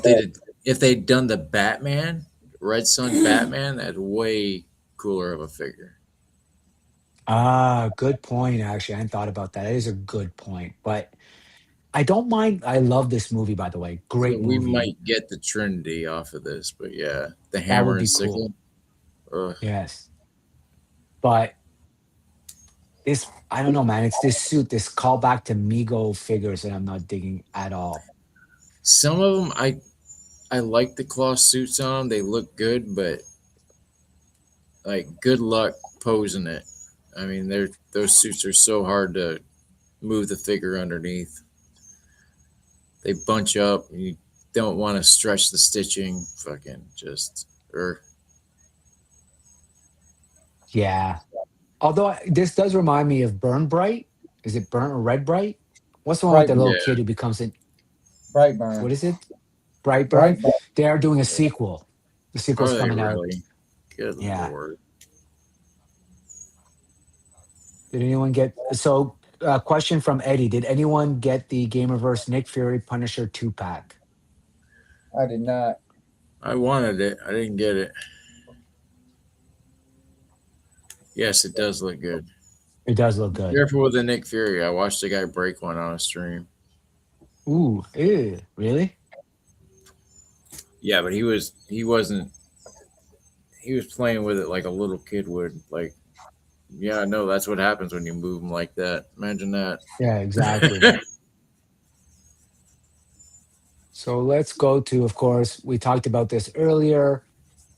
if they'd done the Batman, Red Sun Batman, that's way cooler of a figure. Ah, good point. Actually, I hadn't thought about that. That is a good point. But I don't mind. I love this movie, by the way. So Great we movie. might get the Trinity off of this, but yeah, the That hammer would be and sickle. cool. Ugh. Yes. But this, I don't know, man. It's this suit, this callback to Mego figures that I'm not digging at all. Some of them, I like the cloth suits on them. They look good, but like, good luck posing it. I mean, those suits are so hard to move the figure underneath. They bunch up. And you don't want to stretch the stitching. Fucking just. Yeah. Although this does remind me of Burn Bright. Is it Burn or Red Bright? What's the one with the Brightburn. little Yeah. kid who becomes an Brightburn. what is it? Brightburn. Brightburn. They are doing a sequel. The Are sequel's they coming out. really? Good Yeah. Lord. Did anyone get so? Question from Eddie: did anyone get the Gamerverse Nick Fury Punisher 2-pack? I did not. I wanted it. I didn't get it. Yes, it does look good. It does look good. Careful with the Nick Fury. I watched a guy break one on a stream. Ooh, ew, really? Yeah, but he wasn't he was playing with it like a little kid would. Like, yeah, no, that's what happens when you move them like that. Imagine that. Yeah, exactly. So let's go to, of course, we talked about this earlier.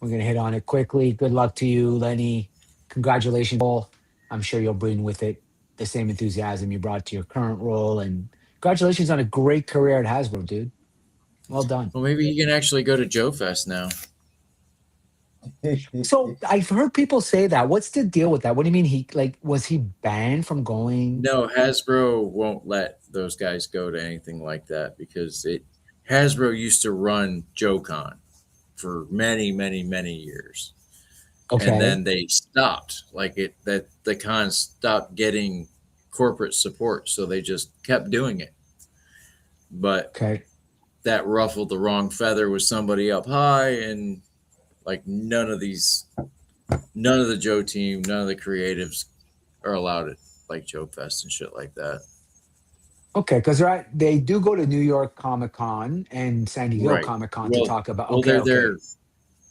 We're going to hit on it quickly. Good luck to you, Lenny. Congratulations, Paul. I'm sure you'll bring with it the same enthusiasm you brought to your current role. And congratulations on a great career at Hasbro, dude. Well done. Well, maybe he can actually go to Joe Fest now. So I've heard people say that. What's the deal with that? What do you mean was he banned from going? No, Hasbro won't let those guys go to anything like that because Hasbro used to run JoeCon for many, many, many years. Okay. And then they stopped. That the con stopped getting corporate support, so they just kept doing it. But Okay. that ruffled the wrong feather with somebody up high, and like none of the Joe team, none of the creatives are allowed at like Joe Fest and shit like that. Okay, because they do go to New York Comic Con and San Diego Right. Comic Con to talk about. Well, Okay, they're okay. there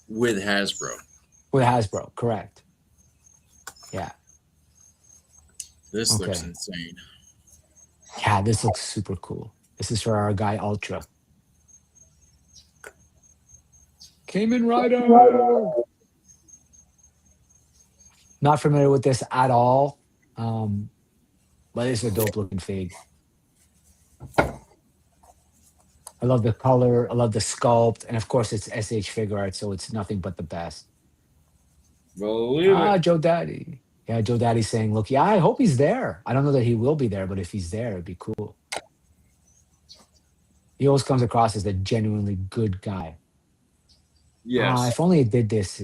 with Hasbro. With Hasbro, correct. Yeah. This Okay. looks insane. Yeah, this looks super cool. This is for our guy Ultra. Cayman Rider. Not familiar with this at all. But it's a dope looking fig. I love the color. I love the sculpt. And of course, it's SH Figure Art, so it's nothing but the best. Believe it. Joe Daddy. Yeah, Joe Daddy's saying, look, yeah, I hope he's there. I don't know that he will be there, but if he's there, it'd be cool. He always comes across as a genuinely good guy. Yes. If only he did this,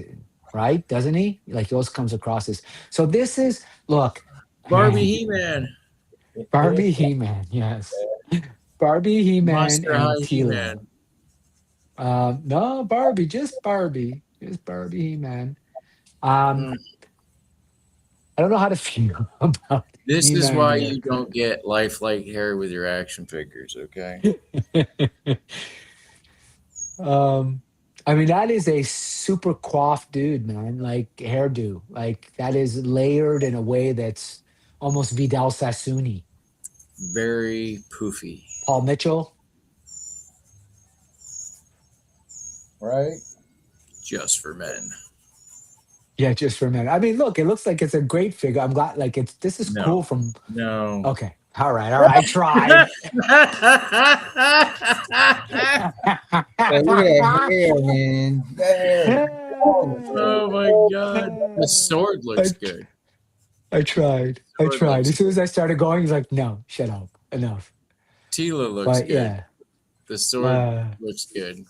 right? Doesn't he? Like, he always comes across as. So this is, look. Barbie man, He-Man. Barbie He-Man, yes. Barbie He-Man Monster and High Tila. He-Man. No, Barbie, just Barbie. Just Barbie He-Man. I don't know how to feel about This is He-Man why here. you don't get lifelike hair with your action figures, okay? I mean, that is a super coiffed dude, man. Like hairdo. Like that is layered in a way that's almost Vidal Sassoon-y. Very poofy. Paul Mitchell. Right? Just for men. Yeah, just for a minute. I mean, look, it looks like it's a great figure. I'm glad. Like this is No. cool. From No. okay, all right. I tried. Hey, look at that hair, man. That hair. Oh my god. The sword looks good. I tried. Sword looks As soon as I started going, he's like, "No, shut up, enough." Tila looks But good. yeah, The sword looks good.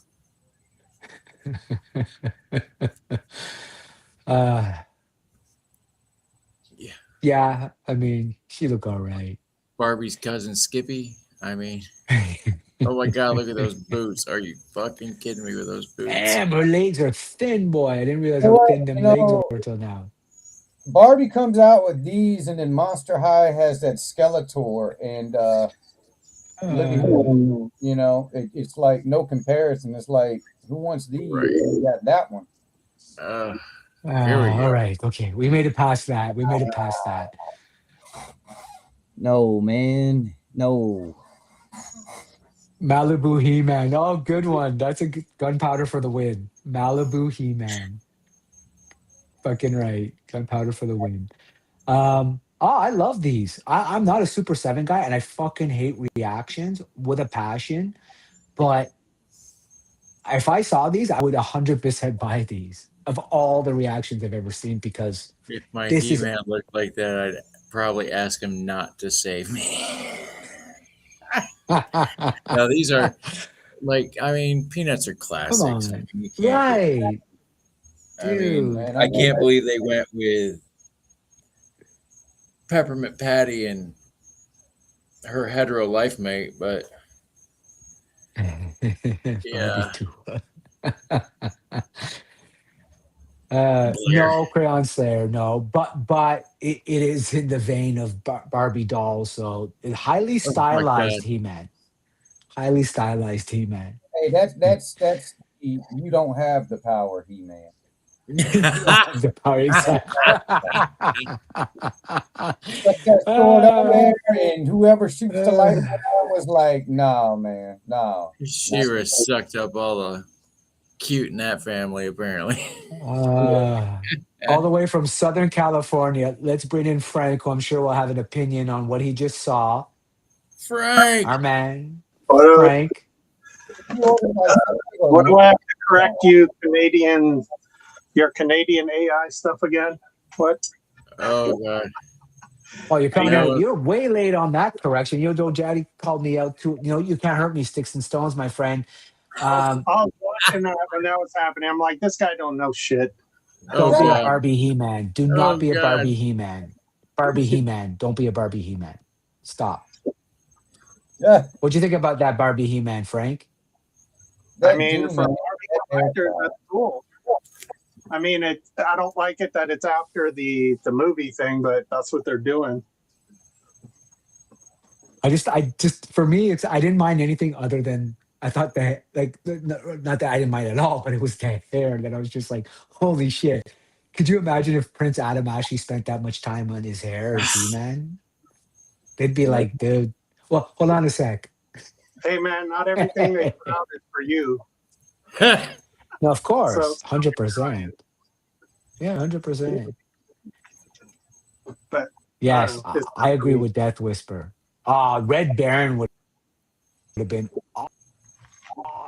uh, Yeah. yeah, I mean, she look all right. Barbie's cousin Skippy. I mean, oh my God, look at those boots. Are you fucking kidding me with those boots? Damn, her legs are thin, boy. I didn't realize You know how what? thin them You legs know, were till now. Barbie comes out with these, and then Monster High has that Skeletor and Living Room. You know, it's like no comparison. It's like, who wants these? Right. You got that one. Here we All go. right, okay. We made it past that. We made it past that. No, man. No. Malibu He-Man. Oh, good one. That's a good gunpowder for the win. Malibu He-Man. Fucking right. Gunpowder for the win. I love these. I'm not a Super 7 guy, and I fucking hate reactions with a passion. But if I saw these, I would 100% buy these of all the reactions I've ever seen because If my this is He-Man looked like that, I'd probably ask him not to save me. Now these are like, I mean, Peanuts are come classics. I on. mean, you can't. Right. I mean, Dude. Man, I can't believe they went with Peppermint Patty and her hetero life mate, but Barbie yeah, too. Blair. No, Crayon Slayer, no. But it is in the vein of Barbie dolls, so highly Oh my stylized God. He-Man. Highly stylized He-Man. hey, that's you don't have the power, He-Man. The power exact. Like that sword up there, and whoever shoots the light was like, no, man, no. Shira sucked up all the cute in that family, apparently. All the way from Southern California. Let's bring in Frank, who I'm sure will have an opinion on what he just saw. Frank. Our man, What Frank. do I have to correct you, Canadian? Your Canadian AI stuff again? What? Oh God. Oh, you're coming You out. know, You're way late on that correction. You know, Daddy called me out too. You know, you can't hurt me, sticks and stones, my friend. I was watching that when that was happening. I'm like, this guy don't know shit. Don't oh be a God. Barbie He-Man. Do Oh not be a God. Barbie He-Man. Barbie He-Man. Don't be a Barbie He-Man. Stop. Yeah, What'd you think about that Barbie He-Man, Frank? I mean, for a Barbie collector, that's cool. I mean, I don't like it that it's after the movie thing, but that's what they're doing. I just for me, I didn't mind anything other than I thought that not that I didn't mind at all, but it was the hair that I was just like, holy shit. Could you imagine if Prince Adam actually spent that much time on his hair as He-Man? They'd be like, dude. Well, hold on a sec. Hey, man, not everything they put out is for you. No, of So, course, 100%. Yeah, 100%. but Yes, it's I not for agree me. with Death Whisper. Red Baron would have been awesome.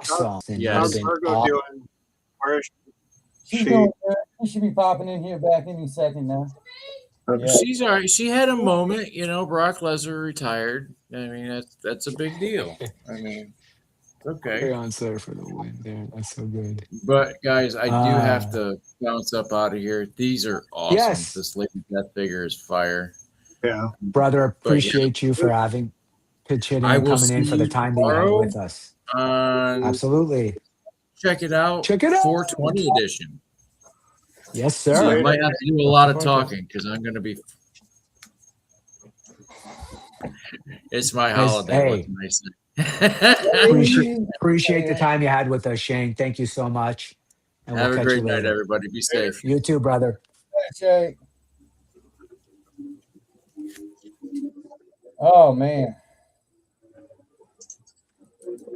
Would have How's Yes. been Virgo doing? Where is she's she? doing good. She should be popping in here back any second now. Yeah. She's all right. She had a moment, you know. Brock Lesnar retired. I mean, that's a big deal. I mean, okay. Crayon Slayer for the win there. That's so good. But guys, I do have to bounce up out of here. These are awesome. Yes. This Lady Death figure is fire. Yeah. Brother, But yeah, appreciate you for having pitch hitting I and will coming in see for the you time that you had tomorrow. with us. Absolutely. Check it out. Check it out. 420 edition. Yes, So sir. I might have to do a lot of talking because I'm going to be. It's my holiday. Hey. What can I say? Appreciate the time you had with us, Shane. Thank you so much. And Have we'll a catch great you night, later. everybody. Be safe. You too, brother. Jay. Oh man.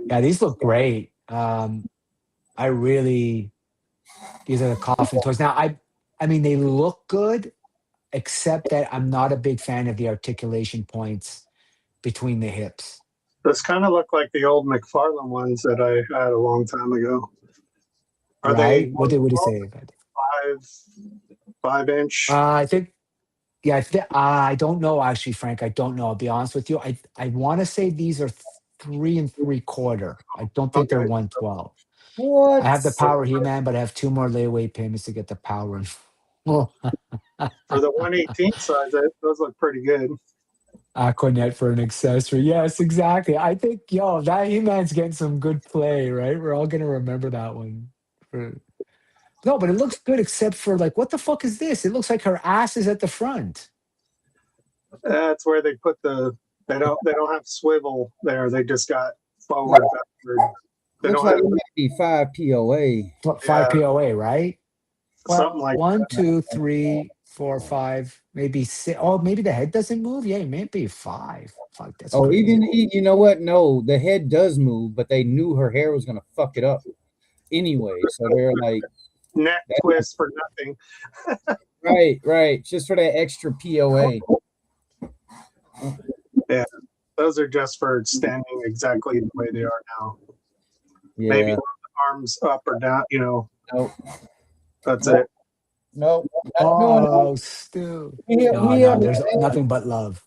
Yeah, these look great. I really these are the coffin toys. Now I mean they look good, except that I'm not a big fan of the articulation points between the hips. Those kind of look like the old McFarlane ones that I had a long time ago. Are they Right? What did he say about it? 5-inch? I think yeah, I don't know actually, Frank. I don't know. I'll be honest with you. I want to say these are 3 3/4. I don't think they're Okay. 112. What? I have the Power He-Man, but I have 2 more layaway payments to get the Power in full. For the 1/18 size, those look pretty good. Aquanet for an accessory. Yes, exactly. I think, yo, that He-Man's getting some good play, right? We're all gonna remember that one. No, but it looks good except for like, what the fuck is this? It looks like her ass is at the front. That's where they put they don't have swivel there. They just got forward, backward. They Looks don't like have it might be 5 POA. 5 POA, right? Well, something like 1, that. 2, 3, 4, 5, maybe 6. Oh, maybe the head doesn't move. Yeah, it may be 5. Fuck, that's Oh, crazy. you know what? No, the head does move, but they knew her hair was gonna fuck it up anyway. So they're like Neck twist for nothing. right, just for that extra POA. Yeah, those are just for standing exactly the way they are now. Yeah. Maybe the arms up or down. Nope. That's it. Nope. Oh, Stu. No, there's nothing but love.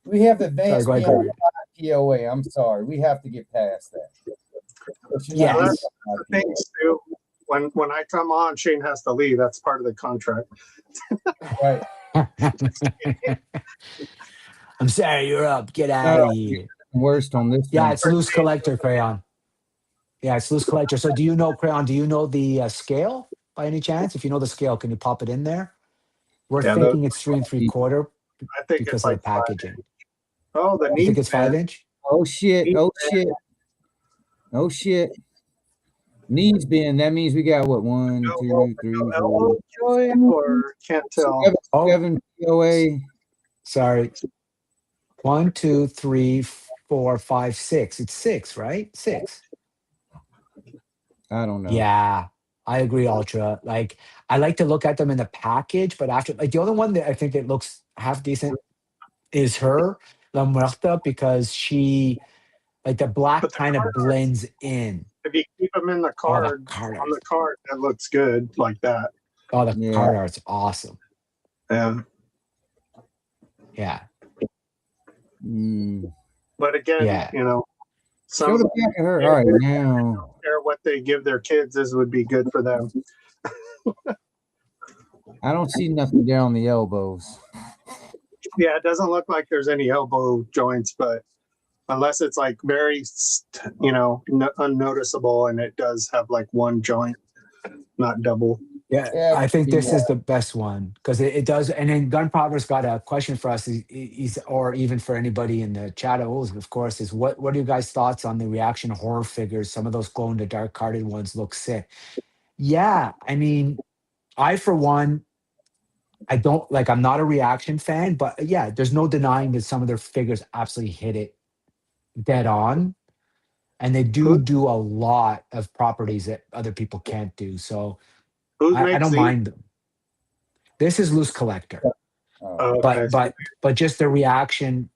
We have advanced Sorry, go ahead, POA. I'm sorry. We have to get past that. Yes. That's the thing, Stu. When I come on, Shane has to leave. That's part of the contract. Right. I'm sorry, you're up. Get out of here. Worst on this. Yeah, it's loose collector, Crayon. Yeah, it's loose collector. So do you know, Crayon, do you know the scale by any chance? If you know the scale, can you pop it in there? We're thinking it's 3 3/4 I think because it's of like the packaging. Oh, the You think knee it's 5 inch? Oh shit. Oh shit. Knees bend. That means we got what? 1, 2, 3, 4. joint or can't tell. 7 POA. Sorry. 1, 2, 3, 4, 5, 6. It's 6, right? 6. I don't know. Yeah, I agree, Ultra. Like, I like to look at them in the package, but after, like, the only one that I think that looks half decent is her, La Muerta, because she, like, the black kind of blends in. If you keep them in the card, on the card, that looks good like that. Oh, the card art's awesome. Yeah. Yeah. But again, Show the back of her. All right, now. What they give their kids would be good for them. I don't see nothing there on the elbows. Yeah, it doesn't look like there's any elbow joints, but unless it's like very, unnoticeable, and it does have like one joint, not double. Yeah, I think this is the best one because it does. And then Gunpowder's got a question for us, or even for anybody in the chat, of course, is what are you guys' thoughts on the reaction horror figures? Some of those glow in the dark carded ones look sick. Yeah, I mean, I for one, I don't like. I'm not a reaction fan, but yeah, there's no denying that some of their figures absolutely hit it dead on, and they do a lot of properties that other people can't do. So. I don't mind them. This is loose collector, but just the reaction,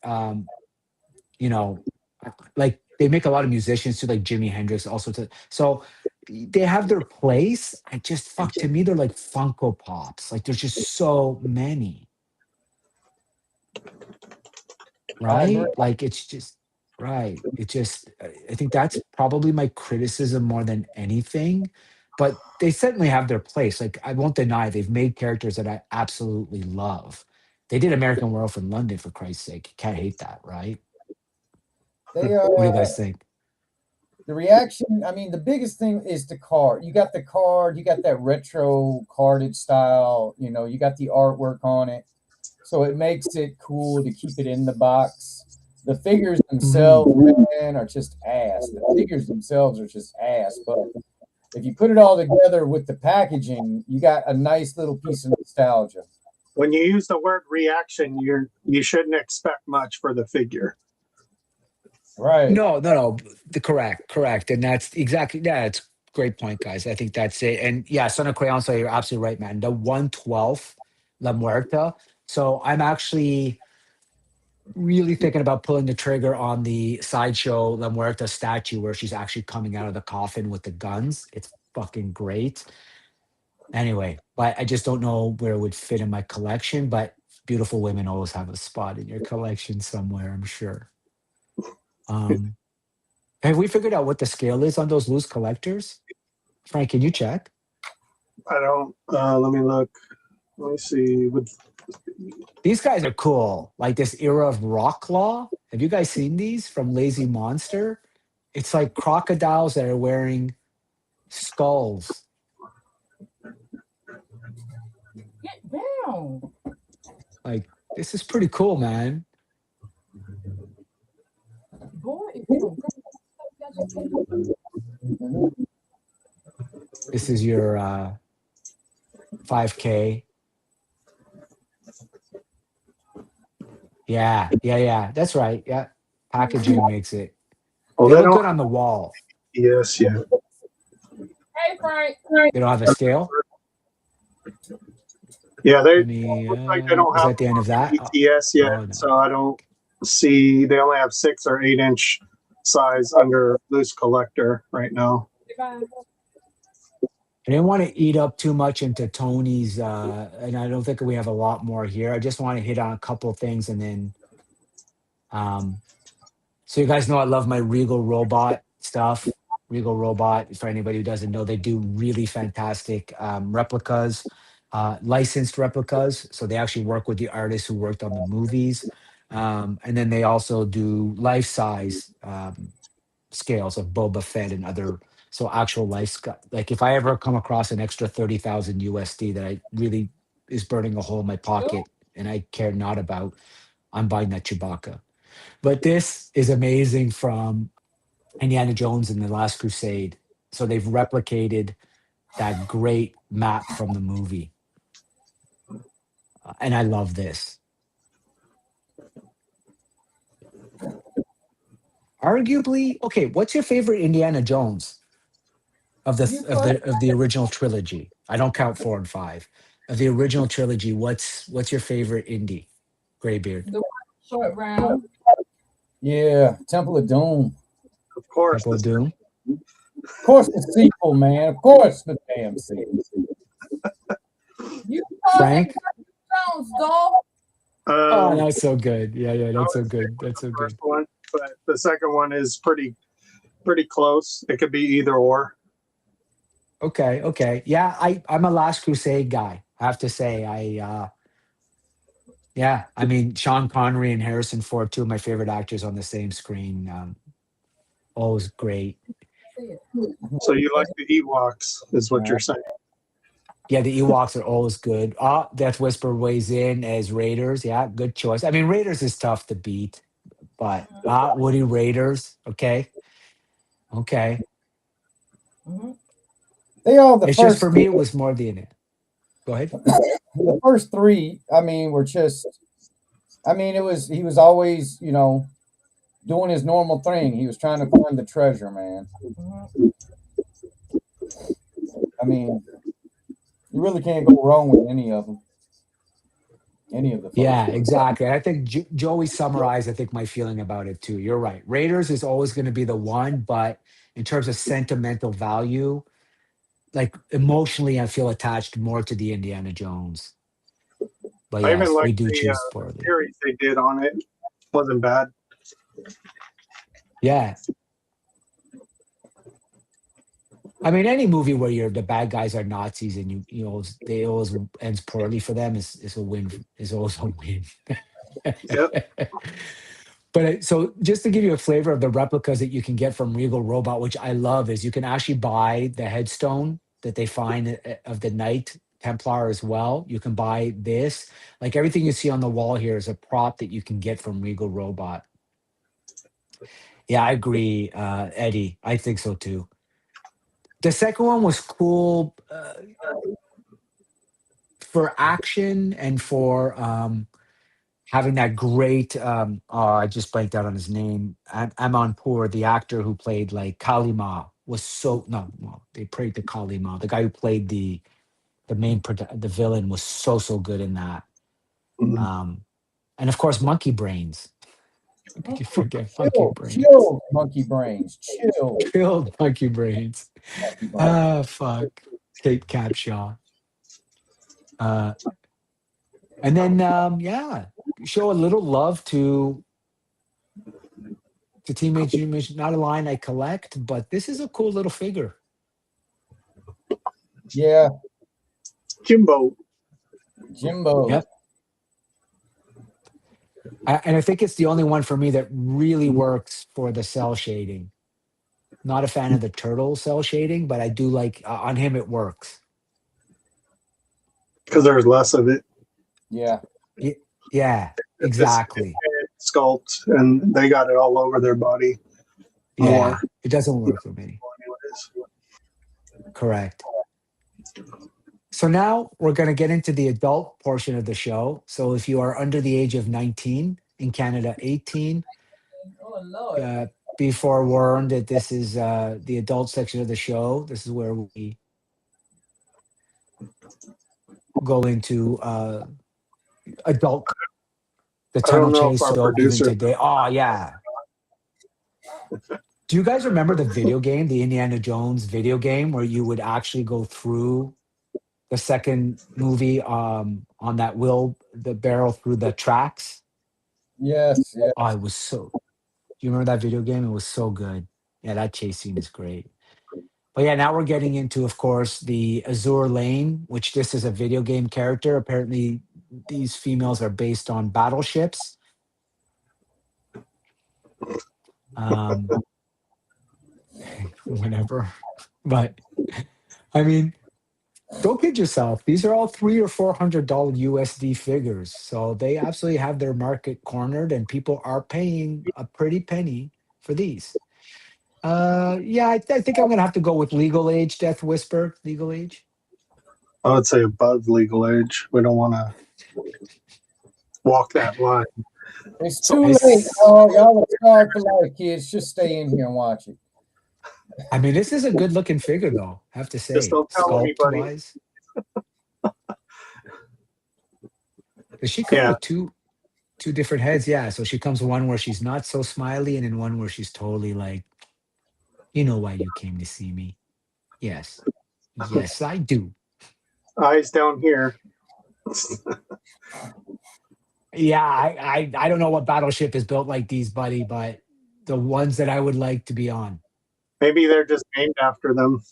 like they make a lot of musicians too, like Jimi Hendrix, also so they have their place. I just to me they're like Funko Pops. Like there's just so many, right? Like it's just right. It just I think that's probably my criticism more than anything. But they certainly have their place. Like, I won't deny they've made characters that I absolutely love. They did American Werewolf in London, for Christ's sake. You can't hate that, right? What do you guys think? The reaction, I mean, the biggest thing is the card. You got the card, you got that retro carded style, you got the artwork on it. So it makes it cool to keep it in the box. The figures themselves, man, are just ass. The figures themselves are just ass, but if you put it all together with the packaging, you got a nice little piece of nostalgia. When you use the word reaction, you shouldn't expect much for the figure. Right. No. Correct. And that's exactly, it's a great point, guys. I think that's it. And yeah, Son of Crayon, so you're absolutely right, man. The 1/12 La Muerta. So I'm actually really thinking about pulling the trigger on the Sideshow La Muerta statue where she's actually coming out of the coffin with the guns. It's fucking great. Anyway, but I just don't know where it would fit in my collection, but beautiful women always have a spot in your collection somewhere, I'm sure. Have we figured out what the scale is on those loose collectors? Frank, can you check? I don't. Let me look. Let me see. These guys are cool. Like this era of rock claw. Have you guys seen these from Lazy Monster? It's like crocodiles that are wearing skulls. Get down. Like, this is pretty cool, man. Boy, if you don't This is your 5K. Yeah. That's right. Yeah. Packaging makes it. Well, They they look good don't. on the wall. Yes, yeah. Hey, Frank. They don't have a scale. Yeah, they Let me, look like they don't is have that the end of that? ETS yet, Oh, no. so I don't see. They only have 6 or 8 inch size under loose collector right now. I didn't want to eat up too much into Tony's, and I don't think we have a lot more here. I just want to hit on a couple of things and then, so you guys know I love my Regal Robot stuff. Regal Robot, for anybody who doesn't know, they do really fantastic replicas, licensed replicas. So they actually work with the artists who worked on the movies. And then they also do life size scales of Boba Fett and other, so actual like if I ever come across an extra 30,000 USD that I really is burning a hole in my pocket and I care not about, I'm buying that Chewbacca. But this is amazing from Indiana Jones and the Last Crusade. So they've replicated that great map from the movie. And I love this. Arguably, okay, what's your favorite Indiana Jones of the original trilogy? I don't count 4 and 5. Of the original trilogy, what's your favorite Indy? Graybeard. The short round. Yeah, Temple of Doom. Of course, Temple of Doom. Of course, the sequel, man. Of course, the damn sequel. You Frank? Jones, dog. Oh, that's so good. Yeah, that's so good. That's so first good. one, but the second one is pretty close. It could be either or. Okay. Yeah, I'm a Last Crusade guy. I have to say, yeah, I mean, Sean Connery and Harrison Ford, two of my favorite actors on the same screen. Always great. So you like the Ewoks, is what you're saying? Yeah, the Ewoks are always good. Death Whisper weighs in as Raiders. Yeah, good choice. I mean, Raiders is tough to beat, but Woody Raiders. Okay. They all the It's first. just for me, it was more the in it. Go ahead. The first 3, I mean, were just. I mean, he was always, doing his normal thing. He was trying to find the treasure, man. I mean, you really can't go wrong with any of them. Any of the first Yeah, ones. exactly. I think Joey summarized, I think, my feeling about it too. You're right. Raiders is always going to be the one, but in terms of sentimental value, like emotionally, I feel attached more to the Indiana Jones. But I even yes, we like do the choose poorly. series they did on it. Wasn't bad. Yeah. I mean, any movie where the bad guys are Nazis and they always ends poorly for them is a win. Is always a win. Yep. But so just to give you a flavor of the replicas that you can get from Regal Robot, which I love, is you can actually buy the headstone that they find of the Knight Templar as well. You can buy this. Like everything you see on the wall here is a prop that you can get from Regal Robot. Yeah, I agree, Eddie. I think so too. The second one was cool for action and for having that great I just blanked out on his name. Amonpour, the actor who played like Kalima, was so no, well, they played the Kalima. The guy who played the the villain was so good in that. And of course, Monkey Brains. How could you forget Monkey Brains? Chill, Monkey Brains. Chill. Killed Monkey Brains. Fuck. Kate Capshaw. And then show a little love to Teenage Mutant Ninja. Not a line I collect, but this is a cool little figure. Yeah, Jimbo. Jimbo. Yep. And I think it's the only one for me that really works for the cell shading. Not a fan of the turtle cell shading, but I do like on him it works. Because there's less of it. Yeah. Yeah, exactly. It's sculpt, and they got it all over their body. Yeah, More. it doesn't work for me. Correct. So now we're going to get into the adult portion of the show. So if you are under the age of 19, in Canada 18, Oh Lord. be forewarned that this is the adult section of the show. This is where we go into adult. The I don't tunnel know if chase. our So even producer. today, oh yeah. Do you guys remember the video game, the Indiana Jones video game, where you would actually go through the second movie on that the barrel through the tracks? Yes. Yeah. Oh, it was so. Do you remember that video game? It was so good. Yeah, that chase scene is great. But yeah, now we're getting into, of course, the Azure Lane, which this is a video game character. Apparently, these females are based on battleships. Whatever. But I mean, don't kid yourself. These are all $300 or $400 USD figures. So they absolutely have their market cornered, and people are paying a pretty penny for these. Yeah, I think I'm gonna have to go with legal age. Death Whisper, legal age. I would say above legal age. We don't want to walk that line. It's too late. Y'all are scarred for life, kids. Just stay in here and watch it. I mean, this is a good looking figure, though. I have to say, Just don't tell sculpt anybody. wise. Does she come with two different heads? Yeah. So she comes one where she's not so smiley, and then one where she's totally like, you know why you came to see me? Yes. Yes, I do. Eyes down here. Yeah, I don't know what battleship is built like these, buddy, but the ones that I would like to be on. Maybe they're just named after them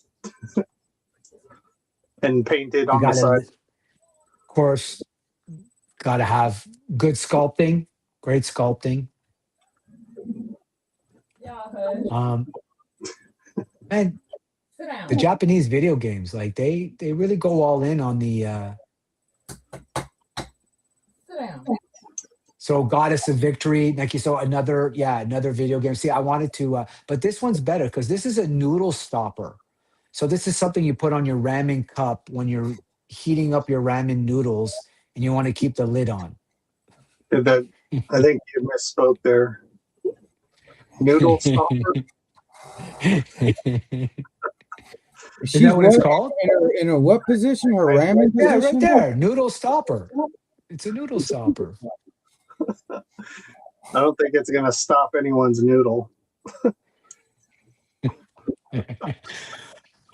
and painted on the side. Of course, got to have good sculpting, great sculpting. Yeah. And Sit down. the Japanese video games, like they really go all in on the. Sit down. So Goddess of Victory, like you saw another video game. See, I wanted to, but this one's better because this is a noodle stopper. So this is something you put on your ramen cup when you're heating up your ramen noodles and you want to keep the lid on. I think you misspoke there. Noodle stopper. Is that what it's called? In a what position? Her ramen position? Yeah, right there. Noodle stopper. It's a noodle stopper. I don't think it's going to stop anyone's noodle. And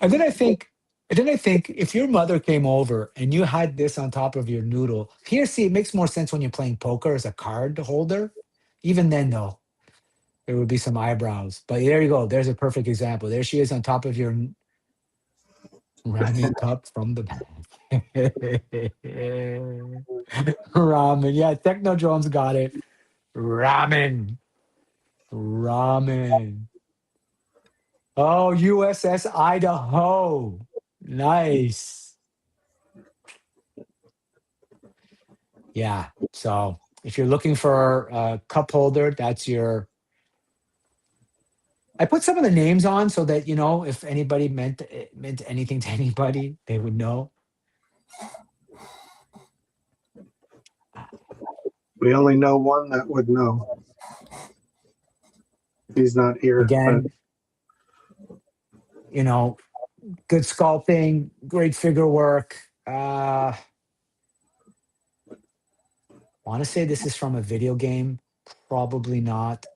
then I think if your mother came over and you had this on top of your noodle, here, see, it makes more sense when you're playing poker as a card holder. Even then, though, there would be some eyebrows. But there you go. There's a perfect example. There she is on top of your ramen cup from the ramen. Yeah, Technodrome's got it. Ramen. Oh, USS Idaho. Nice. Yeah. So if you're looking for a cup holder, that's your. I put some of the names on so that, you know, if anybody meant anything to anybody, they would know. We only know one that would know. He's not here. Again, you know, good sculpting, great figure work. Want to say this is from a video game? Probably not.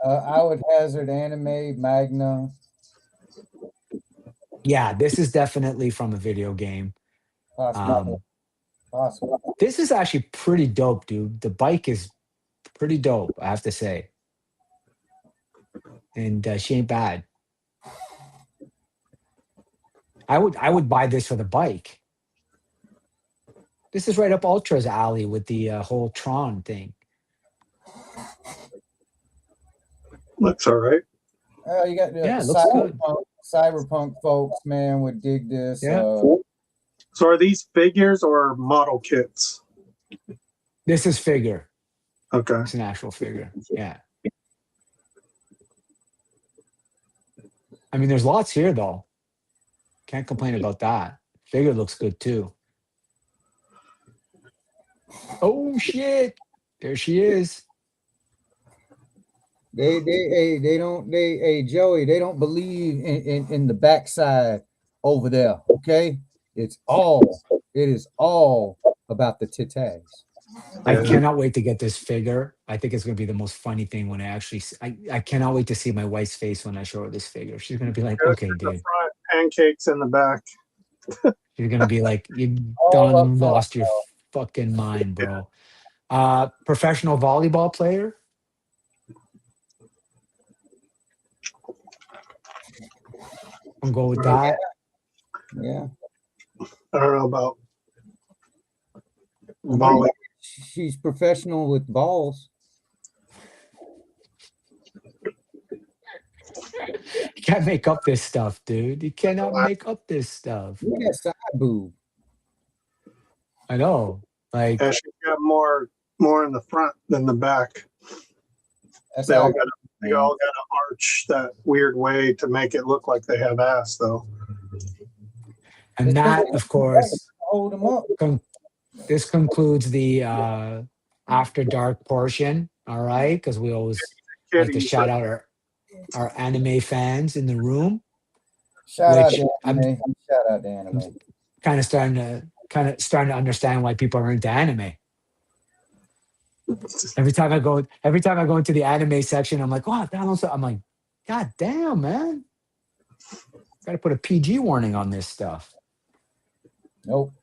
I would hazard anime, Magna. Yeah, this is definitely from a video game. Possible. This is actually pretty dope, dude. The bike is pretty dope, I have to say. And she ain't bad. I would buy this for the bike. This is right up Ultra's alley with the whole Tron thing. Looks all right. You got the Yeah, it looks good. cyberpunk folks, man, would dig this. Yeah. So are these figures or model kits? This is figure. Okay. It's an actual figure. Yeah. I mean, there's lots here though. Can't complain about that. Figure looks good too. Oh shit! There she is. Hey Joey, they don't believe in the backside over there. Okay, it is all about the titties. I cannot wait to get this figure. I think it's going to be the most funny thing when I actually. I cannot wait to see my wife's face when I show her this figure. She's going to be like, "Okay, In the dude." front, pancakes in the back. She's going to be like, "You All done up lost front, your fucking mind, bro." Professional volleyball player. I'm going with that. Yeah, I don't know about volley. she's professional with balls. You can't make up this stuff, dude. You cannot make up this stuff. Look at that side boob. I know. Like, Yeah, she's got more in the front than the back. That's They all how- got to arch that weird way to make it look like they have ass, though. and that, of course, hold them up. this concludes the after dark portion. All right, because we always like to Kitties, shout out our anime fans in the room. Shout out Which to I'm- anime. Shout out to anime. Kind of starting to understand why people are into anime. Every time I go into the anime section, I'm like, "Oh, I'm like, God damn, man! Got to put a PG warning on this stuff." Nope.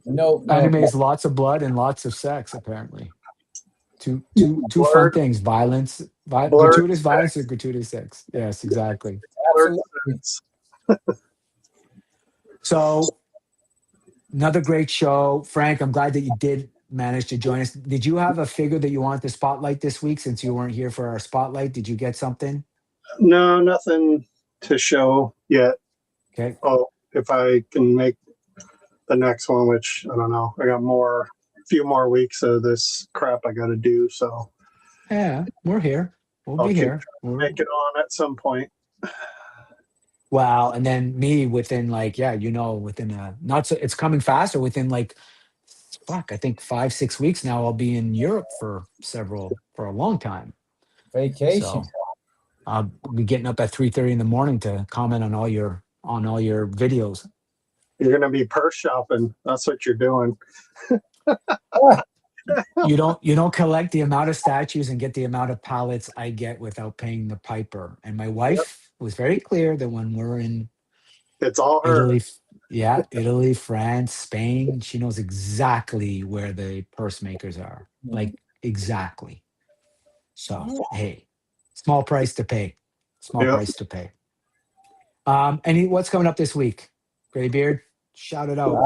Anime is lots of blood and lots of sex, apparently. Two fun Blurred. things: violence, Blurred gratuitous violence, and gratuitous sex. Yes, exactly. Absolutely. So, another great show, Frank. I'm glad that you did manage to join us. Did you have a figure that you wanted to spotlight this week? Since you weren't here for our spotlight, did you get something? No, nothing to show yet. Okay. Oh, if I can make the next one, which I don't know. I got a few more weeks of this crap I got to do. So Yeah, we're here. We'll I'll be keep here. make it on at some point. Well, and then me within within not so it's coming faster within I think 5-6 weeks now I'll be in Europe for a long time. Vacation. So I'll be getting up at 3:30 in the morning to comment on all your videos. You're going to be purse shopping. That's what you're doing. You don't collect the amount of statues and get the amount of pallets I get without paying the piper. And my wife was very clear that when we're in It's all her. Italy, France, Spain, she knows exactly where the purse makers are. Like exactly. So hey, small price to pay. Price to pay. What's coming up this week? Graybeard, shout it out.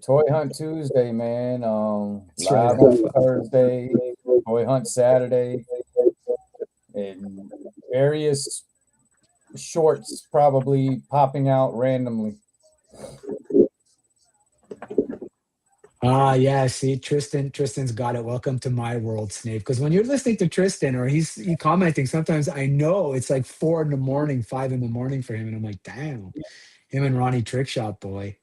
Toy Hunt Tuesday, man. That's Live right. on Thursday. Toy Hunt Saturday. And various shorts probably popping out randomly. Yeah. See, Tristan's got it. Welcome to my world, Snape. Because when you're listening to Tristan or he's commenting, sometimes I know it's like 4 in the morning, 5 in the morning for him, and I'm like, damn, him and Ronnie Trickshot boy.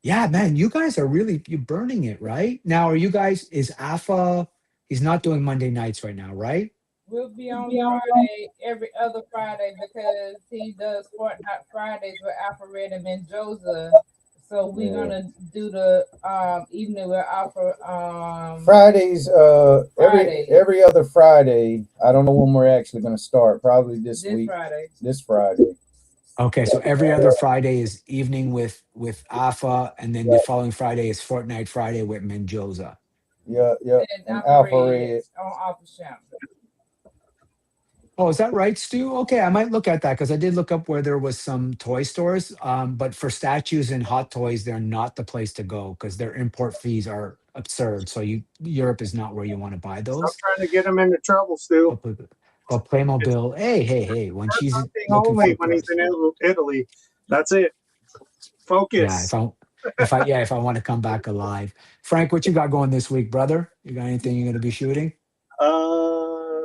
Yeah, man, you guys are you're burning it, right? Now, is AFA? He's not doing Monday nights right now, right? We'll be on Friday, every other Friday, because he does Fortnite Fridays with Alfred and Mendoza. So we're gonna do the evening with Alpha. Fridays, Friday. every other Friday. I don't know when we're actually going to start. Probably this week. This Friday. Okay, so every other Friday is evening with AFA, and then the following Friday is Fortnite Friday with Mendoza. Yeah. And Alpha Red. on Alpha Champ. Oh, is that right, Stu? Okay, I might look at that because I did look up where there was some toy stores. But for statues and hot toys, they're not the place to go because their import fees are absurd. So Europe is not where you want to buy Stop those. trying to get him into trouble, Stu. But It's Playmobil, hey, when she's hunting looking for only a when he's price. in Italy. That's it. Yeah, Focus. if I want to come back alive. Frank, what you got going this week, brother? You got anything you're gonna be shooting? Uh,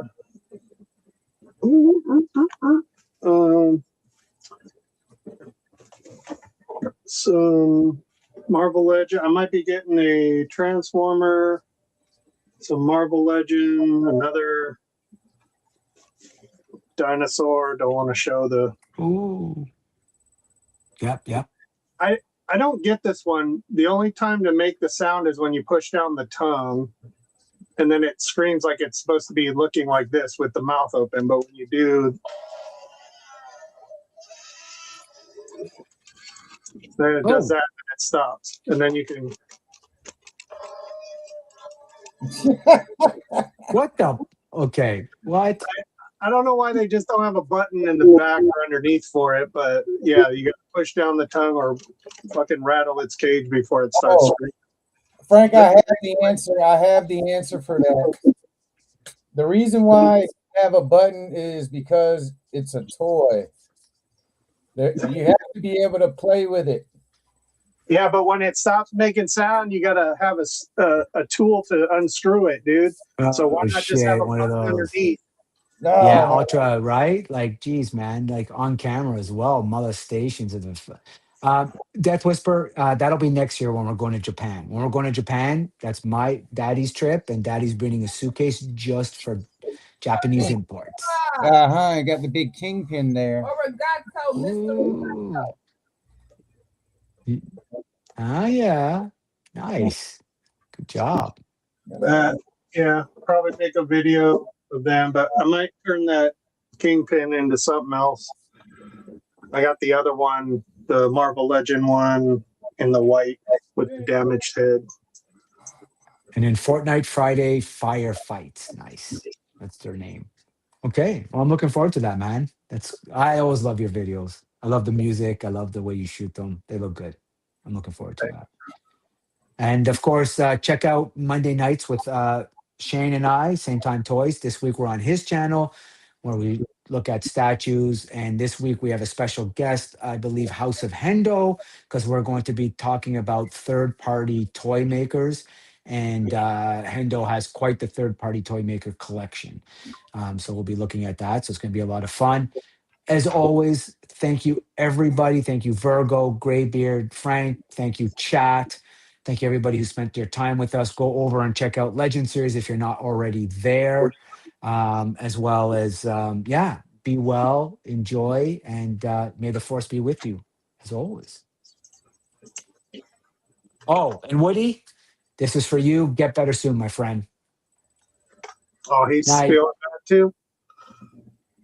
um, some Marvel Legend. I might be getting a Transformer, some Marvel Legend, another dinosaur. Don't want to show the. Ooh. Yep. I don't get this one. The only time to make the sound is when you push down the tongue, and then it screams like it's supposed to be looking like this with the mouth open. But when you do, then it does Oh, that and it stops, and then you can. what the? Okay, what? I don't know why they just don't have a button in the back or underneath for it, but yeah, you got to push down the tongue or fucking rattle its cage before it starts screaming. Frank, I have the answer. I have the answer for that. The reason why you have a button is because it's a toy. You have to be able to play with it. Yeah, but when it stops making sound, you got to have a tool to unscrew it, dude. So why Oh not just have shit, a one of button those. underneath? Yeah, No, ultra, right? Like, geez, man, like on camera as well, molestations of the. Death Whisper, that'll be next year when we're going to Japan. When we're going to Japan, that's my daddy's trip, and daddy's bringing a suitcase just for Japanese imports. I got the big kingpin there. Arigato, Mr. Ooh. Ah, yeah. Nice. Good job. Yeah, probably make a video of them, but I might turn that Kingpin into something else. I got the other one, the Marvel Legend one, in the white with the damaged head. And then Fortnite Friday Firefights. Nice. That's their name. Okay. Well, I'm looking forward to that, man. I always love your videos. I love the music. I love the way you shoot them. They look good. I'm looking forward to that. And of course, check out Monday nights with Shane and I, Same Time Toys. This week we're on his channel where we look at statues. And this week we have a special guest, I believe, House of Hendo, because we're going to be talking about third party toy makers. And Hendo has quite the third party toy maker collection. So we'll be looking at that. So it's going to be a lot of fun. As always, thank you, everybody. Thank you, Virgo, Graybeard, Frank. Thank you, chat. Thank you, everybody who spent their time with us. Go over and check out Legend Series if you're not already there, as well as, yeah, be well, enjoy, and may the force be with you, as always. Oh, and Woody, this is for you. Get better soon, my friend. Oh, he's Night. feeling that too?